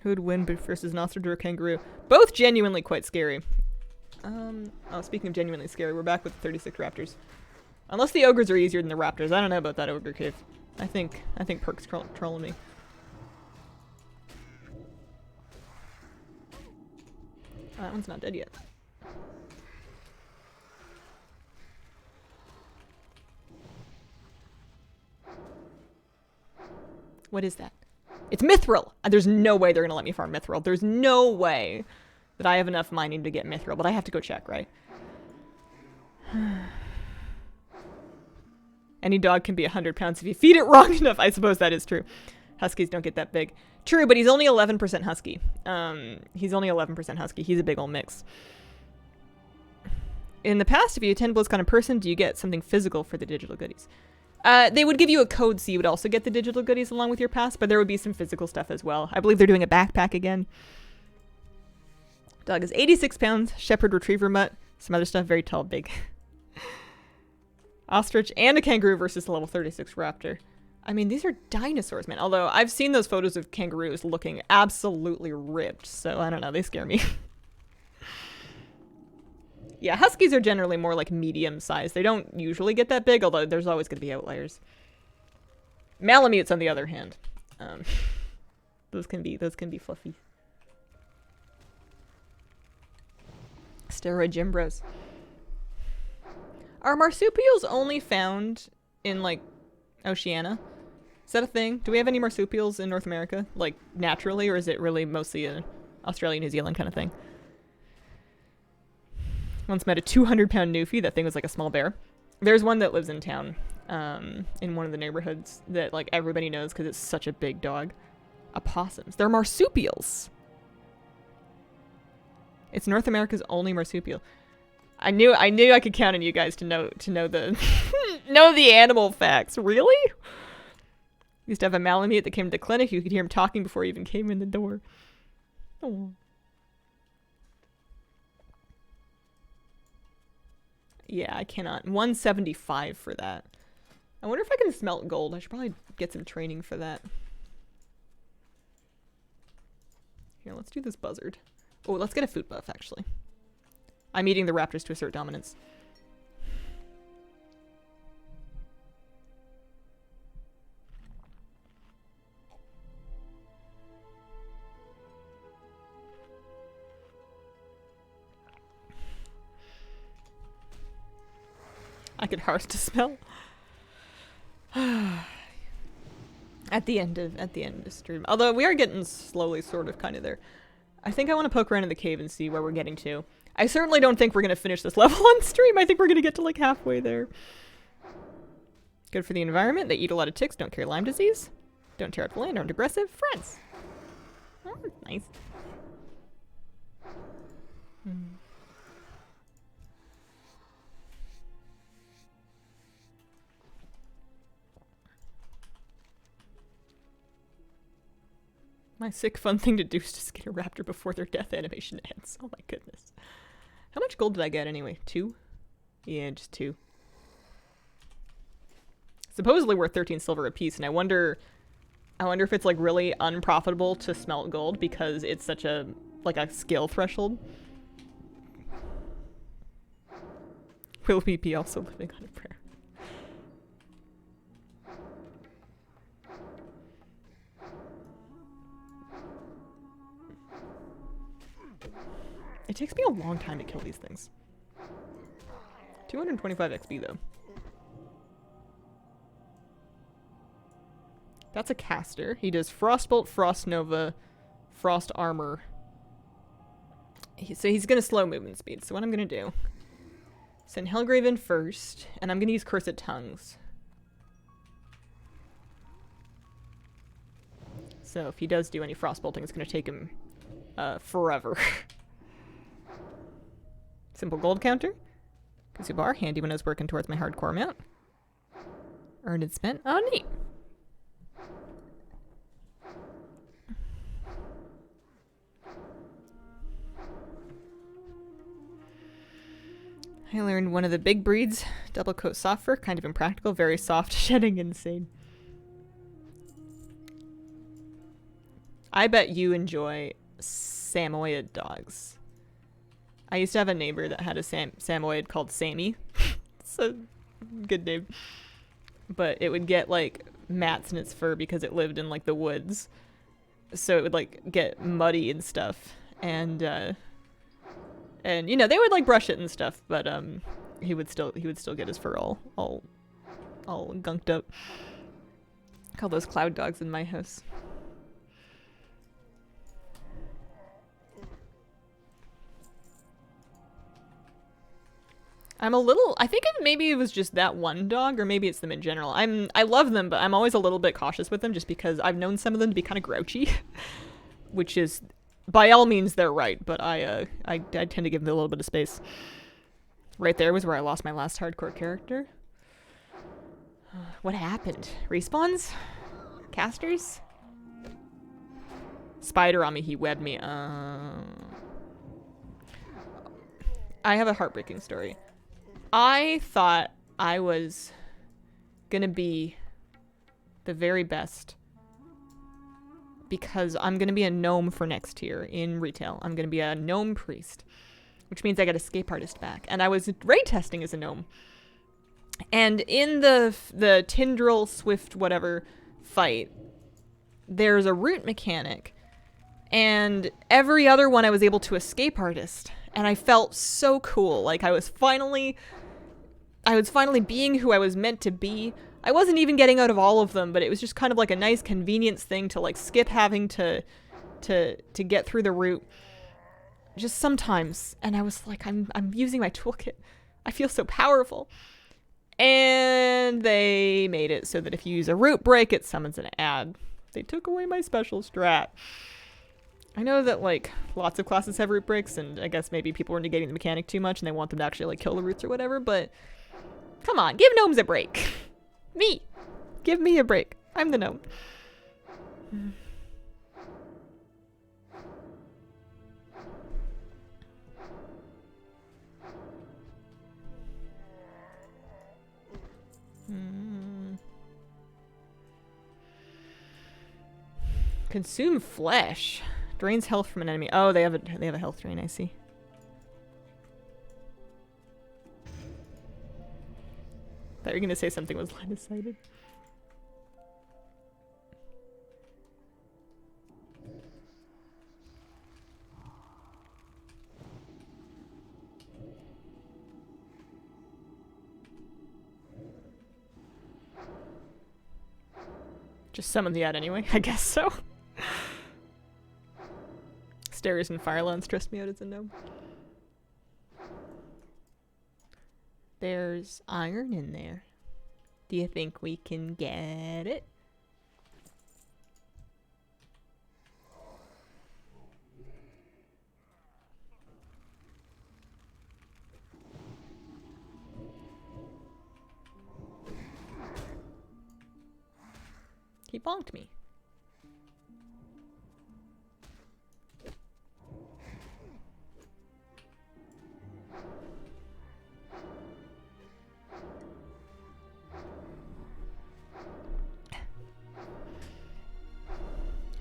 Who would win versus an ostrich or a kangaroo? Both genuinely quite scary. Oh, speaking of genuinely scary, we're back with the 36 raptors. Unless the ogres are easier than the raptors. I don't know about that ogre cave. I think Perk's trolling me. Oh, that one's not dead yet. What is that? It's mithril! There's no way they're gonna let me farm mithril. There's no way that I have enough mining to get mithril, but I have to go check, right? Any dog can be 100 pounds if you feed it wrong enough. I suppose that is true. Huskies don't get that big. True, but he's only 11% husky. He's only 11% husky. He's a big old mix. In the past, if you attend BlizzCon in person, do you get something physical for the digital goodies? They would give you a code so you would also get the digital goodies along with your pass, but there would be some physical stuff as well. I believe they're doing a backpack again. Dog is 86 pounds, shepherd retriever mutt, some other stuff, very tall, big. Ostrich and a kangaroo versus a level 36 raptor. I mean, these are dinosaurs, man. Although I've seen those photos of kangaroos looking absolutely ripped, so I don't know, they scare me. Yeah, huskies are generally more like medium sized. They don't usually get that big, although there's always going to be outliers. Malamutes, on the other hand, those can be fluffy. Steroid gym bros. Are marsupials only found in like Oceania? Is that a thing? Do we have any marsupials in North America, like naturally, or is it really mostly a Australia, New Zealand kind of thing? Once met a 200-pound Newfie. That thing was like a small bear. There's one that lives in town, in one of the neighborhoods that like everybody knows because it's such a big dog. Opossums. They're marsupials. It's North America's only marsupial. I knew I could count on you guys to know the know the animal facts. Really? Used to have a Malamute that came to the clinic. You could hear him talking before he even came in the door. Oh. Yeah, I cannot. 175 for that. I wonder if I can smelt gold. I should probably get some training for that. Here, let's do this buzzard. Oh, let's get a food buff, actually. I'm eating the raptors to assert dominance. I could harvest a smell. At the end of the stream. Although we are getting slowly sort of kind of there. I think I want to poke around in the cave and see where we're getting to. I certainly don't think we're going to finish this level on stream. I think we're going to get to like halfway there. Good for the environment. They eat a lot of ticks, don't carry Lyme disease. Don't tear up the land, aren't aggressive. Friends. Oh, nice. My sick fun thing to do is to skin a raptor before their death animation ends. Oh my goodness. How much gold did I get anyway? 2? Yeah, just 2. Supposedly worth 13 silver apiece, and I wonder if it's like really unprofitable to smelt gold because it's such a like a skill threshold. Will we be also living on a prayer? It takes me a long time to kill these things. 225 XP though. That's a caster. He does Frostbolt, Frost Nova, Frost Armor. So he's gonna slow movement speed. So what I'm gonna do, send Hellgraven first, and I'm gonna use Cursed Tongues. So if he does do any Frostbolting, it's gonna take him forever. Simple gold counter. Kusu bar, handy when I was working towards my hardcore amount. Earned and spent. Oh, neat. I learned one of the big breeds, double coat soft fur, kind of impractical, very soft, shedding insane. I bet you enjoy Samoyed dogs. I used to have a neighbor that had a Samoyed called Sammy. It's a good name. But it would get like mats in its fur because it lived in like the woods. So it would like get muddy and stuff. And you know, they would like brush it and stuff, but he would still get his fur all gunked up. Call those cloud dogs in my house. I think maybe it was just that one dog, or maybe it's them in general. I love them, but I'm always a little bit cautious with them just because I've known some of them to be kind of grouchy. Which is, by all means, they're right, but I tend to give them a little bit of space. Right there was where I lost my last hardcore character. What happened? Respawns? Casters? Spider on me, he webbed me. I have a heartbreaking story. I thought I was gonna be the very best because I'm gonna be a gnome for next year in retail. I'm gonna be a gnome priest, which means I get escape artist back. And I was raid testing as a gnome. And in the Tindril Swift whatever fight, there's a root mechanic. And every other one I was able to escape artist. And I felt so cool. Like I was finally being who I was meant to be. I wasn't even getting out of all of them, but it was just kind of like a nice convenience thing to like skip having to get through the route just sometimes. And I was like, I'm using my toolkit. I feel so powerful. And they made it so that if you use a root break, it summons an ad. They took away my special strat. I know that like lots of classes have root breaks, and I guess maybe people are negating the mechanic too much and they want them to actually like kill the roots or whatever, but come on, give gnomes a break. Me. Give me a break. I'm the gnome. Consume flesh. Drains health from an enemy. Oh, they have a health drain, I see. Thought you were gonna say something was line of sighted. Just summon the ad anyway, I guess so. Stairs and fire lawns stressed me out as a gnome. There's iron in there. Do you think we can get it? He bonked me.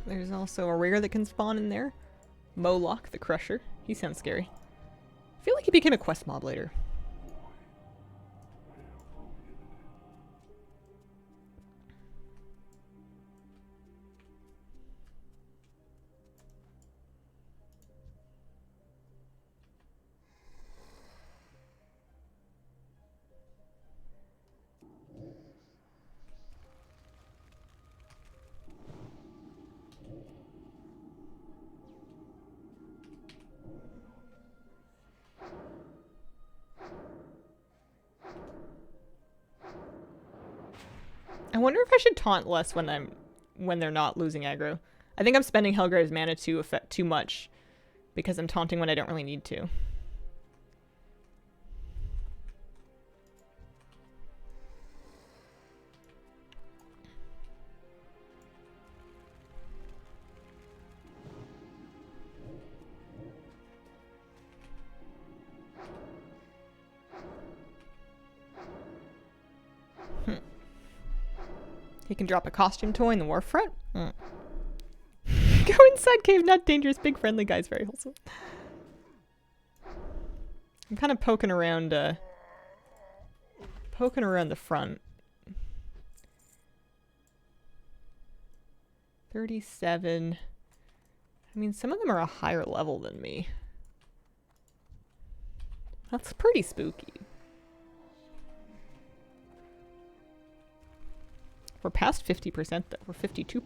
There's also a rare that can spawn in there. Warlock, the Crusher. He sounds scary. I feel like he became a quest mob later. I wonder if I should taunt less when they're not losing aggro. I think I'm spending Helgrave's mana too much because I'm taunting when I don't really need to. He can drop a costume toy in the war front. Go inside cave, not dangerous. Big friendly guys, very wholesome. I'm kind of poking around the front. 37. I mean, some of them are a higher level than me. That's pretty spooky. We're past 50% though. We're 52%.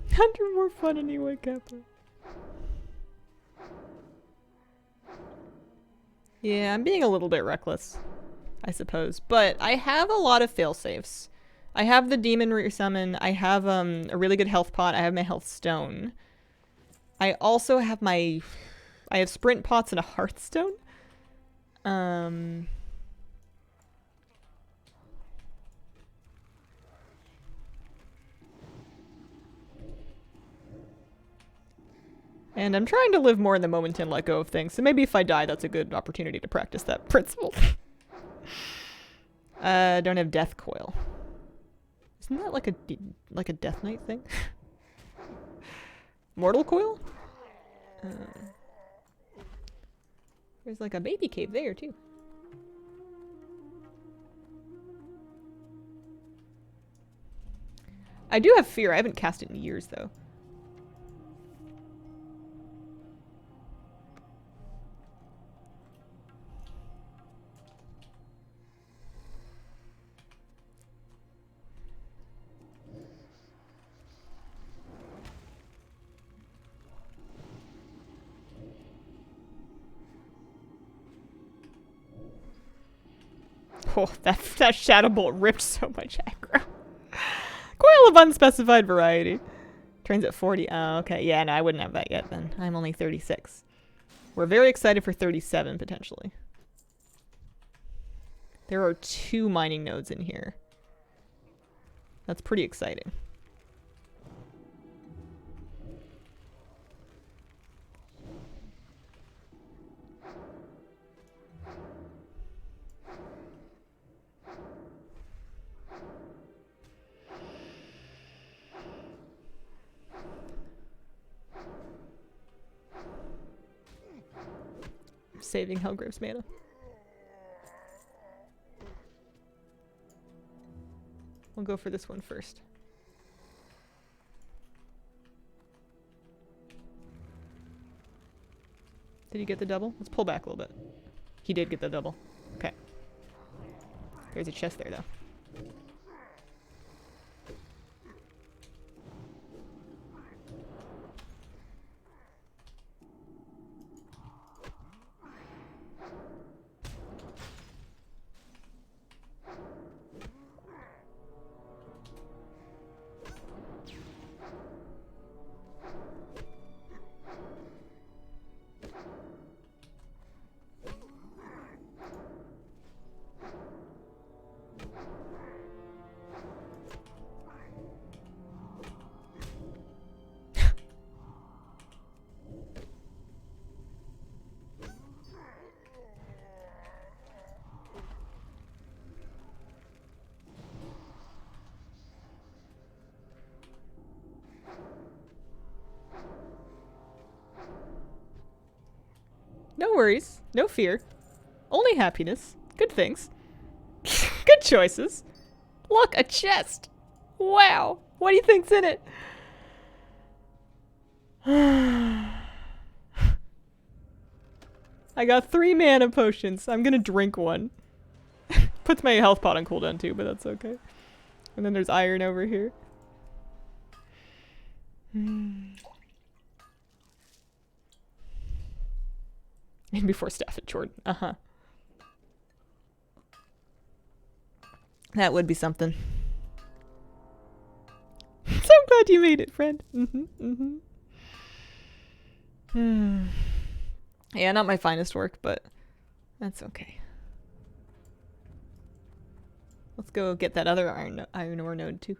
100 more fun anyway, Kappa. Yeah, I'm being a little bit reckless, I suppose. But I have a lot of failsafes. I have the demon resummon. I have a really good health pot. I have my health stone. I also have I have sprint pots and a hearthstone. And I'm trying to live more in the moment and let go of things. So maybe if I die, that's a good opportunity to practice that principle. Don't have death coil. Isn't that like a Death Knight thing? Mortal coil? There's like a baby cave there too. I do have fear. I haven't cast it in years though. Oh, that shadow bolt ripped so much aggro. Coil of unspecified variety. Trains at 40. Oh, okay. Yeah, no, I wouldn't have that yet then. I'm only 36. We're very excited for 37 potentially. There are 2 mining nodes in here. That's pretty exciting. saving Hellgrave's mana. We'll go for this one first. Did he get the double? Let's pull back a little bit. He did get the double. Okay. There's a chest there, though. No worries. No fear. Only happiness. Good things. Good choices. Look, a chest. Wow. What do you think's in it? I got 3 mana potions. I'm gonna drink one. Puts my health pot on cooldown too, but that's okay. And then there's iron over here. And before Staff at Jordan. Uh-huh. That would be something. So glad you made it, friend. Yeah, not my finest work, but that's okay. Let's go get that other iron ore node too.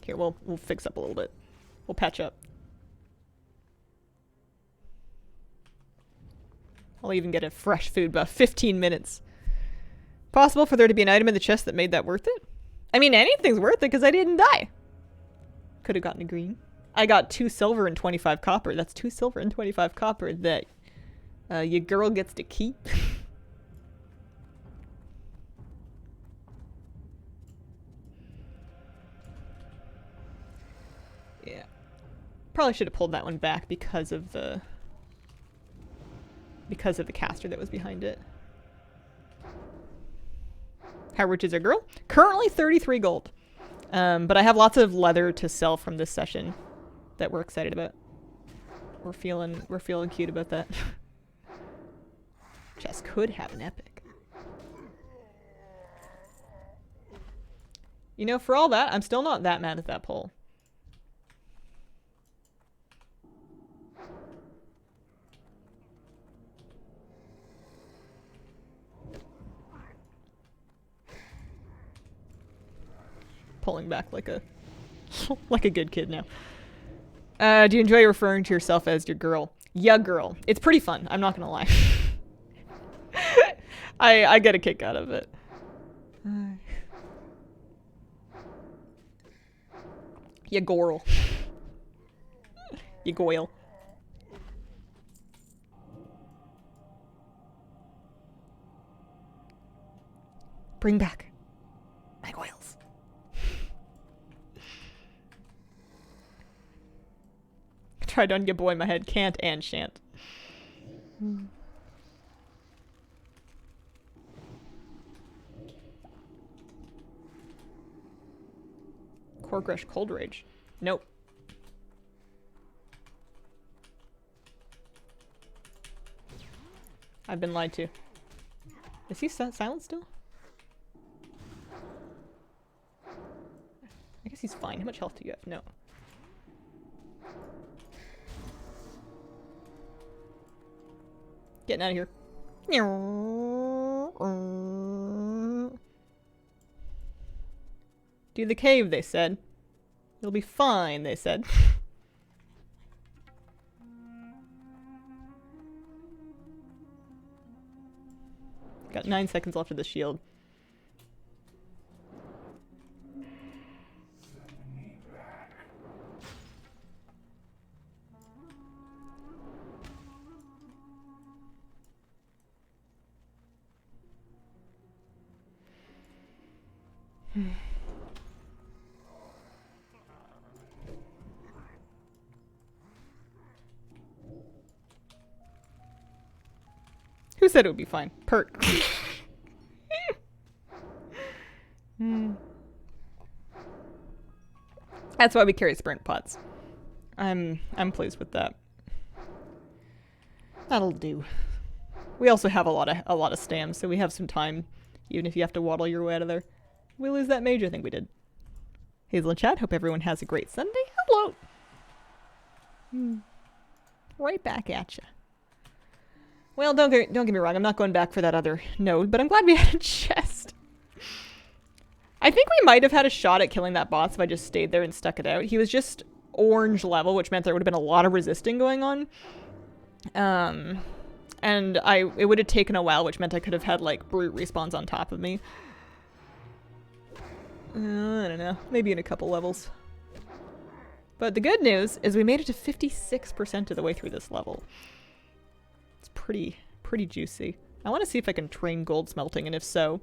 Here, we'll fix up a little bit. We'll patch up. I'll even get a fresh food buff. 15 minutes. Possible for there to be an item in the chest that made that worth it? I mean, anything's worth it because I didn't die. Could have gotten a green. I got 2 silver and 25 copper. That's 2 silver and 25 copper that your girl gets to keep. Yeah. Probably should have pulled that one back because of the caster that was behind it. How rich is our girl? Currently 33 gold. But I have lots of leather to sell from this session that we're excited about. We're feeling cute about that. Chest could have an epic. You know, for all that, I'm still not that mad at that poll. Pulling back like a like a good kid now. Do you enjoy referring to yourself as your girl? Yeah, girl. It's pretty fun. I'm not gonna lie. I get a kick out of it. You gorl. You goyle. Bring back my goyles. Tried on your boy, my head can't and shan't. Corgrush Cold Rage. Nope. I've been lied to. Is he silent still? I guess he's fine. How much health do you have? No. Getting out of here. Do the cave, they said. It'll be fine, they said. Got 9 seconds left of the shield. Who said it would be fine? Pert. That's why we carry sprint pots. I'm pleased with that. That'll do. We also have a lot of stamps, so we have some time, even if you have to waddle your way out of there. We lose that mage? I think we did. Hazel and chat, hope everyone has a great Sunday. Hello! Right back at ya. Well, don't get me wrong, I'm not going back for that other node, but I'm glad we had a chest. I think we might have had a shot at killing that boss if I just stayed there and stuck it out. He was just orange level, which meant there would have been a lot of resisting going on. And it would have taken a while, which meant I could have had, like, brute respawns on top of me. I don't know. Maybe in a couple levels. But the good news is we made it to 56% of the way through this level. It's pretty juicy. I want to see if I can train gold smelting, and if so,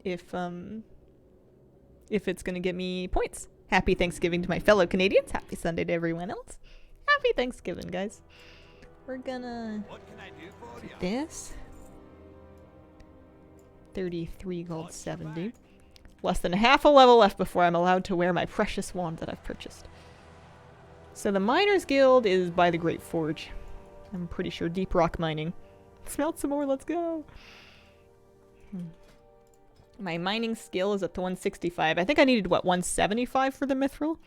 if it's gonna get me points. Happy Thanksgiving to my fellow Canadians. Happy Sunday to everyone else. Happy Thanksgiving, guys. We're gonna do this. 33 gold 70. Less than half a level left before I'm allowed to wear my precious wand that I've purchased. So the Miners Guild is by the Great Forge. I'm pretty sure deep rock mining. Smelt some more, let's go. My mining skill is up to 165. I think I needed, what, 175 for the mithril?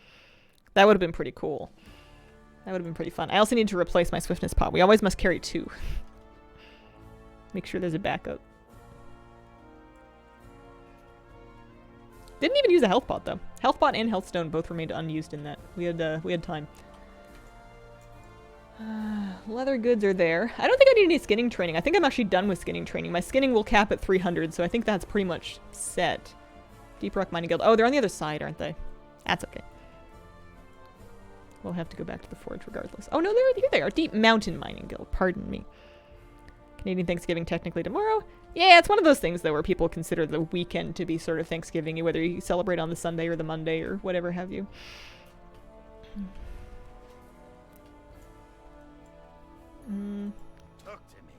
That would have been pretty cool. That would have been pretty fun. I also need to replace my swiftness pot. We always must carry 2. Make sure there's a backup. Didn't even use a health pot though. Health pot and health stone both remained unused in that. We had time. Leather goods are there. I don't think I need any skinning training. I think I'm actually done with skinning training. My skinning will cap at 300, so I think that's pretty much set. Deep Rock Mining Guild. Oh, they're on the other side, aren't they? That's okay. We'll have to go back to the forge regardless. Oh no, here they are. Deep Mountain Mining Guild. Pardon me. Canadian Thanksgiving technically tomorrow. Yeah, it's one of those things though where people consider the weekend to be sort of Thanksgiving, whether you celebrate on the Sunday or the Monday or whatever have you. Talk to me.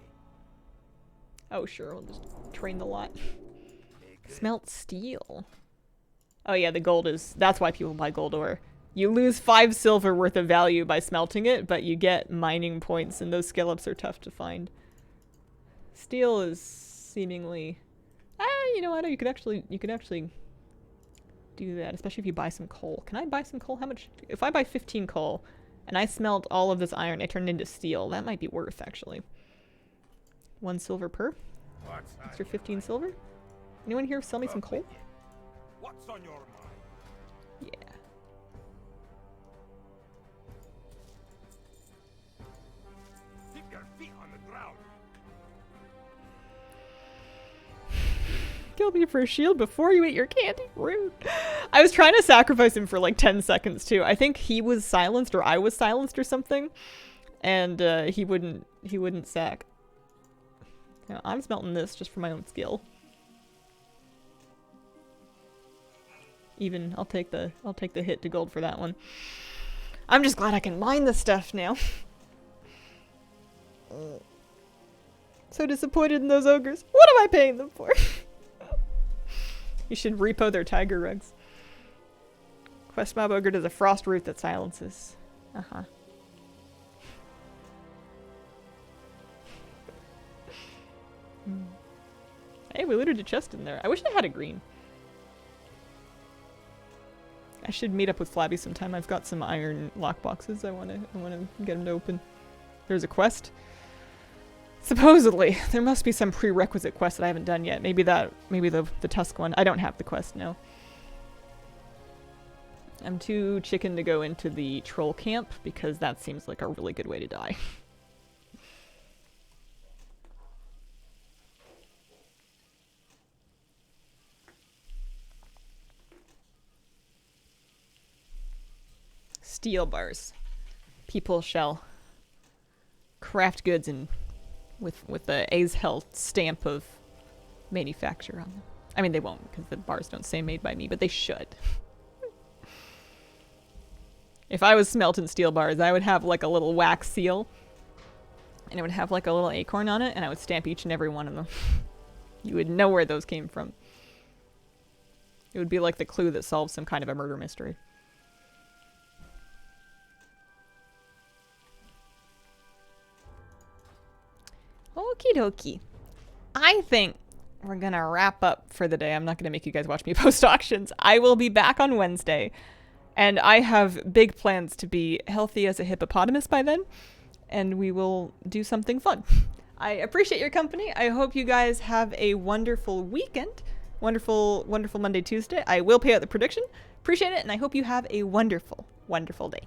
Oh sure, we'll just train the lot. Smelt steel. Oh yeah, the gold is... That's why people buy gold ore. You lose 5 silver worth of value by smelting it, but you get mining points, and those skill ups are tough to find. Steel is seemingly... you know what? You could actually do that, especially if you buy some coal. Can I buy some coal? How much? If I buy 15 coal, and I smelt all of this iron, I turn it into steel. That might be worth, actually. 1 silver per? Extra 15 silver? Anyone here sell me some coal? What's on your mind? Yeah. Keep your feet on the ground. Kill me for a shield before you eat your candy. Rude. I was trying to sacrifice him for like 10 seconds too. I think he was silenced or I was silenced or something. And he wouldn't sack. Now, I'm smelting this just for my own skill. Even I'll take the hit to gold for that one. I'm just glad I can mine the stuff now. So disappointed in those ogres. What am I paying them for? You should repo their tiger rugs. Quest mob ogre does a frost root that silences. Uh-huh. Hey, we looted a chest in there. I wish I had a green. I should meet up with Flabby sometime. I've got some iron lockboxes I wanna get him to open. There's a quest. Supposedly, there must be some prerequisite quest that I haven't done yet. Maybe the Tusk one. I don't have the quest now. I'm too chicken to go into the troll camp because that seems like a really good way to die. Steel bars. People shall craft goods and with the Hazel stamp of manufacture on them. I mean, they won't because the bars don't say made by me, but they should. If I was smelting steel bars, I would have like a little wax seal. And it would have like a little acorn on it, and I would stamp each and every one of them. You would know where those came from. It would be like the clue that solves some kind of a murder mystery. Okie dokie. I think we're gonna wrap up for the day. I'm not gonna make you guys watch me post auctions. I will be back on Wednesday, and I have big plans to be healthy as a hippopotamus by then, and we will do something fun. I appreciate your company. I hope you guys have a wonderful weekend. Wonderful, wonderful Monday, Tuesday. I will pay out the prediction. Appreciate it, and I hope you have a wonderful, wonderful day.